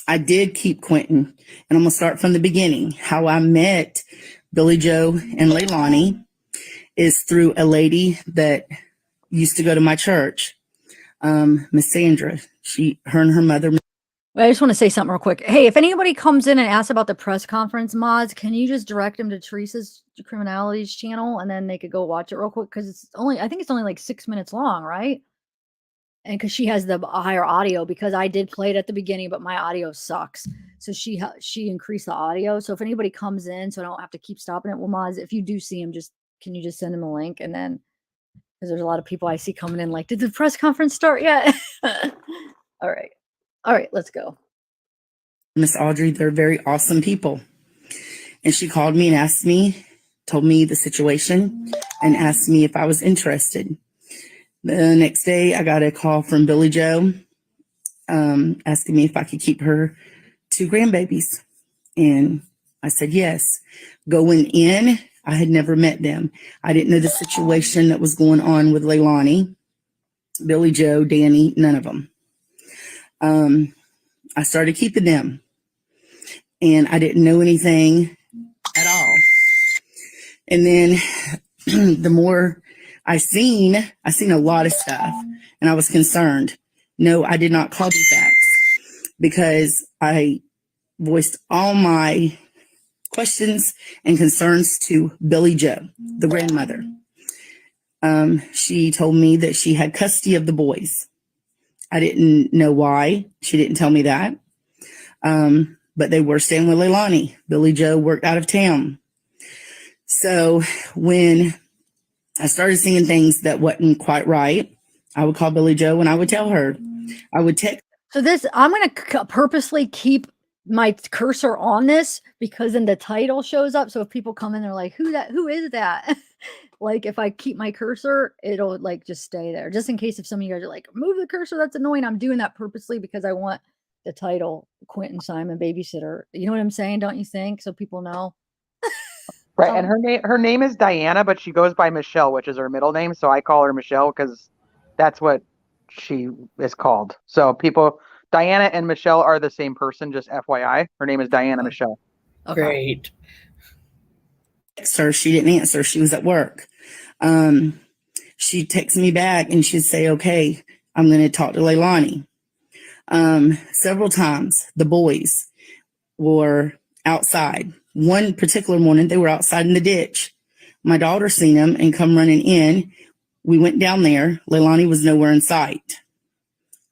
I did keep Quinton, and I'm going to start from the beginning. How I met Billy Joe and Leilani is through a lady that used to go to my church, Miss Sandra. Her and her mother. I just want to say something real quick. Hey, if anybody comes in and asks about the press conference, mods, can you just direct them to Teresa's Criminalities channel, and then they could go watch it real quick? Because I think it's only like 6 minutes long, right? And because she has the higher audio, because I did play it at the beginning, but my audio sucks. So she increased the audio. So if anybody comes in, so I don't have to keep stopping it. Well, mods, if you do see them, can you just send them a link? And then, because there's a lot of people I see coming in like, did the press conference start yet? All right, let's go. Miss Audrey, they're very awesome people. And she called me and told me the situation and asked me if I was interested. The next day I got a call from Billy Joe asking me if I could keep her 2 grandbabies. And I said yes. Going in, I had never met them. I didn't know the situation that was going on with Leilani, Billy Joe, Danny, none of them. I started keeping them, and I didn't know anything at all. And then the more I seen a lot of stuff, and I was concerned. No, I did not call DFAX because I voiced all my questions and concerns to Billy Joe, the grandmother. She told me that she had custody of the boys. I didn't know why. She didn't tell me that. But they were staying with Leilani. Billy Joe worked out of town. So when I started seeing things that wasn't quite right, I would call Billy Joe and I would tell her. I would text. So this, I'm going to purposely keep my cursor on this because then the title shows up. So if people come in, they're like, who is that? Like if I keep my cursor, it'll like just stay there just in case if some of you guys are like, move the cursor. That's annoying. I'm doing that purposely because I want the title Quinton Simon babysitter. You know what I'm saying? Don't you think? So people know. Right. And her name is Diana, but she goes by Michelle, which is her middle name. So I call her Michelle because that's what she is called. So Diana and Michelle are the same person, just FYI. Her name is Diana Michelle. Okay. Great. Her, she didn't answer. She was at work. She'd text me back and she'd say, okay, I'm going to talk to Leilani. Several times the boys were outside. One particular morning, they were outside in the ditch. My daughter seen them and come running in. We went down there. Leilani was nowhere in sight.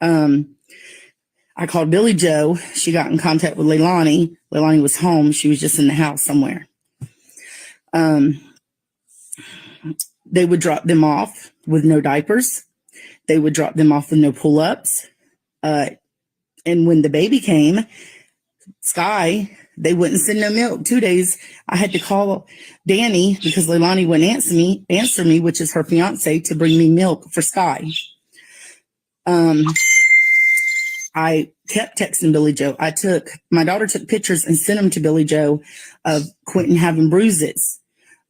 I called Billy Joe. She got in contact with Leilani. Leilani was home. She was just in the house somewhere. They would drop them off with no diapers. They would drop them off with no pull-ups. And when the baby came, Sky, they wouldn't send no milk. 2 days, I had to call Danny because Leilani wouldn't answer me, which is her fiance, to bring me milk for Sky. I kept texting Billy Joe. My daughter took pictures and sent them to Billy Joe of Quinton having bruises.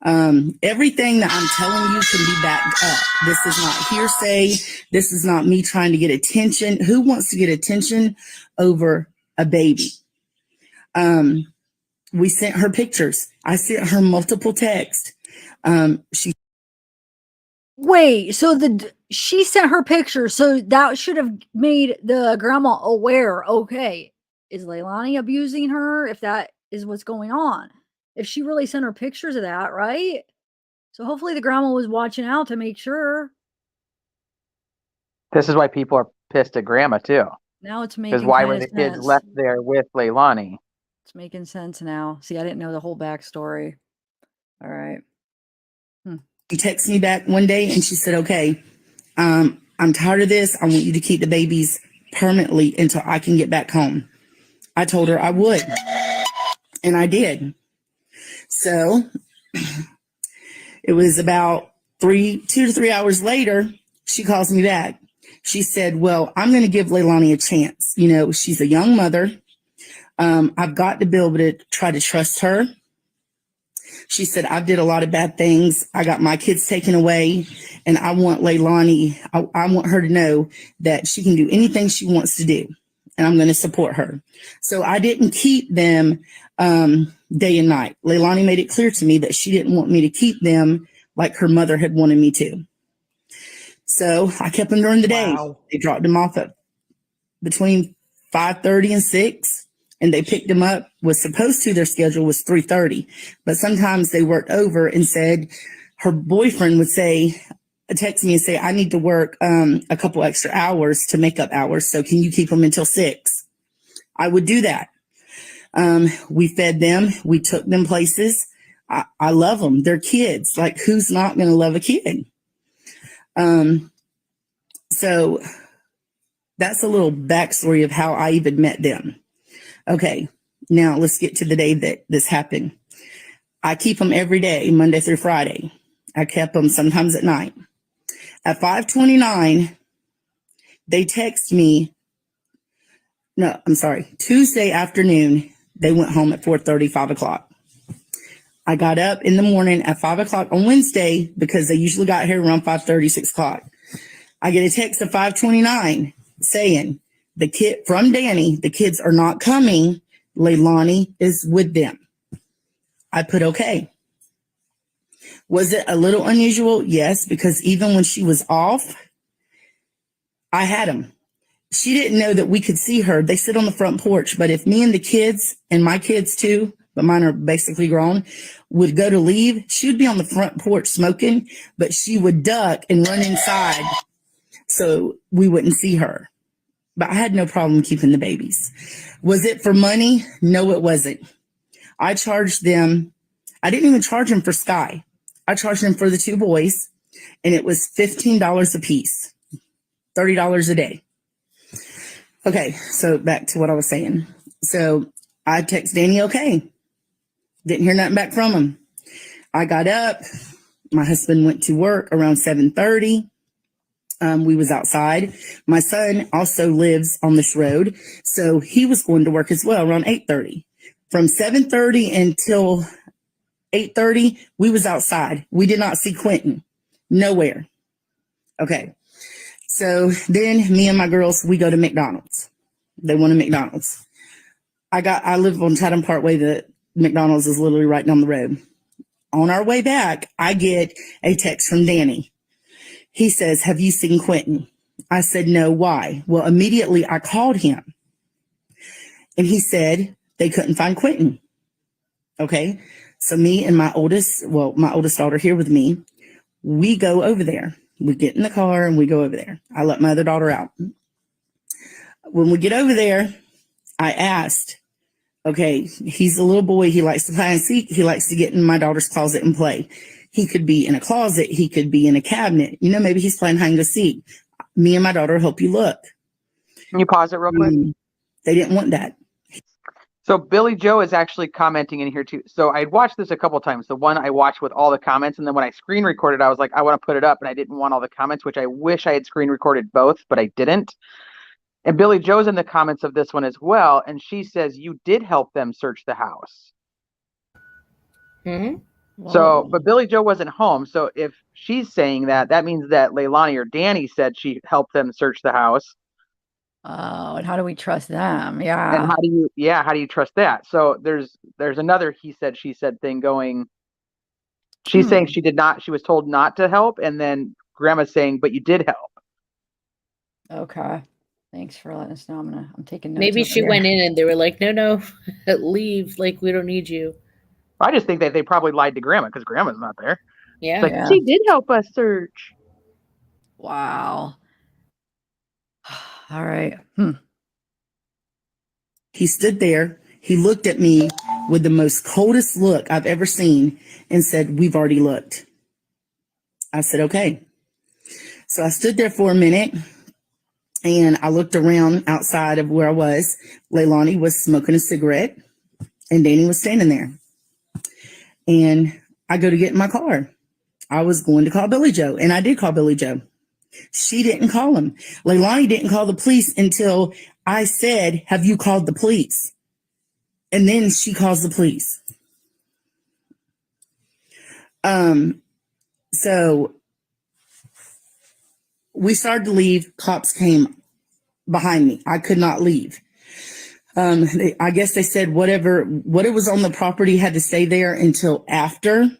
Everything that I'm telling you can be backed up. This is not hearsay. This is not me trying to get attention. Who wants to get attention over a baby? We sent her pictures. I sent her multiple texts. Wait, so she sent her picture, so that should have made the grandma aware. Okay, is Leilani abusing her? If that is what's going on, if she really sent her pictures of that, right? So hopefully the grandma was watching out to make sure. This is why people are pissed at grandma too. Now it's making because why were the kids left there with Leilani? It's making sense now. See, I didn't know the whole backstory. All right. She texted me back one day and she said, okay, I'm tired of this. I want you to keep the babies permanently until I can get back home. I told her I would. And I did. So it was about 2 to 3 hours later, she calls me back. She said, well, I'm going to give Leilani a chance. You know, she's a young mother. I've got to be able to try to trust her. She said, I did a lot of bad things. I got my kids taken away, and I want Leilani, I want her to know that she can do anything she wants to do, and I'm going to support her. So I didn't keep them day and night. Leilani made it clear to me that she didn't want me to keep them like her mother had wanted me to. So I kept them during the day. They dropped them off at between 5:30 and 6. And they picked them up, was supposed to, their schedule was 3:30. But sometimes they worked over and said, her boyfriend would text me and say, I need to work a couple extra hours to make up hours. So can you keep them until 6? I would do that. We fed them. We took them places. I love them. They're kids. Like, who's not going to love a kid? So that's a little backstory of how I even met them. Okay, now let's get to the day that this happened. I keep them every day, Monday through Friday. I kept them sometimes at night. At 5:29, they text me. No, I'm sorry. Tuesday afternoon, they went home at 4:30, 5 o'clock. I got up in the morning at 5 o'clock on Wednesday because they usually got here around 5:30, 6 o'clock. I get a text at 5:29 saying, the kid from Danny, the kids are not coming. Leilani is with them. I put okay. Was it a little unusual? Yes, because even when she was off, I had them. She didn't know that we could see her. They sit on the front porch. But if me and the kids, and my kids too, but mine are basically grown, would go to leave, she would be on the front porch smoking, but she would duck and run inside so we wouldn't see her. But I had no problem keeping the babies. Was it for money? No, it wasn't. I charged them. I didn't even charge them for Sky. I charged them for the 2 boys, and it was $15 a piece, $30 a day. Okay, so back to what I was saying. So I text Danny, okay. Didn't hear nothing back from him. I got up. My husband went to work around 7:30. We was outside. My son also lives on this road, so he was going to work as well around 8:30. From 7:30 until 8:30, we was outside. We did not see Quinton. Nowhere. Okay. So then me and my girls, we go to McDonald's. They want a McDonald's. I live on Chatham Parkway. The McDonald's is literally right down the road. On our way back, I get a text from Danny. He says, have you seen Quinton? I said, no, why? Well, immediately I called him. And he said they couldn't find Quinton. Okay. So me and my oldest daughter here with me, we go over there. We get in the car and we go over there. I let my other daughter out. When we get over there, I asked, okay, he's a little boy. He likes to play and seek. He likes to get in my daughter's closet and play. He could be in a closet. He could be in a cabinet. Maybe he's playing hide and seek. Me and my daughter help you look. Can you pause it real quick? They didn't want that. So Billy Joe is actually commenting in here too. So I'd watched this a couple of times. The one I watched with all the comments, and then when I screen recorded, I was like, I want to put it up, and I didn't want all the comments, which I wish I had screen recorded both, but I didn't. And Billy Joe's in the comments of this one as well, and she says you did help them search the house. Mm-hmm. So, but Billy Joe wasn't home. So if she's saying that, that means that Leilani or Danny said she helped them search the house. Oh, and how do we trust them? And Yeah. how do you trust that? So there's another he said, she said thing going. She's saying she was told not to help, and then Grandma's saying, but you did help. Okay. Thanks for letting us know. I'm taking notes. Maybe over she here. went in and they were like, no, leave. Like, we don't need you. I just think that they probably lied to Grandma because Grandma's not there. Yeah. It's like, she did help us search. Wow. All right. He stood there. He looked at me with the most coldest look I've ever seen and said, we've already looked. I said, okay. So I stood there for a minute and I looked around outside of where I was. Leilani was smoking a cigarette and Danny was standing there. And I go to get in my car. I was going to call Billy Joe, and I did call Billy Joe. She didn't call him. Leilani didn't call the police until I said, have you called the police? And then she calls the police. So we started to leave. Cops came behind me. I could not leave. I guess they said what it was on the property had to stay there until after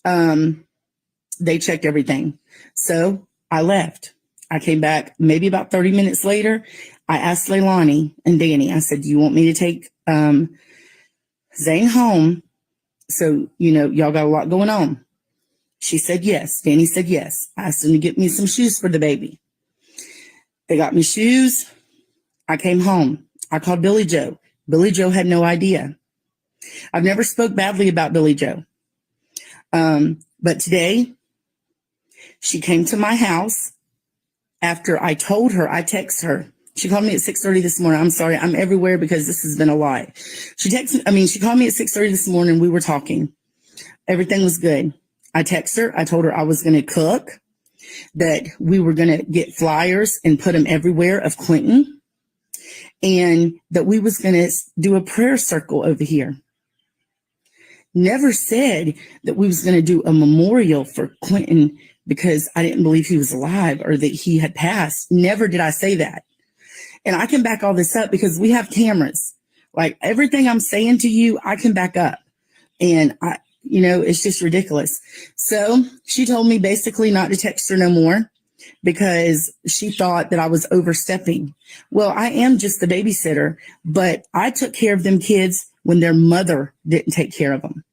they checked everything. So I left. I came back maybe about 30 minutes later. I asked Leilani and Danny, I said, do you want me to take Zane home? So, y'all got a lot going on. She said yes. Danny said yes. I asked them to get me some shoes for the baby. They got me shoes. I came home. I called Billy Joe. Billy Joe had no idea. I've never spoke badly about Billy Joe. But today, she came to my house after I told her, I texted her. She called me at 6:30 this morning. I'm sorry, I'm everywhere because this has been a lot. She called me at 6:30 this morning. We were talking. Everything was good. I texted her. I told her I was going to cook, that we were going to get flyers and put them everywhere of Quinton, and that we was going to do a prayer circle over here. Never said that we was going to do a memorial for Quinton because I didn't believe he was alive or that he had passed. Never did I say that. And I can back all this up because we have cameras. Like everything I'm saying to you, I can back up. And You know, it's just ridiculous. So she told me basically not to text her no more because she thought that I was overstepping. Well, I am just the babysitter, but I took care of them kids when their mother didn't take care of them.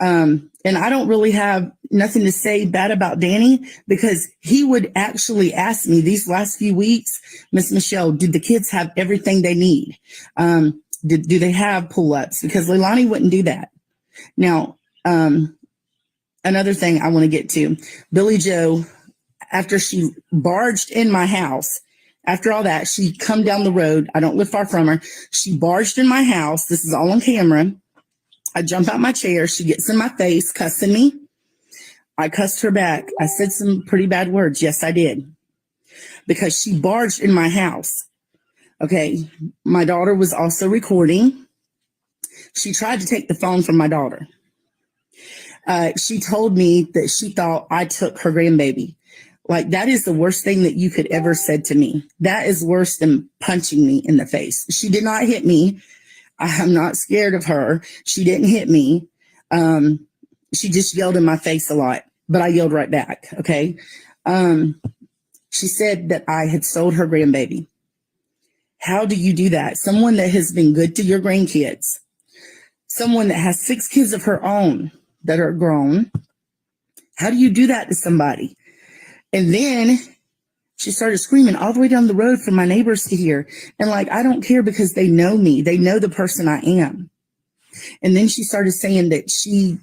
And I don't really have nothing to say bad about Danny because he would actually ask me these last few weeks, Miss Michelle, did the kids have everything they need? Do they have pull-ups? Because Leilani wouldn't do that. Now, another thing I want to get to, Billy Joe, after she barged in my house, after all that, she come down the road. I don't live far from her. She barged in my house. This is all on camera. I jump out my chair. She gets in my face, cussing me. I cussed her back. I said some pretty bad words. Yes, I did. Because she barged in my house. Okay. My daughter was also recording. She tried to take the phone from my daughter. She told me that she thought I took her grandbaby. Like, that is the worst thing that you could ever said to me. That is worse than punching me in the face. She did not hit me. I'm not scared of her. She didn't hit me. She just yelled in my face a lot, but I yelled right back. Okay. She said that I had sold her grandbaby. How do you do that? Someone that has been good to your grandkids, someone that has 6 kids of her own that are grown. How do you do that to somebody? And then she started screaming all the way down the road for my neighbors to hear. And like, I don't care because they know me. They know the person I am. And then she started saying that she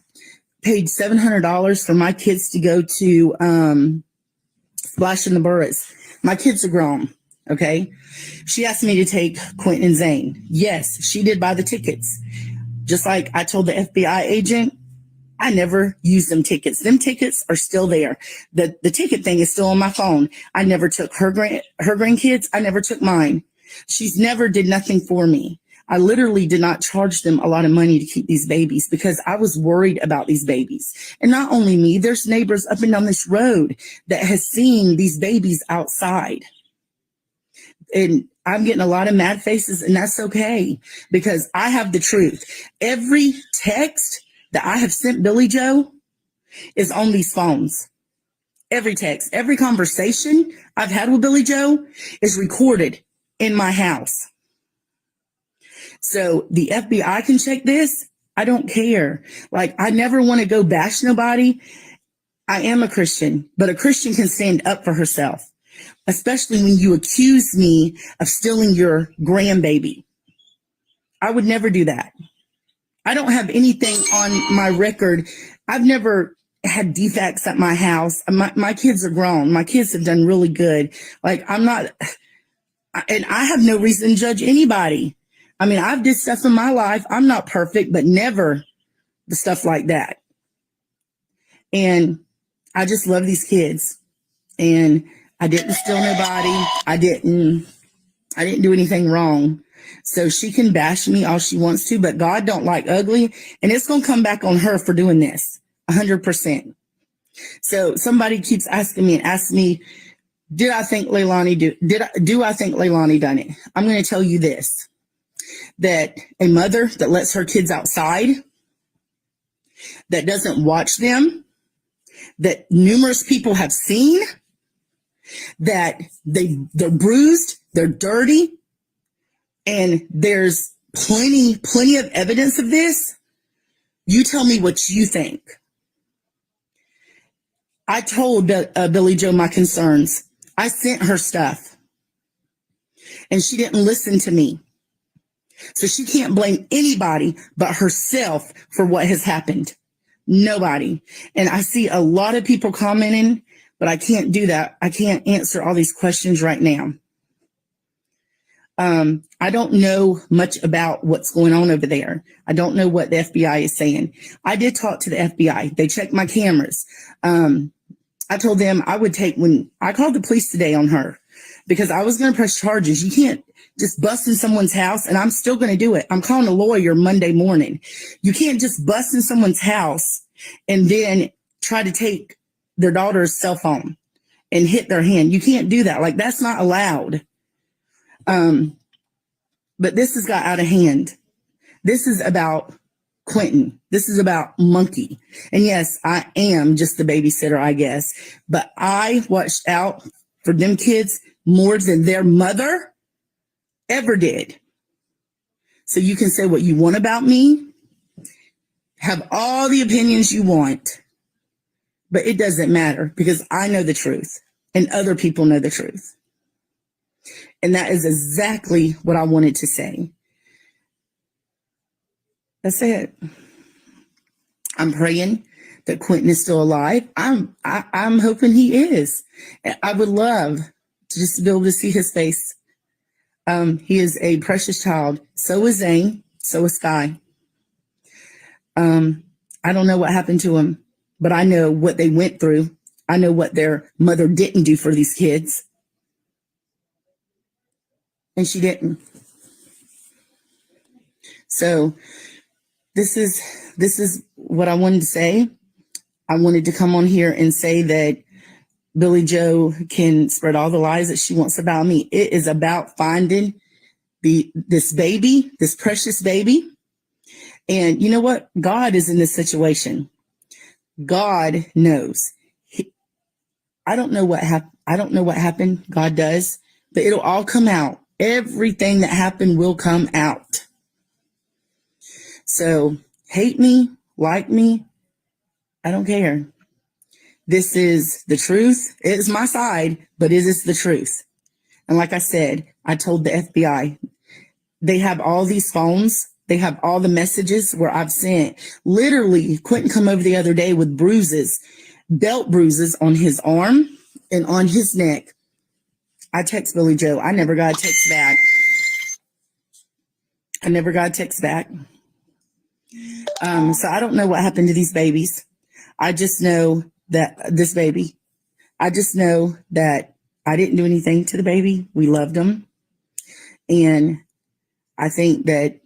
paid $700 for my kids to go to Splash in the Burris. My kids are grown. Okay. She asked me to take Quinton and Zane. Yes, she did buy the tickets. Just like I told the FBI agent, I never used them tickets. Them tickets are still there. The ticket thing is still on my phone. I never took her grandkids. I never took mine. She's never did nothing for me. I literally did not charge them a lot of money to keep these babies because I was worried about these babies. And not only me, there's neighbors up and down this road that has seen these babies outside. And I'm getting a lot of mad faces, and that's okay because I have the truth. Every text that I have sent Billy Joe is on these phones. Every text, every conversation I've had with Billy Joe is recorded in my house. So the FBI can check this. I don't care. Like, I never want to go bash nobody. I am a Christian, but a Christian can stand up for herself, especially when you accuse me of stealing your grandbaby. I would never do that. I don't have anything on my record. I've never had defects at my house. My kids are grown. My kids have done really good. Like, I'm not, and I have no reason to judge anybody. I mean, I've did stuff in my life. I'm not perfect, but never the stuff like that. And I just love these kids. And I didn't steal nobody. I didn't do anything wrong. So she can bash me all she wants to, but God don't like ugly. And it's going to come back on her for doing this 100%. So somebody keeps asking me, do I think Leilani done it? I'm going to tell you this, that a mother that lets her kids outside, that doesn't watch them, that numerous people have seen, that they're bruised, they're dirty, and there's plenty of evidence of this. You tell me what you think. I told Billy Joe my concerns. I sent her stuff, and she didn't listen to me. So she can't blame anybody but herself for what has happened. Nobody. And I see a lot of people commenting, but I can't do that. I can't answer all these questions right now. I don't know much about what's going on over there. I don't know what the FBI is saying. I did talk to the FBI. They checked my cameras. I told them I would when I called the police today on her because I was going to press charges. You can't just bust in someone's house, and I'm still going to do it. I'm calling a lawyer Monday morning. You can't just bust in someone's house and then try to take their daughter's cell phone and hit their hand. You can't do that. Like, that's not allowed. But this has got out of hand. This is about Quinton. This is about Monkey. And yes, I am just the babysitter, I guess. But I watched out for them kids more than their mother ever did. So you can say what you want about me, have all the opinions you want, but it doesn't matter because I know the truth and other people know the truth. And that is exactly what I wanted to say. That's it. I'm praying that Quinton is still alive. I'm hoping he is. I would love to just be able to see his face. He is a precious child. So is Zane. So is Sky. I don't know what happened to him, but I know what they went through. I know what their mother didn't do for these kids. And she didn't. So this is what I wanted to say. I wanted to come on here and say that Billy Joe can spread all the lies that she wants about me. It is about finding this baby, this precious baby. And you know what? God is in this situation. God knows. I don't know what happened. God does, but it'll all come out. Everything that happened will come out. So hate me, like me, I don't care. This is the truth. It is my side, but it is the truth. And like I said, I told the FBI, they have all these phones. They have all the messages where I've sent. Literally, Quinton come over the other day with bruises, belt bruises on his arm and on his neck. I text Billy Joe. I never got a text back. So I don't know what happened to these babies. I just know that this baby, I just know that I didn't do anything to the baby. We loved him. And I think that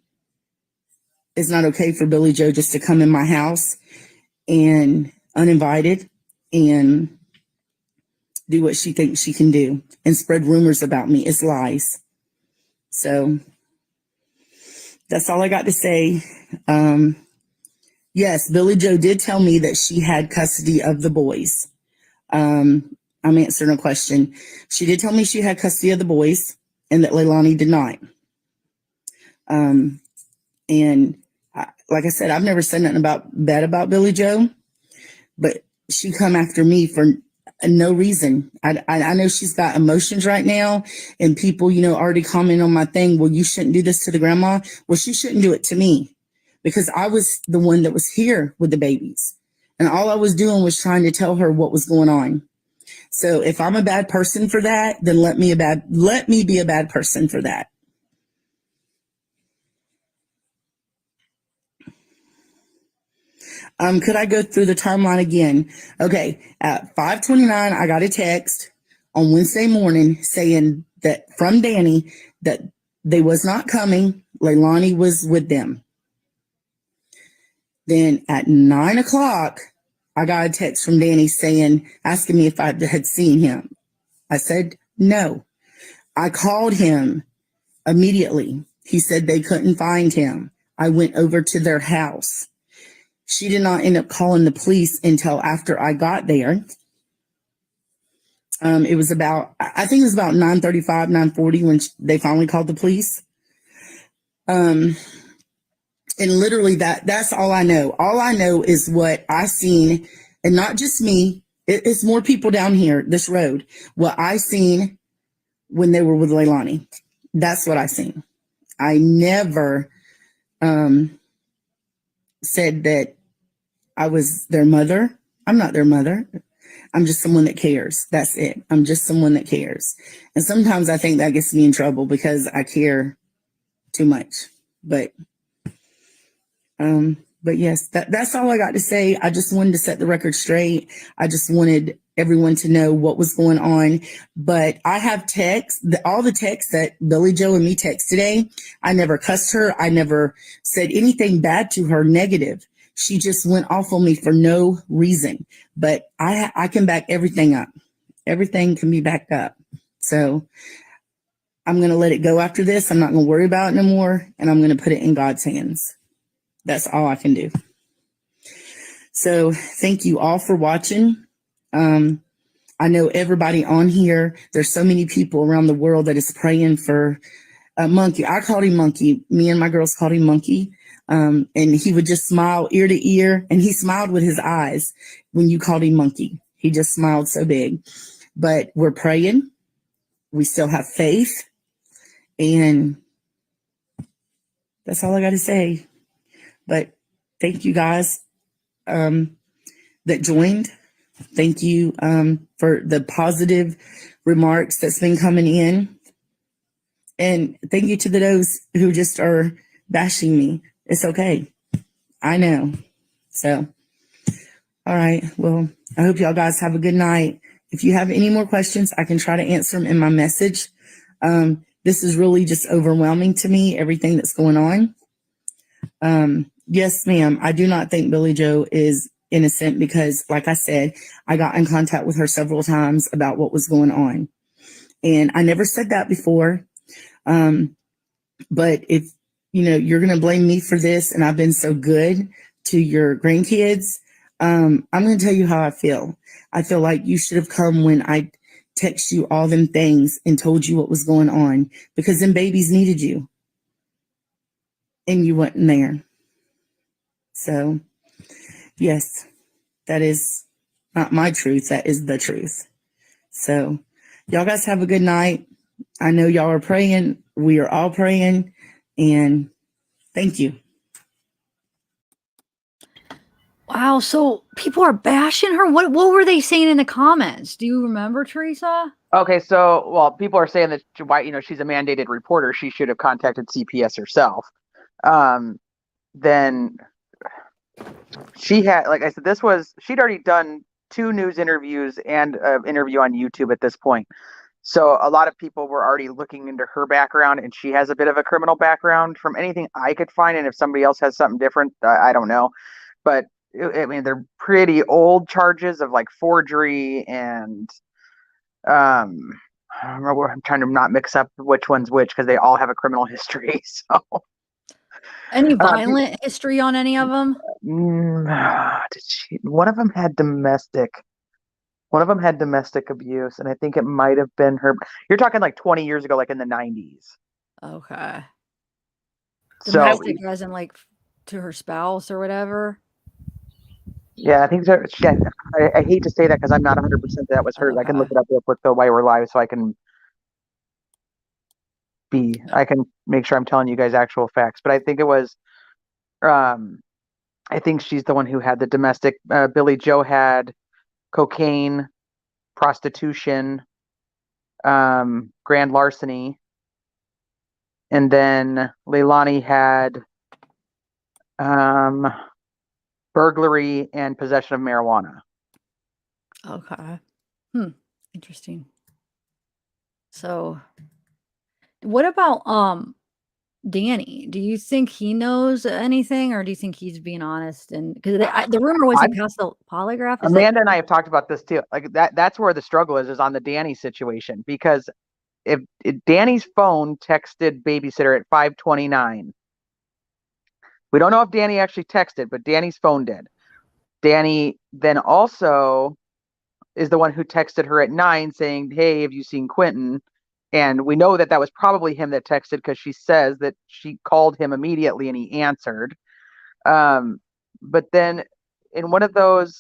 it's not okay for Billy Joe just to come in my house and uninvited and do what she thinks she can do and spread rumors about me. It's lies. So that's all I got to say. Yes, Billy Joe did tell me that she had custody of the boys. I'm answering a question. She did tell me she had custody of the boys and that Leilani did not. Like I said, I've never said nothing bad about Billy Joe, but she come after me for no reason. I know she's got emotions right now and people, already comment on my thing. Well, you shouldn't do this to the grandma. Well, she shouldn't do it to me because I was the one that was here with the babies. And all I was doing was trying to tell her what was going on. So if I'm a bad person for that, then let me be a bad person for that. Could I go through the timeline again? Okay, at 5:29, I got a text on Wednesday morning saying that from Danny that they was not coming. Leilani was with them. Then at 9 o'clock, I got a text from Danny asking me if I had seen him. I said no. I called him immediately. He said they couldn't find him. I went over to their house. She did not end up calling the police until after I got there. It was about 9:35, 9:40 when they finally called the police. And literally that's all I know. All I know is what I seen, and not just me. It's more people down here, this road. What I seen when they were with Leilani. That's what I seen. I never said that I was their mother. I'm not their mother. I'm just someone that cares. That's it. I'm just someone that cares. And sometimes I think that gets me in trouble because I care too much. But yes, that's all I got to say. I just wanted to set the record straight. I just wanted everyone to know what was going on. But I have texts, all the texts that Billy Joe and me text today. I never cussed her. I never said anything bad to her, negative. She just went off on me for no reason. But I can back everything up. Everything can be backed up. So I'm going to let it go after this. I'm not going to worry about it no more. And I'm going to put it in God's hands. That's all I can do. So thank you all for watching. I know everybody on here, there's so many people around the world that is praying for Monkey. I called him Monkey. Me and my girls called him Monkey. And he would just smile ear to ear. And he smiled with his eyes when you called him Monkey. He just smiled so big. But we're praying. We still have faith. And that's all I got to say. But thank you guys that joined. Thank you for the positive remarks that's been coming in. And thank you to those who just are bashing me. It's okay. I know. So, all right. Well, I hope y'all guys have a good night. If you have any more questions, I can try to answer them in my message. This is really just overwhelming to me, everything that's going on. Yes, ma'am. I do not think Billy Joe is innocent because, like I said, I got in contact with her several times about what was going on. And I never said that before. But if, you're going to blame me for this and I've been so good to your grandkids, I'm going to tell you how I feel. I feel like you should have come when I text you all them things and told you what was going on because them babies needed you and you wasn't there. So yes, that is not my truth. That is the truth. So y'all guys have a good night. I know y'all are praying. We are all praying. And thank you. Wow. So people are bashing her. What were they saying in the comments? Do you remember, Teresa? Okay, so people are saying that she's a mandated reporter. She should have contacted CPS herself. Then she had, like I said, she'd already done 2 news interviews and an interview on YouTube at this point. So a lot of people were already looking into her background, and she has a bit of a criminal background from anything I could find. And if somebody else has something different, I don't know. But I mean, they're pretty old charges of like forgery and I don't remember. I'm trying to not mix up which one's which because they all have a criminal history. So any violent history on any of them? One of them had domestic. One of them had domestic abuse, and I think it might have been her. You're talking like 20 years ago, like in the 90s. Okay. Domestic as in like to her spouse or whatever? Yeah, I think so. I hate to say that because I'm not 100% that was hers. I can look it up real quick though while we're live, so I can make sure I'm telling you guys actual facts. But I think it was, I think she's the one who had the domestic. Billy Joe had cocaine, prostitution, grand larceny, and then Leilani had burglary and possession of marijuana. Okay. Interesting. So what about Danny? Do you think he knows anything, or do you think he's being honest? And because the rumor was he passed the polygraph. Amanda and I have talked about this too. Like that's where the struggle is on the Danny situation, because if Danny's phone texted babysitter at 5:29, we don't know if Danny actually texted, but Danny's phone did. Danny then also is the one who texted her at 9 saying, "Hey, have you seen Quinton?" And we know that was probably him that texted because she says that she called him immediately and he answered. But then in one of the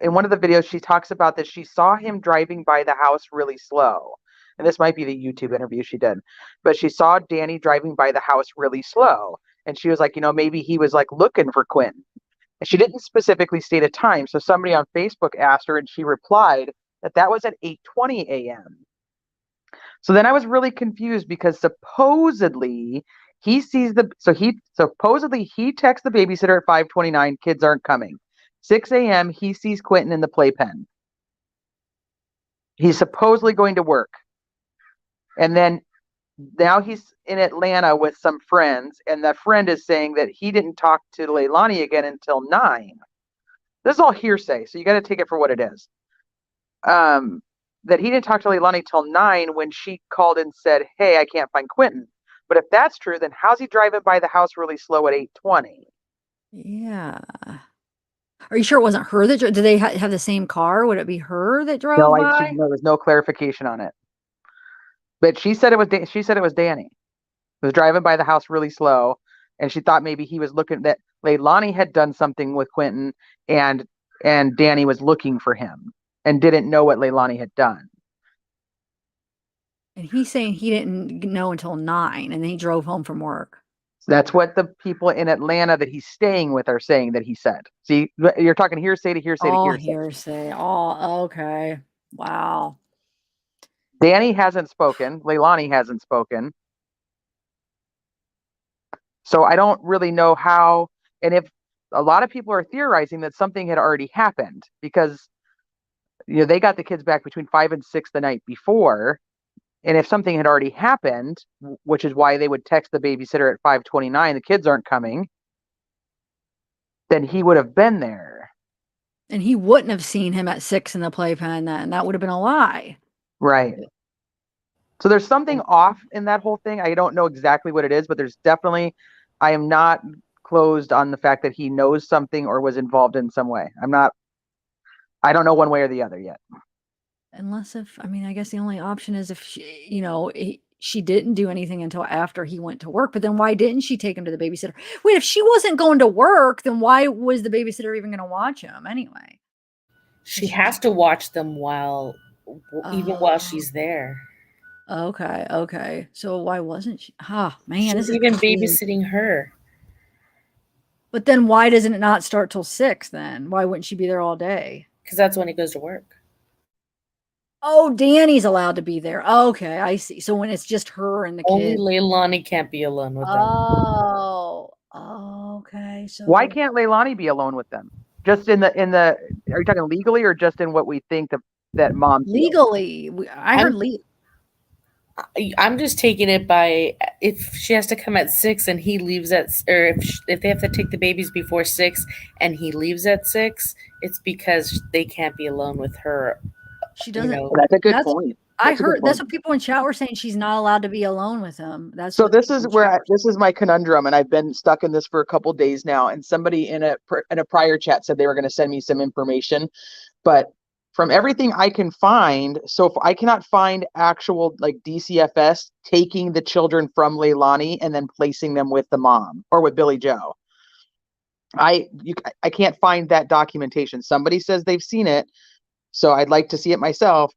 videos, she talks about that she saw him driving by the house really slow. And this might be the YouTube interview she did, but she saw Danny driving by the house really slow. And she was like, maybe he was like looking for Quinton. And she didn't specifically state a time. So somebody on Facebook asked her and she replied that was at 8:20 a.m. So then I was really confused because supposedly he supposedly he texts the babysitter at 5:29, kids aren't coming. 6 a.m. he sees Quinton in the playpen. He's supposedly going to work. And then now he's in Atlanta with some friends, and that friend is saying that he didn't talk to Leilani again until 9. This is all hearsay, so you got to take it for what it is. That he didn't talk to Leilani till 9 when she called and said, "Hey, I can't find Quinton." But if that's true, then how's he driving by the house really slow at 8:20? Yeah. Are you sure it wasn't her that did they have the same car? Would it be her that drove No, by? there was no clarification on it. But she said it was she said it was Danny. Was driving by the house really slow, and she thought maybe he was looking that Leilani had done something with Quinton, and Danny was looking for him and didn't know what Leilani had done. And he's saying he didn't know until 9, and then he drove home from work. So that's what the people in Atlanta that he's staying with are saying that he said. See, you're talking hearsay to hearsay to All hearsay. hearsay. All okay. Wow. Danny hasn't spoken. Leilani hasn't spoken. So I don't really know how, and if a lot of people are theorizing that something had already happened because they got the kids back between 5 and 6 the night before, and if something had already happened, which is why they would text the babysitter at 5:29, the kids aren't coming, then he would have been there. And he wouldn't have seen him at 6 in the playpen then. That would have been a lie. Right. So there's something off in that whole thing. I don't know exactly what it is, but there's definitely, I am not closed on the fact that he knows something or was involved in some way. I don't know one way or the other yet. Unless I guess the only option is if she didn't do anything until after he went to work, but then why didn't she take him to the babysitter? Wait, if she wasn't going to work, then why was the babysitter even going to watch him anyway? She has to watch them even while she's there. Okay. So why wasn't she? Man, She's even babysitting her. But then why doesn't it not start till 6 then? Why wouldn't she be there all day? Because that's when he goes to work. Oh, Danny's allowed to be there. Okay, I see. So when it's just her and the Only kid. Leilani can't be alone with them. Oh, okay. So why can't Leilani be alone with them? Just in the are you talking legally or just in what we think that mom feels? Legally? I heard I'm just taking it by if she has to come at 6 and he leaves or if they have to take the babies before 6 and he leaves at 6, it's because they can't be alone with her. She doesn't. That's a good point. I heard that's what people in chat were saying. She's not allowed to be alone with him. That's so. This is where this is my conundrum, and I've been stuck in this for a couple days now. And somebody in a prior chat said they were going to send me some information, but from everything I can find, I cannot find actual DCFS taking the children from Leilani and then placing them with the mom or with Billy Joe. I can't find that documentation. Somebody says they've seen it, so I'd like to see it myself.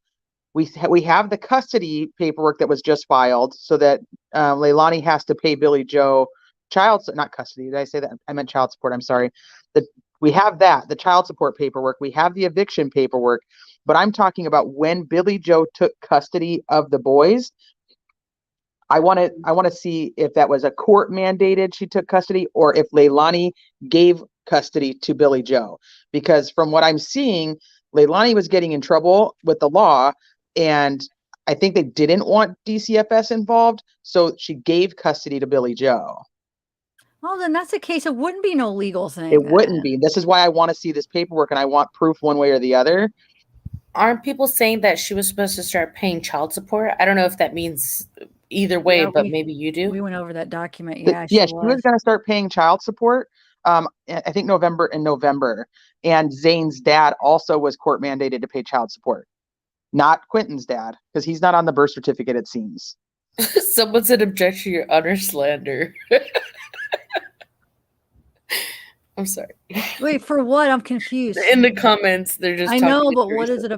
We have the custody paperwork that was just filed, so that Leilani has to pay Billy Joe not custody. Did I say that? I meant child support. I'm sorry. We have the child support paperwork. We have the eviction paperwork, but I'm talking about when Billy Joe took custody of the boys. I want to see if that was a court mandated she took custody or if Leilani gave custody to Billy Joe, because from what I'm seeing, Leilani was getting in trouble with the law, and I think they didn't want DCFS involved, so she gave custody to Billy Joe. Oh, then that's the case. It wouldn't be no legal thing. It wouldn't be. This is why I want to see this paperwork, and I want proof one way or the other. Aren't people saying that she was supposed to start paying child support? I don't know if that means either way, but maybe you do. We went over that document. Yeah, she was going to start paying child support. I think November, and Zane's dad also was court mandated to pay child support. Not Quinton's dad, because he's not on the birth certificate, it seems. Someone said objection, your utter slander. I'm sorry. Wait, for what? I'm confused. In the comments, they're just. I know, but what is it?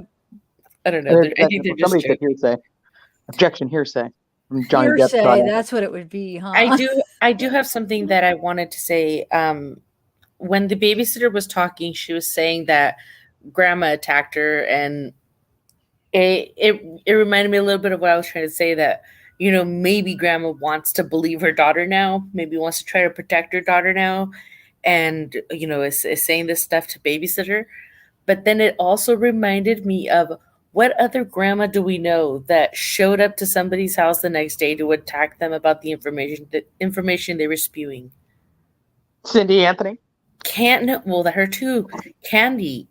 I don't know. I think they're just. Somebody said hearsay. Objection, hearsay. From Johnny Hearsay. Depp. That's what it would be, huh? I do have something that I wanted to say. When the babysitter was talking, she was saying that grandma attacked her, and it reminded me a little bit of what I was trying to say, that maybe grandma wants to believe her daughter now, maybe wants to try to protect her daughter now, and is saying this stuff to babysitter. But then it also reminded me of, what other grandma do we know that showed up to somebody's house the next day to attack them about the information they were spewing? Cindy Anthony. Her too. Candy.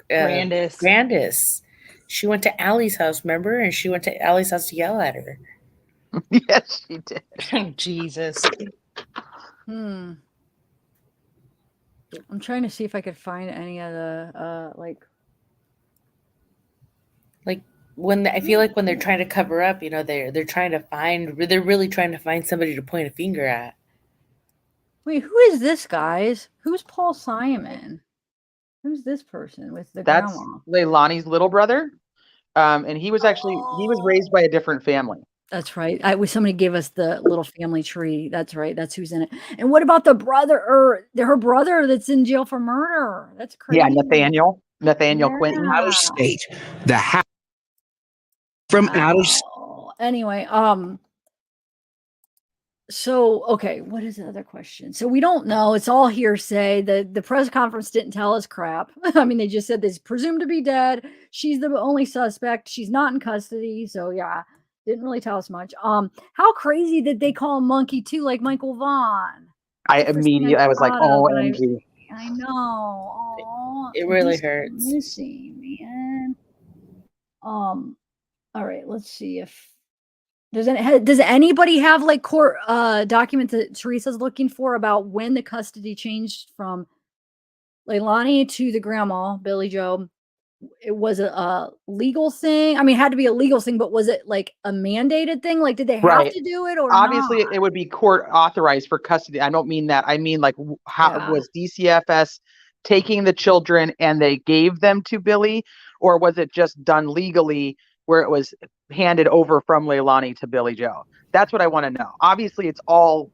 Grandis. She went to Allie's house, remember? And she went to Allie's house to yell at her. Yes, she did. Jesus. I'm trying to see if I could find any of the Like when I feel like when they're trying to cover up, they're trying to find. They're really trying to find somebody to point a finger at. Wait, who is this, guys? Who's Paul Simon? Who's this person with the That's grandma? Leilani's little brother. And he was raised by a different family. That's right. Somebody gave us the little family tree. That's right. That's who's in it. And what about the brother or her brother that's in jail for murder? That's crazy. Yeah, Nathaniel Quinton. Out of state. The house from out of state. Anyway, so okay, what is the other question? So we don't know. It's all hearsay. The press conference didn't tell us crap. I mean, they just said they're presumed to be dead. She's the only suspect. She's not in custody. So yeah, didn't really tell us much. How crazy did they call him Monkey too, like Michael Vaughn? I was like, OMG. I know. Oh, It really hurts. Missing, man. All right, let's see if does anybody have like court documents that Teresa's looking for about when the custody changed from Leilani to the grandma, Billy Joe? It was a legal thing. I mean, it had to be a legal thing, but was it like a mandated thing? Like, did they have to do it or obviously not? it would be court authorized for custody. I don't mean that. I mean like how was DCFS taking the children and they gave them to Billy, or was it just done legally where it was handed over from Leilani to Billy Joe? That's what I want to know. Obviously it's all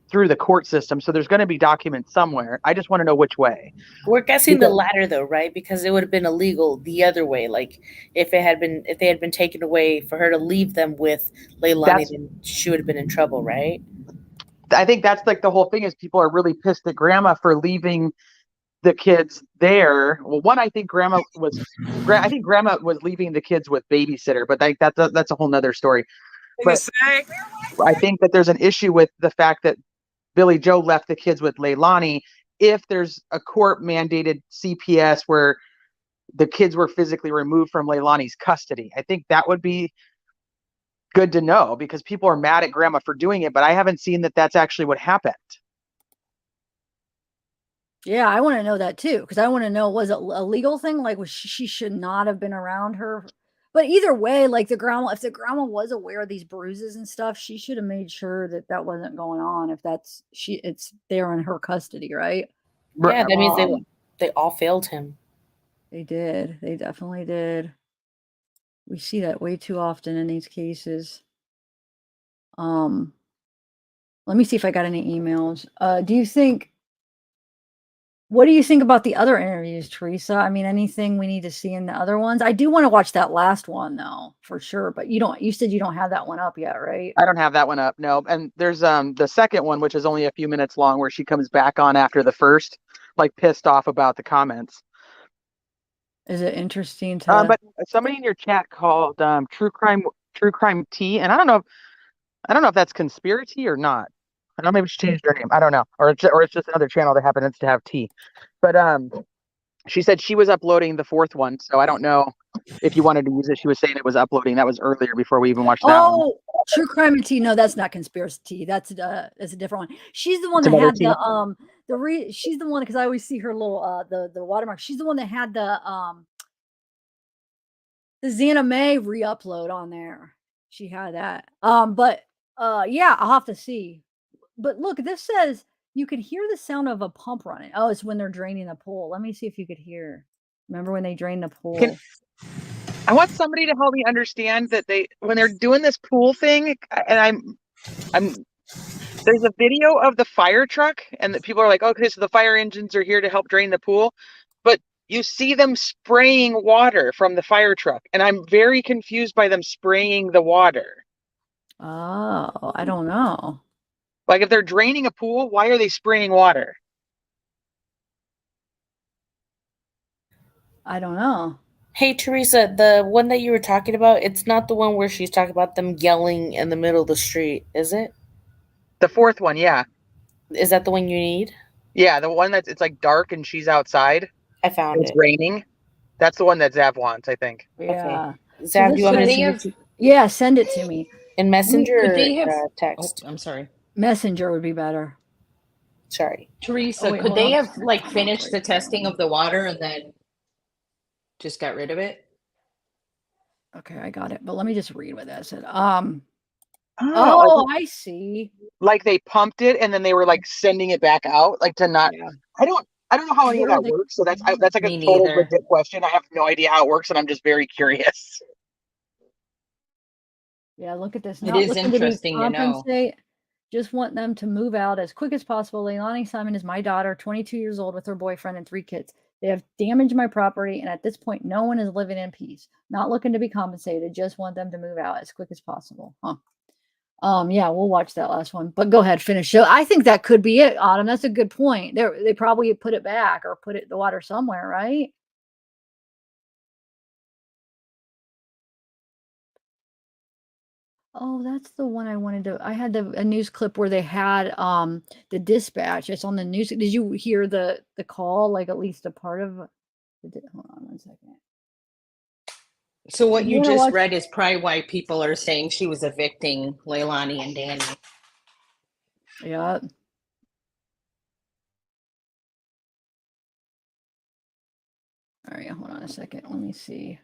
through the court system, so there's going to be documents somewhere. I just want to know which way. We're guessing the latter though, right? Because it would have been illegal the other way. Like if they had been taken away for her to leave them with Leilani, then she would have been in trouble, right? I think that's like the whole thing is people are really pissed at grandma for leaving the kids there. Well, one, I think grandma was leaving the kids with babysitter, but that's a whole nother story. But I think that there's an issue with the fact that Billy Joe left the kids with Leilani. If there's a court mandated CPS where the kids were physically removed from Leilani's custody, I think that would be good to know, because people are mad at grandma for doing it, but I haven't seen that that's actually what happened. Yeah, I want to know that too, because I want to know, was it a legal thing? Like, she should not have been around her? But either way, like if the grandma was aware of these bruises and stuff, she should have made sure that wasn't going on. If it's there in her custody, right? Yeah, that means they all failed him. They did. They definitely did. We see that way too often in these cases. Let me see if I got any emails. What do you think about the other interviews, Teresa? I mean, anything we need to see in the other ones? I do want to watch that last one though, for sure. But you said you don't have that one up yet, right? I don't have that one up, no. And there's the second one, which is only a few minutes long, where she comes back on after the first, like pissed off about the comments. Is it interesting to? But somebody in your chat called True Crime Tea, and I don't know if that's conspiracy or not. I don't know, maybe she changed her name. I don't know, or it's just another channel that happens to have tea. But she said she was uploading the fourth one, so I don't know if you wanted to use it. She was saying it was uploading. That was earlier before we even watched that one. Oh, True Crime and Tea. No, that's not conspiracy tea. That's a different one. She's the one that had she's the one, because I always see her little the watermark. She's the one that had the Xana May re-upload on there. She had that. But yeah, I'll have to see. But look, this says you could hear the sound of a pump running. Oh, it's when they're draining the pool. Let me see if you could hear. Remember when they drained the pool? I want somebody to help me understand that when they're doing this pool thing, and there's a video of the fire truck, and that people are like, okay, so the fire engines are here to help drain the pool, but you see them spraying water from the fire truck, and I'm very confused by them spraying the water. Oh, I don't know. Like, if they're draining a pool, why are they spraying water? I don't know. Hey, Teresa, the one that you were talking about, it's not the one where she's talking about them yelling in the middle of the street, is it? The fourth one, yeah. Is that the one you need? Yeah, the one it's like dark and she's outside. I found it. It's raining. That's the one that Zav wants, I think. Yeah. Okay. Zav, you want me to send it to you? Yeah, send it to me. In Messenger Could they or have? text? Oh, I'm sorry, Messenger would be better. Sorry. Teresa. Oh, wait, could hold they on. have like finished the testing of the water and then just got rid of it? Okay, I got it. But let me just read what that said. Oh, I see. like they pumped it and then they were like sending it back out, like to not. I don't know how any of Where that they- works. So that's like a Me total neither. legit question. I have no idea how it works, and I'm just very curious. Yeah, look at this. It Not is looking to be interesting to know. compensate. Just want them to move out as quick as possible. Leilani Simon is my daughter, 22 years old, with her boyfriend and 3 kids. They have damaged my property, and at this point, no one is living in peace. Not looking to be compensated. Just want them to move out as quick as possible. Huh. Yeah, we'll watch that last one. But go ahead, finish. So I think that could be it, Autumn. That's a good point. They probably put it back or put it in the water somewhere, right? Oh, that's the one I wanted to. I had a news clip where they had the dispatch. It's on the news. Did you hear the call? Like at least a part of hold on one second. So what You you wanna just watch- read is probably why people are saying she was evicting Leilani and Danny. Yeah. All right, hold on a second. Let me see.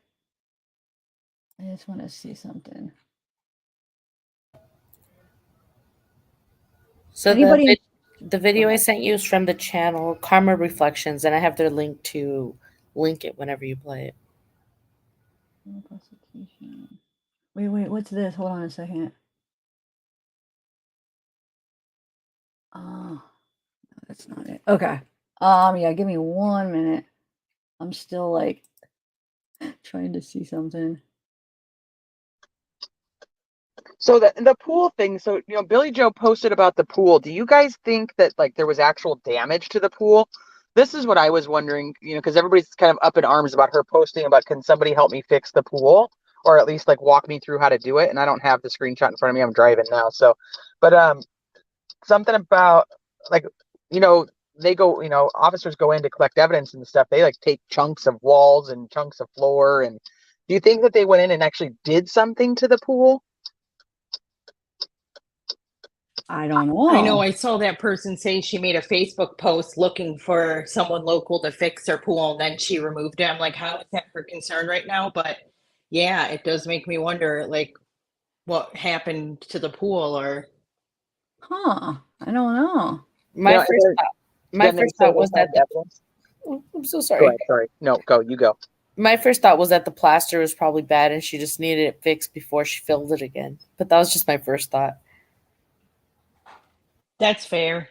I just want to see something. So Anybody- the video I sent you is from the channel Karma Reflections, and I have their link to link it whenever you play it. Prosecution. Wait, what's this? Hold on a second. Oh, no, that's not it. Okay. Yeah, give me 1 minute. I'm still like trying to see something. So the pool thing. So Billy Joe posted about the pool. Do you guys think that like there was actual damage to the pool? This is what I was wondering. Because everybody's kind of up in arms about her posting about, can somebody help me fix the pool, or at least like walk me through how to do it? And I don't have the screenshot in front of me. I'm driving now. So, but something about like they go officers go in to collect evidence and stuff. They like take chunks of walls and chunks of floor. And do you think that they went in and actually did something to the pool? I don't know. I know I saw that person say she made a Facebook post looking for someone local to fix her pool, and then she removed it. I'm like, how is that her concern right now? But yeah, it does make me wonder, like, what happened to the pool, or Huh. I don't know. My first thought was that I'm so sorry. Go ahead, sorry. No, go. You go. My first thought was that the plaster was probably bad and she just needed it fixed before she filled it again. But that was just my first thought. that's fair.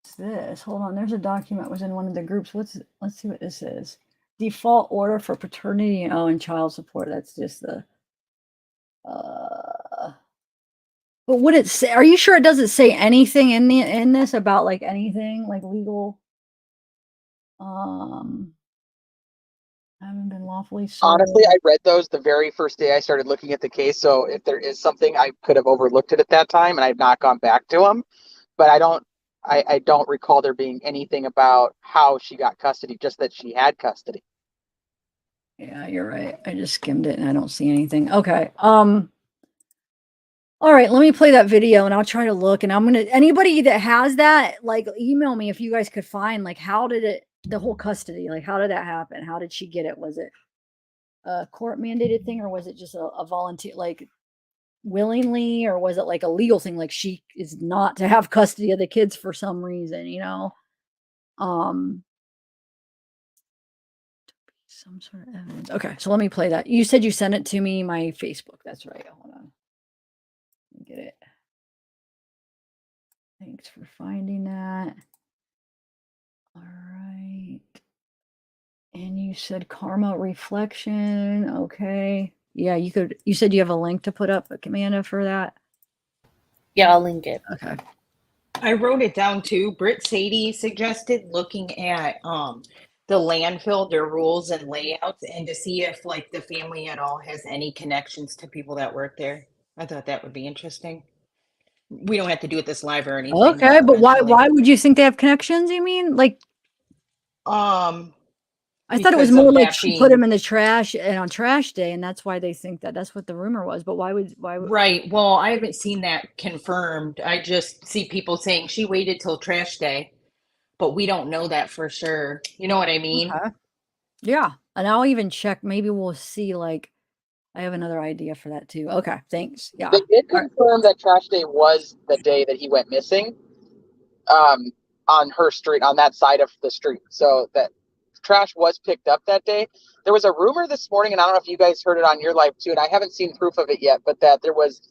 What's this? Hold on. There's a document was in one of the groups. Let's see what this is. Default order for paternity and child support. That's just the but would it say, are you sure it doesn't say anything in this about like anything like legal? Haven't been lawfully served. Honestly, I read those the very first day I started looking at the case. So if there is something, I could have overlooked it at that time, and I've not gone back to them. But I don't recall there being anything about how she got custody, just that she had custody. Yeah, you're right. I just skimmed it and I don't see anything. Okay. All right, let me play that video and I'll try to look, and I'm gonna, anybody that has that, like, email me if you guys could find, like, how did it, the whole custody, like, how did that happen? How did she get it? Was it a court mandated thing, or was it just a volunteer, like, willingly, or was it like a legal thing, like she is not to have custody of the kids for some reason, some sort of evidence. Okay, so let me play that. You said you sent it to me, my Facebook. That's right. Hold on. Let me get it. Thanks for finding that. All right. And you said karma reflection. Okay. Yeah, you said you have a link to put up, Amanda, for that? Yeah, I'll link it. Okay. I wrote it down too. Britt Sadie suggested looking at the landfill, their rules and layouts, and to see if like the family at all has any connections to people that work there. I thought that would be interesting. We don't have to do it this live or anything. Okay, but eventually. why would you think they have connections, you mean? Like, I thought it was because more of like that she put being him in the trash and on trash day, and that's why they think that that's what the rumor was. But why would right. Well, I haven't seen that confirmed. I just see people saying she waited till trash day, but we don't know that for sure. You know what I mean? Okay. Yeah, and I'll even check. Maybe we'll see. Like, I have another idea for that too. Okay, thanks. Yeah. They did All right. confirm that trash day was the day that he went missing, on her street, on that side of the street. So that trash was picked up that day. There was a rumor this morning, and I don't know if you guys heard it on your live too, and I haven't seen proof of it yet, but that there was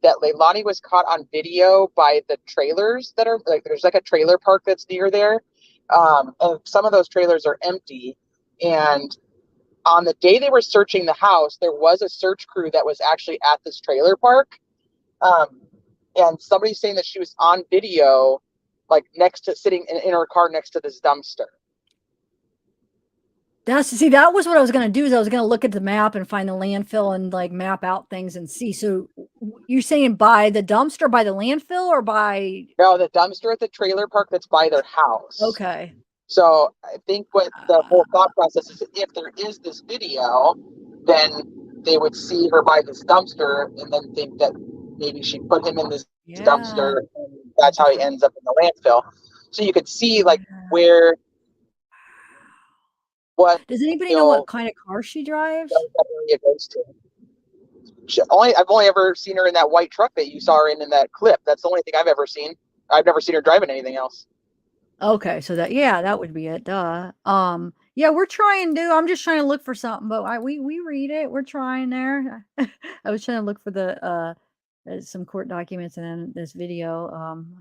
that Leilani was caught on video by the trailers that are like, there's like a trailer park that's near there, and some of those trailers are empty. And on the day they were searching the house, there was a search crew that was actually at this trailer park. And somebody's saying that she was on video, like next to sitting in her car next to this dumpster. That was what I was gonna do. Is I was gonna look at the map and find the landfill and like map out things and see. So you're saying by the dumpster, by the landfill, or by? No, the dumpster at the trailer park that's by their house. Okay. So I think what the whole thought process is, if there is this video, then they would see her by this dumpster and then think that maybe she put him in this dumpster, and that's how he ends up in the landfill. So you could see like where, what Does anybody know what kind of car she drives? that area goes to. I've only ever seen her in that white truck that you saw her in that clip. That's the only thing I've ever seen. I've never seen her driving anything else. Okay, so that would be it. Duh. Yeah, we're trying to. I'm just trying to look for something, but we read it. We're trying there. I was trying to look for the some court documents and then this video.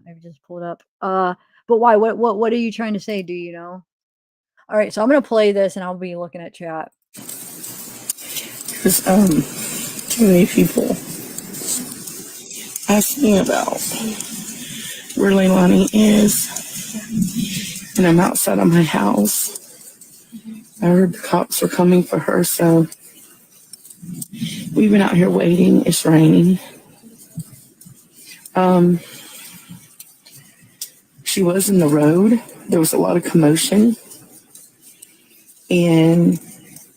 I've just pulled up. But why? What are you trying to say? Do you know? All right, so I'm gonna play this and I'll be looking at chat. There's too many people asking about where Leilani is, and I'm outside of my house. I heard the cops were coming for her, so we've been out here waiting. It's raining. She was in the road. There was a lot of commotion, and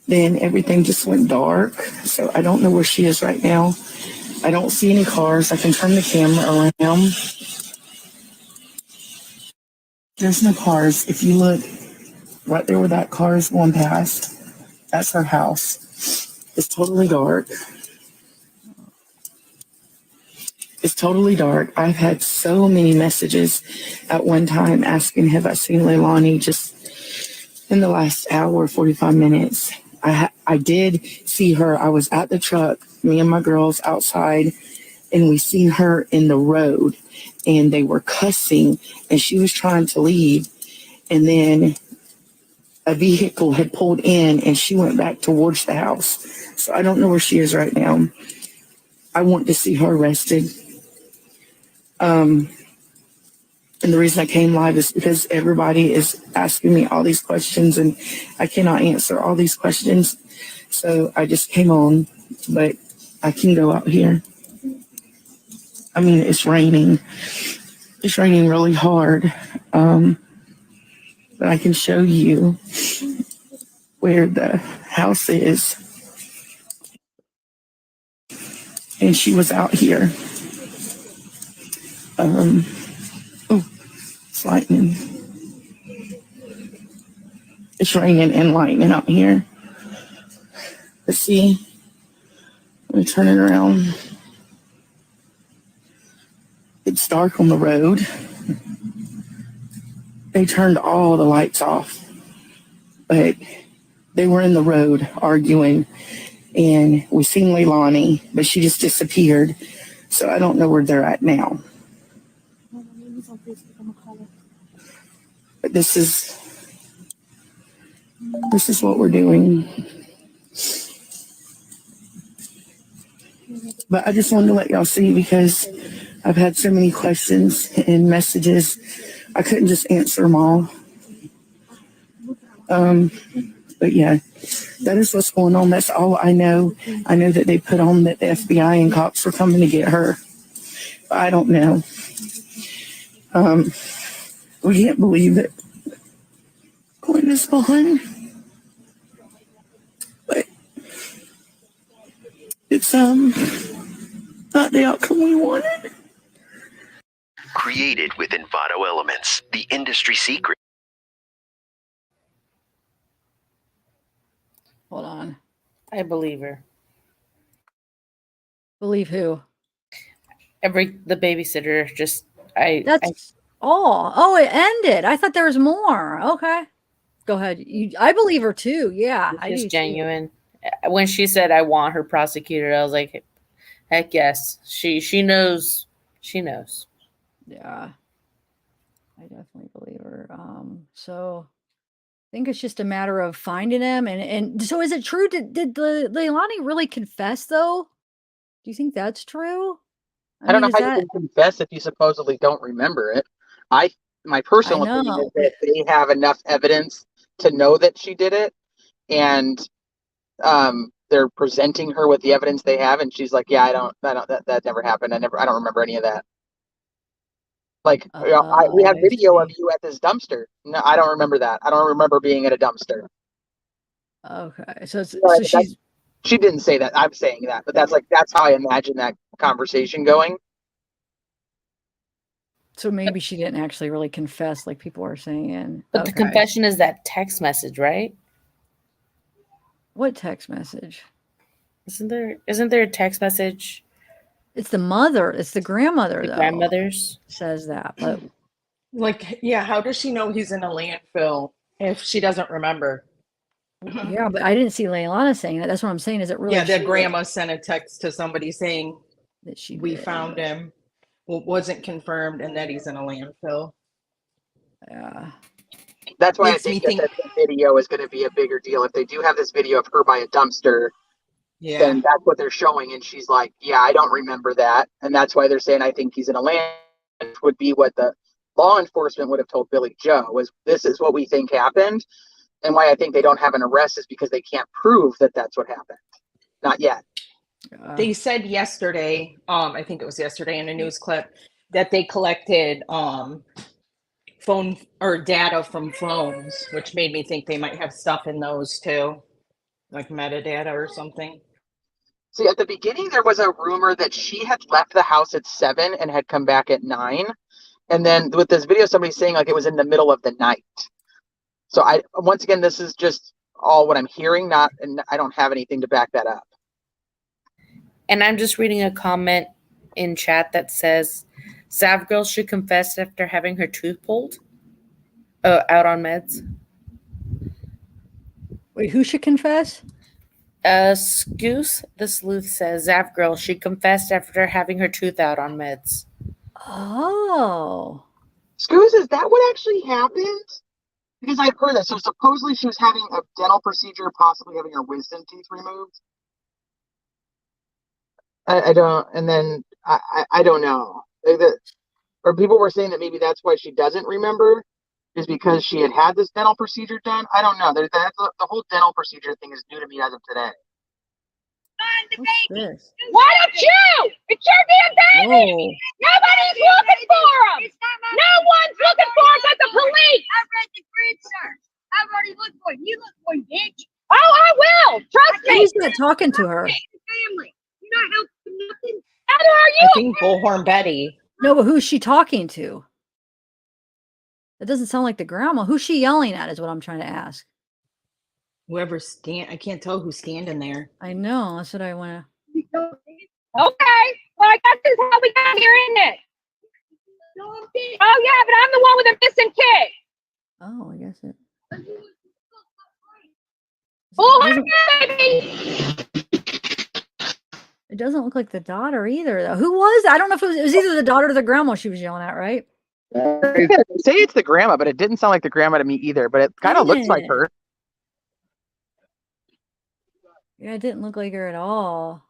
then everything just went dark. So I don't know where she is right now. I don't see any cars. I can turn the camera around. There's no cars. If you look right there where that car is going past, that's her house. It's totally dark. It's totally dark. I've had so many messages at one time asking, have I seen Leilani just in the last hour, 45 minutes. I did see her. I was at the truck, me and my girls outside, and we seen her in the road, and they were cussing, and she was trying to leave. And then a vehicle had pulled in, and she went back towards the house. So I don't know where she is right now. I want to see her arrested. And the reason I came live is because everybody is asking me all these questions and I cannot answer all these questions. So I just came on, but I can go out here. I mean, it's raining. It's raining really hard. But I can show you where the house is. And she was out here. It's lightning. It's raining and lightning out here. Let's see. Let me turn it around. It's dark on the road. They turned all the lights off, but they were in the road arguing, and we seen Leilani, but she just disappeared. So I don't know where they're at now. But this is what we're doing. But I just wanted to let y'all see because I've had so many questions and messages. I couldn't just answer them all. But yeah, that is what's going on. That's all I know. I know that they put on that the FBI and cops were coming to get her. But I don't know. We can't believe it. Quinton is gone. not the outcome we wanted. Created with Envato Elements, the industry secret. Hold on. I believe her. Believe who? The babysitter. Just I. That's all. Oh, it ended. I thought there was more. Okay, go ahead. I believe her too. Yeah, I It's do. genuine. When she said, "I want her prosecuted," I was like, "Heck yes, she knows. She knows." Yeah, I definitely believe her. So I think it's just a matter of finding him. And so is it true? Did the Leilani really confess though? Do you think that's true? I don't know is how that you can confess if you supposedly don't remember it. My I personal opinion is know. that they have enough evidence to know that she did it, and they're presenting her with the evidence they have, and she's like, "Yeah, I don't that never happened. I don't remember any of that." Like, we have I video of see. you at this dumpster. No, I don't remember that. I don't remember being at a dumpster. Okay, so But she didn't say that. I'm saying that, but that's how I imagine that conversation going. So maybe she didn't actually really confess like people are saying. But the confession is that text message, right? What text message? Isn't there a text message? It's the mother. It's the grandmother, The though. grandmothers says that, but Like, yeah, how does she know he's in a landfill if she doesn't remember? yeah, but I didn't see Leilana saying that. That's what I'm saying. Is it really? Yeah, their she grandma sent a text to somebody saying that we found him. Well, wasn't confirmed, and that he's in a landfill. Yeah. That's why Makes I me think that the video is going to be a bigger deal. If they do have this video of her by a dumpster, then that's what they're showing. And she's like, "Yeah, I don't remember that," and that's why they're saying, "I think he's in a land." Would be what the law enforcement would have told Billy Joe was, "This is what we think happened," and why I think they don't have an arrest is because they can't prove that that's what happened. Not yet. They said yesterday, I think it was yesterday in a news clip, that they collected phone or data from phones, which made me think they might have stuff in those too, like metadata or something. See, at the beginning, there was a rumor that she had left the house at 7 and had come back at 9. And then with this video, somebody's saying like it was in the middle of the night. So once again, this is just all what I'm hearing, and I don't have anything to back that up. And I'm just reading a comment in chat that says, "Zavgirl should confess after having her tooth pulled." Out on meds. Wait, who should confess? Scoose the Sleuth says Zavgirl she confessed after having her tooth out on meds. Oh. Scoose, is that what actually happened? Because I've heard that. So supposedly she was having a dental procedure, possibly having her wisdom teeth removed. I don't, and then I don't know. Or people were saying that maybe that's why she doesn't remember, is because she had this dental procedure done. I don't know. The whole dental procedure thing is new to me as of today. What's this? Why don't you? It's your damn baby. Whoa. Nobody's looking for him. No one's looking for him but the police. I read the grid search. I've already looked for him. You look for him, bitch. Oh, I will. Trust me. Who's that talking to her? Family. You're not helping nothing. How are you? I think Bullhorn Betty. No, but who's she talking to? It doesn't sound like the grandma. Who's she yelling at is what I'm trying to ask. Whoever's I can't tell who's standing there. I know. That's what I want to. Okay. Well, I guess this is how we got here, isn't it? Oh, yeah, but I'm the one with the missing kid. Oh, I guess it. Bullhorn Betty. It doesn't look like the daughter either, though. Who was? I don't know if it was either the daughter or the grandma she was yelling at, right? They say it's the grandma, but it didn't sound like the grandma to me either. But it kind of looks like her. Yeah, it didn't look like her at all.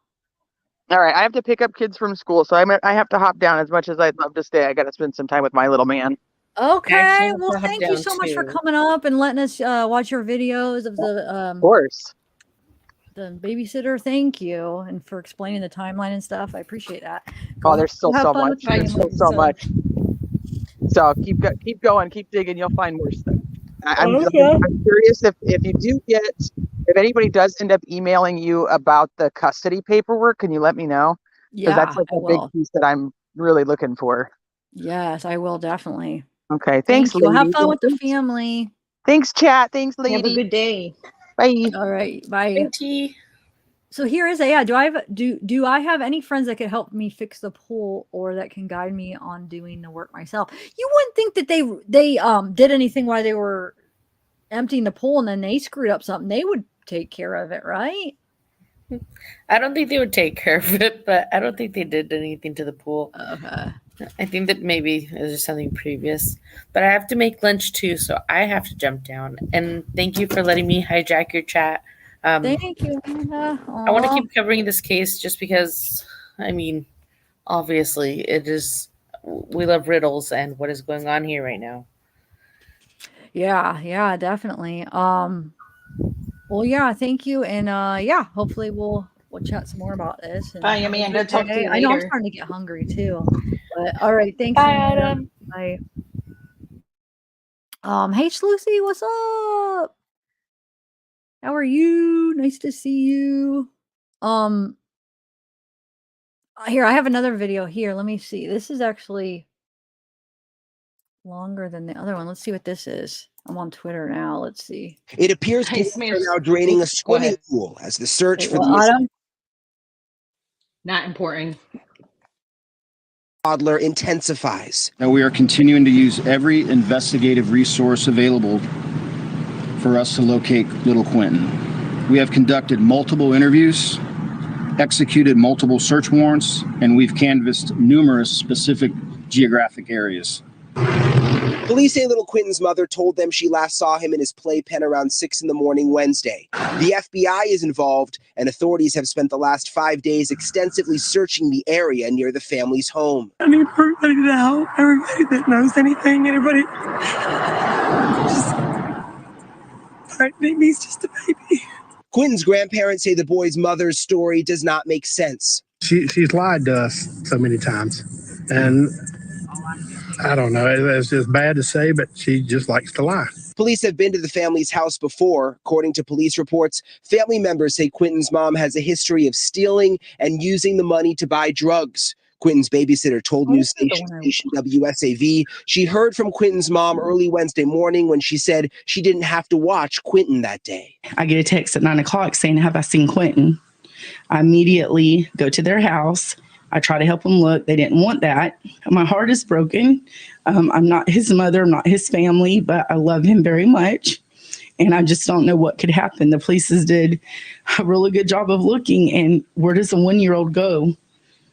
All right, I have to pick up kids from school, so I have to hop down. As much as I'd love to stay, I got to spend some time with my little man. Okay, well, thank you so much for coming up and letting us watch your videos of the of course, the babysitter. Thank you, and for explaining the timeline and stuff. I appreciate that. Oh, there's still Have so fun much. with your There's still so much. So keep going, keep digging. You'll find more stuff. I'm curious if you do get If anybody does end up emailing you about the custody paperwork, can you let me know? Because that's Yeah, like I a big will. piece that I'm really looking for. Yes, I will definitely. Okay. Thanks, Thank you. Well, have ladies. fun And with the family. thanks, chat. Thanks, Have a lady. good day. Bye. All right. Bye. Thank you. So here is a do I have do I have any friends that could help me fix the pool or that can guide me on doing the work myself? You wouldn't think that they did anything while they were emptying the pool and then they screwed up something. They would take care of it, right? I don't think they would take care of it, but I don't think they did anything to the pool. Okay. I think that maybe there's something previous. But I have to make lunch too, so I have to jump down. And thank you for letting me hijack your chat. Thank you, Amanda. I want to Aw. keep covering this case just because, I mean, obviously it is, we love riddles and what is going on here right now. Yeah, definitely. Well, yeah, thank you, and yeah, hopefully we'll chat some more about this. And Bye, have a Amanda. good Talk to day. you I know I'm later. starting to get hungry too. But all right, thanks, Bye, Amanda. Adam. Bye. Hey, Sluicy, what's up? How are you? Nice to see you. Here, I have another video here. Let me see. This is actually longer than the other one. Let's see what this is. I'm on Twitter now. Let's see. It appears Hey, police are Smears. now draining a Oops, go swimming ahead. pool as the search Wait, for what, the missing Autumn? Not important. toddler intensifies. Now we are continuing to use every investigative resource available for us to locate little Quinton. We have conducted multiple interviews, executed multiple search warrants, and we've canvassed numerous specific geographic areas. Police say little Quinton's mother told them she last saw him in his playpen around 6 in the morning Wednesday. The FBI is involved, and authorities have spent the last 5 days extensively searching the area near the family's home. I need everybody to help. Everybody that knows anything. Anybody. He's just a baby. Quinton's grandparents say the boy's mother's story does not make sense. She's lied to us so many times, and I don't know. It's just bad to say, but she just likes to lie. Police have been to the family's house before. According to police reports, family members say Quinton's mom has a history of stealing and using the money to buy drugs. Quinton's babysitter told news station WSAV she heard from Quinton's mom early Wednesday morning when she said she didn't have to watch Quinton that day. I get a text at 9 o'clock saying, "Have I seen Quinton?" I immediately go to their house. I try to help them look. They didn't want that. My heart is broken. I'm not his mother. I'm not his family, but I love him very much. And I just don't know what could happen. The police did a really good job of looking. And where does a 1-year-old go?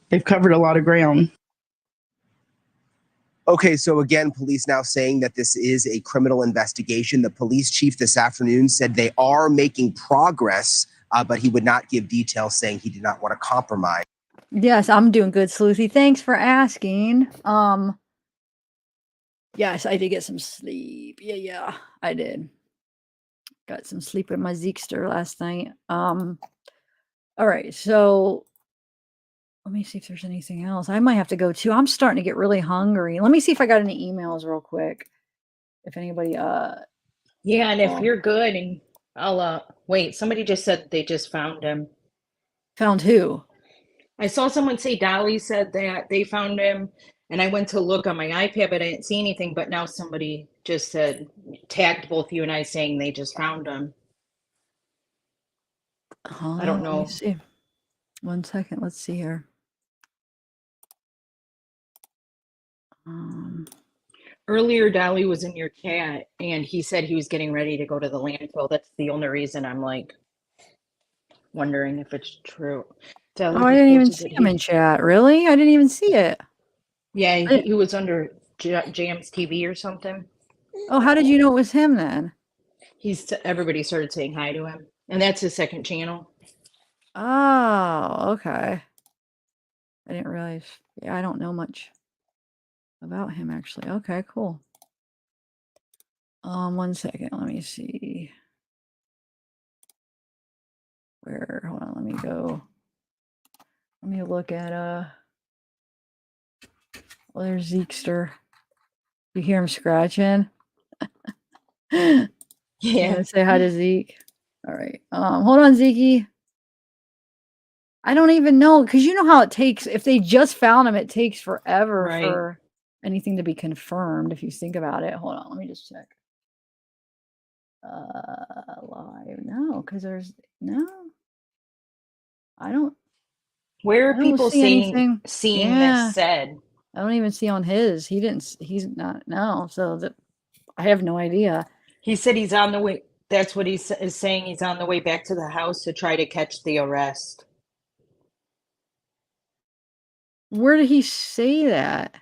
They've covered a lot of ground. Okay, so again, police now saying that this is a criminal investigation. The police chief this afternoon said they are making progress, but he would not give details, saying he did not want to compromise. Yes, I'm doing good, Sleuthy. Thanks for asking. Yes, I did get some sleep. Yeah, I did. Got some sleep with my Zeekster last night. All right, so let me see if there's anything else. I might have to go too. I'm starting to get really hungry. Let me see if I got any emails real quick. If anybody Yeah, and if you're good, and I'll wait. Somebody just said they just found him. Found who? I saw someone say Dolly said that they found him, and I went to look on my iPad, but I didn't see anything. But now somebody just said, tagged both you and I, saying they just found him. I don't Let know. me see. 1 second. Let's see here. Earlier, Dolly was in your chat, and he said he was getting ready to go to the landfill. That's the only reason I'm like wondering if it's true. Dolly Oh, I just didn't even posted see that him in chat. Really? I didn't even see it. Yeah, he was under Jams TV or something. Oh, how did you know it was him then? Everybody started saying hi to him, and that's his second channel. Oh, okay. I didn't realize. Yeah, I don't know much about him actually. Okay, cool. 1 second. Let me see. Hold on, let me go. Let me look at well, there's Zeekster. You hear him scratching? Yeah. Say hi to Zeke. All right. Hold on, Zeke. I don't even know, because you know how it takes, if they just found him, it takes forever Right. for anything to be confirmed, if you think about it. Hold on, let me just check. Live. No, because there's no. I don't. Where I are don't people see anything. seeing Yeah. this said? I don't even see on his. He didn't. He's not. No. So that I have no idea. He said he's on the way. That's what he is saying. He's on the way back to the house to try to catch the arrest. Where did he say that?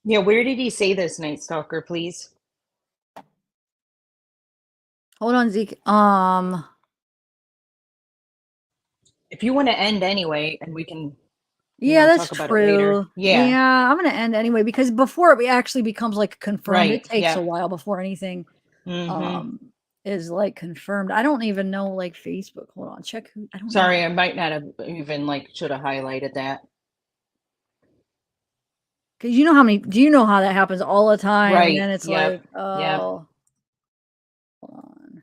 Yeah, where did he say this, Night Stalker, please? Hold on, Zeke. If you want to end anyway, and we can Yeah, that's talk about it later. true. Yeah. Yeah, I'm gonna end anyway, because before it actually becomes like confirmed, Right. it takes a Yep. while before anything Mhm. is like confirmed. I don't even know like Facebook. Hold on, check who. I don't Sorry, know. I might not have even should have highlighted that. Because you know how many? Do you know how that happens all the time? And Right. then it's Yep. like, oh, Yep. hold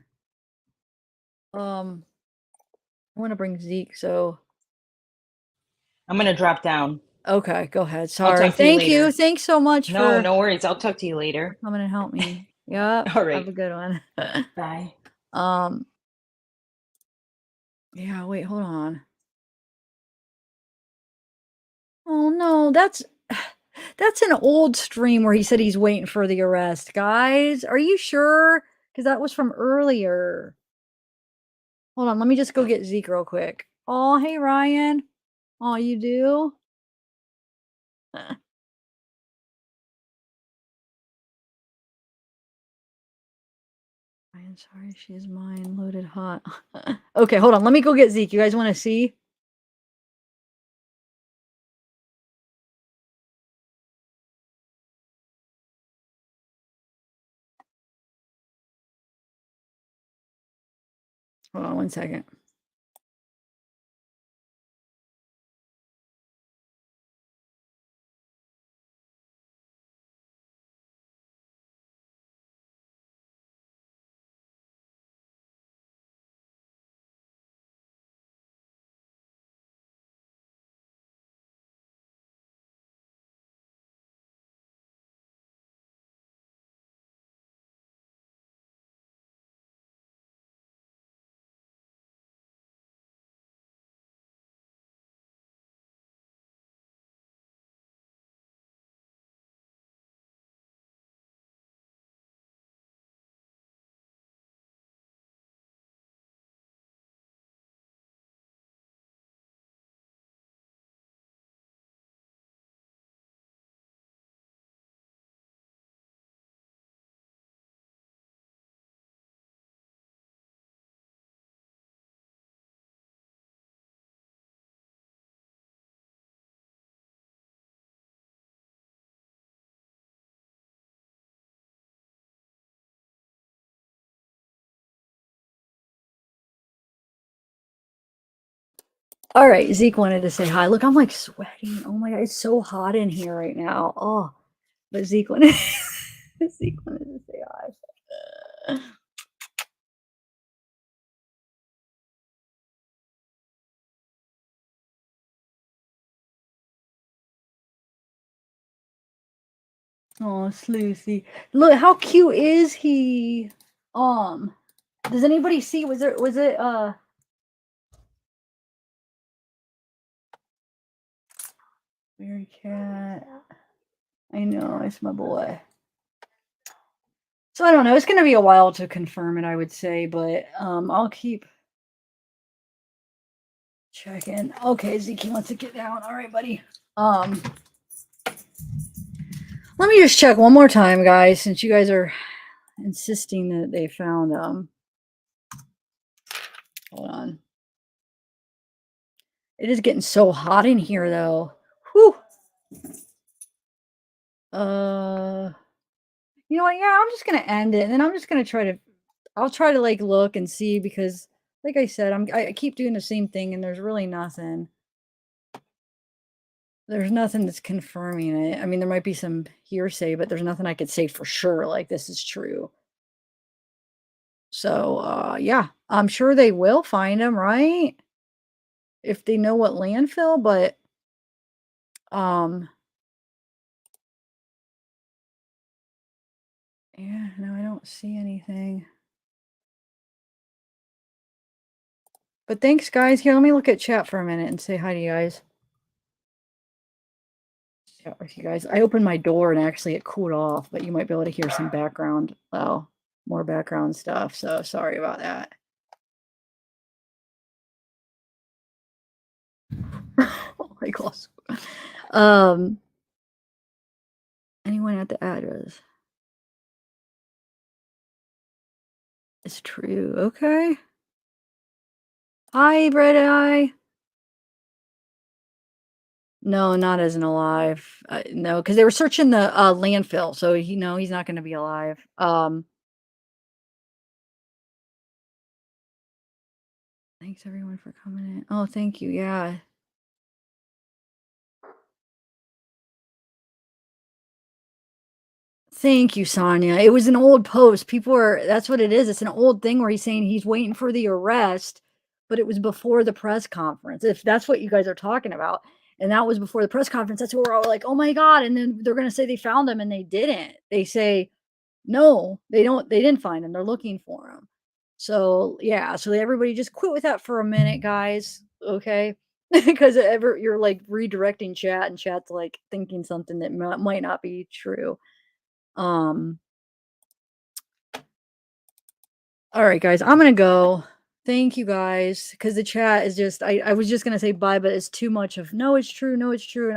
on. I want to bring Zeke. So I'm gonna drop down. okay, go ahead. I'll Sorry. talk to you Thank you. later. Thanks so much No, for no worries. I'll talk to you later. coming and help me. Yeah. All right. Have a good one. Bye. Yeah. Wait. Hold on. Oh no, that's an old stream where he said he's waiting for the arrest. Guys, are you sure? Because that was from earlier. Hold on, let me just go get Zeke real quick. Oh, hey Ryan. Oh, you do? Ryan, sorry, she's mine. Loaded hot. Okay, hold on. Let me go get Zeke. You guys want to see? Hold on 1 second. All right, Zeke wanted to say hi. Look, I'm like sweating. Oh my god, it's so hot in here right now. Oh, but Zeke wanted to say hi. Oh, Sleuthy. Look, how cute is he? Does anybody see? Was it Mary Cat? I know, it's my boy. So I don't know. It's gonna be a while to confirm it, I would say, but I'll keep checking. Okay, Zeke wants to get down. All right, buddy. Let me just check one more time, guys, since you guys are insisting that they found hold on. It is getting so hot in here though. Whew. You know what? Yeah, I'm just gonna end it, and then I'm just gonna I'll try to like look and see, because like I said, I keep doing the same thing and there's really nothing. There's nothing that's confirming it. I mean, there might be some hearsay, but there's nothing I could say for sure like this is true. So, yeah, I'm sure they will find him, right? If they know what landfill, but, yeah, no, I don't see anything. But thanks, guys. Here, let me look at chat for a minute and say hi to you guys. Chat with you guys. I opened my door and actually it cooled off, but you might be able to hear some background, well, more background stuff. So sorry about that. Oh my gosh. Anyone at the address? It's true. Okay. Hi, Red Eye. No, not as an alive. No, because they were searching the landfill, so he's not going to be alive. Thanks everyone for coming in. Oh, thank you. Yeah. Thank you, Sonia. It was an old post. That's what it is. It's an old thing where he's saying he's waiting for the arrest, but it was before the press conference. If that's what you guys are talking about. And that was before the press conference. That's where we're all like, oh my God. And then they're going to say they found him and they didn't. They say, no, they didn't find him. They're looking for him. So yeah, so everybody just quit with that for a minute, guys. Okay. Because you're like redirecting chat and chat's like thinking something that might not be true. All right, guys, I'm gonna go. Thank you guys, because the chat is just I was just gonna say bye, but it's too much of no, it's true, and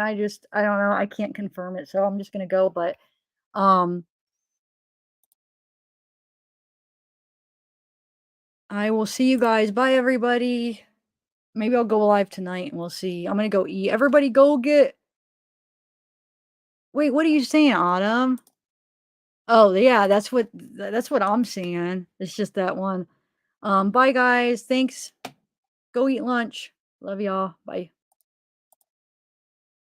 I don't know, I can't confirm it, so I'm just gonna go. But I will see you guys. Bye, everybody. Maybe I'll go live tonight and we'll see. I'm gonna go eat. Everybody go get. Wait, what are you saying, Autumn? Oh yeah, that's what I'm seeing. It's just that one. Bye guys. Thanks. Go eat lunch. Love y'all. Bye.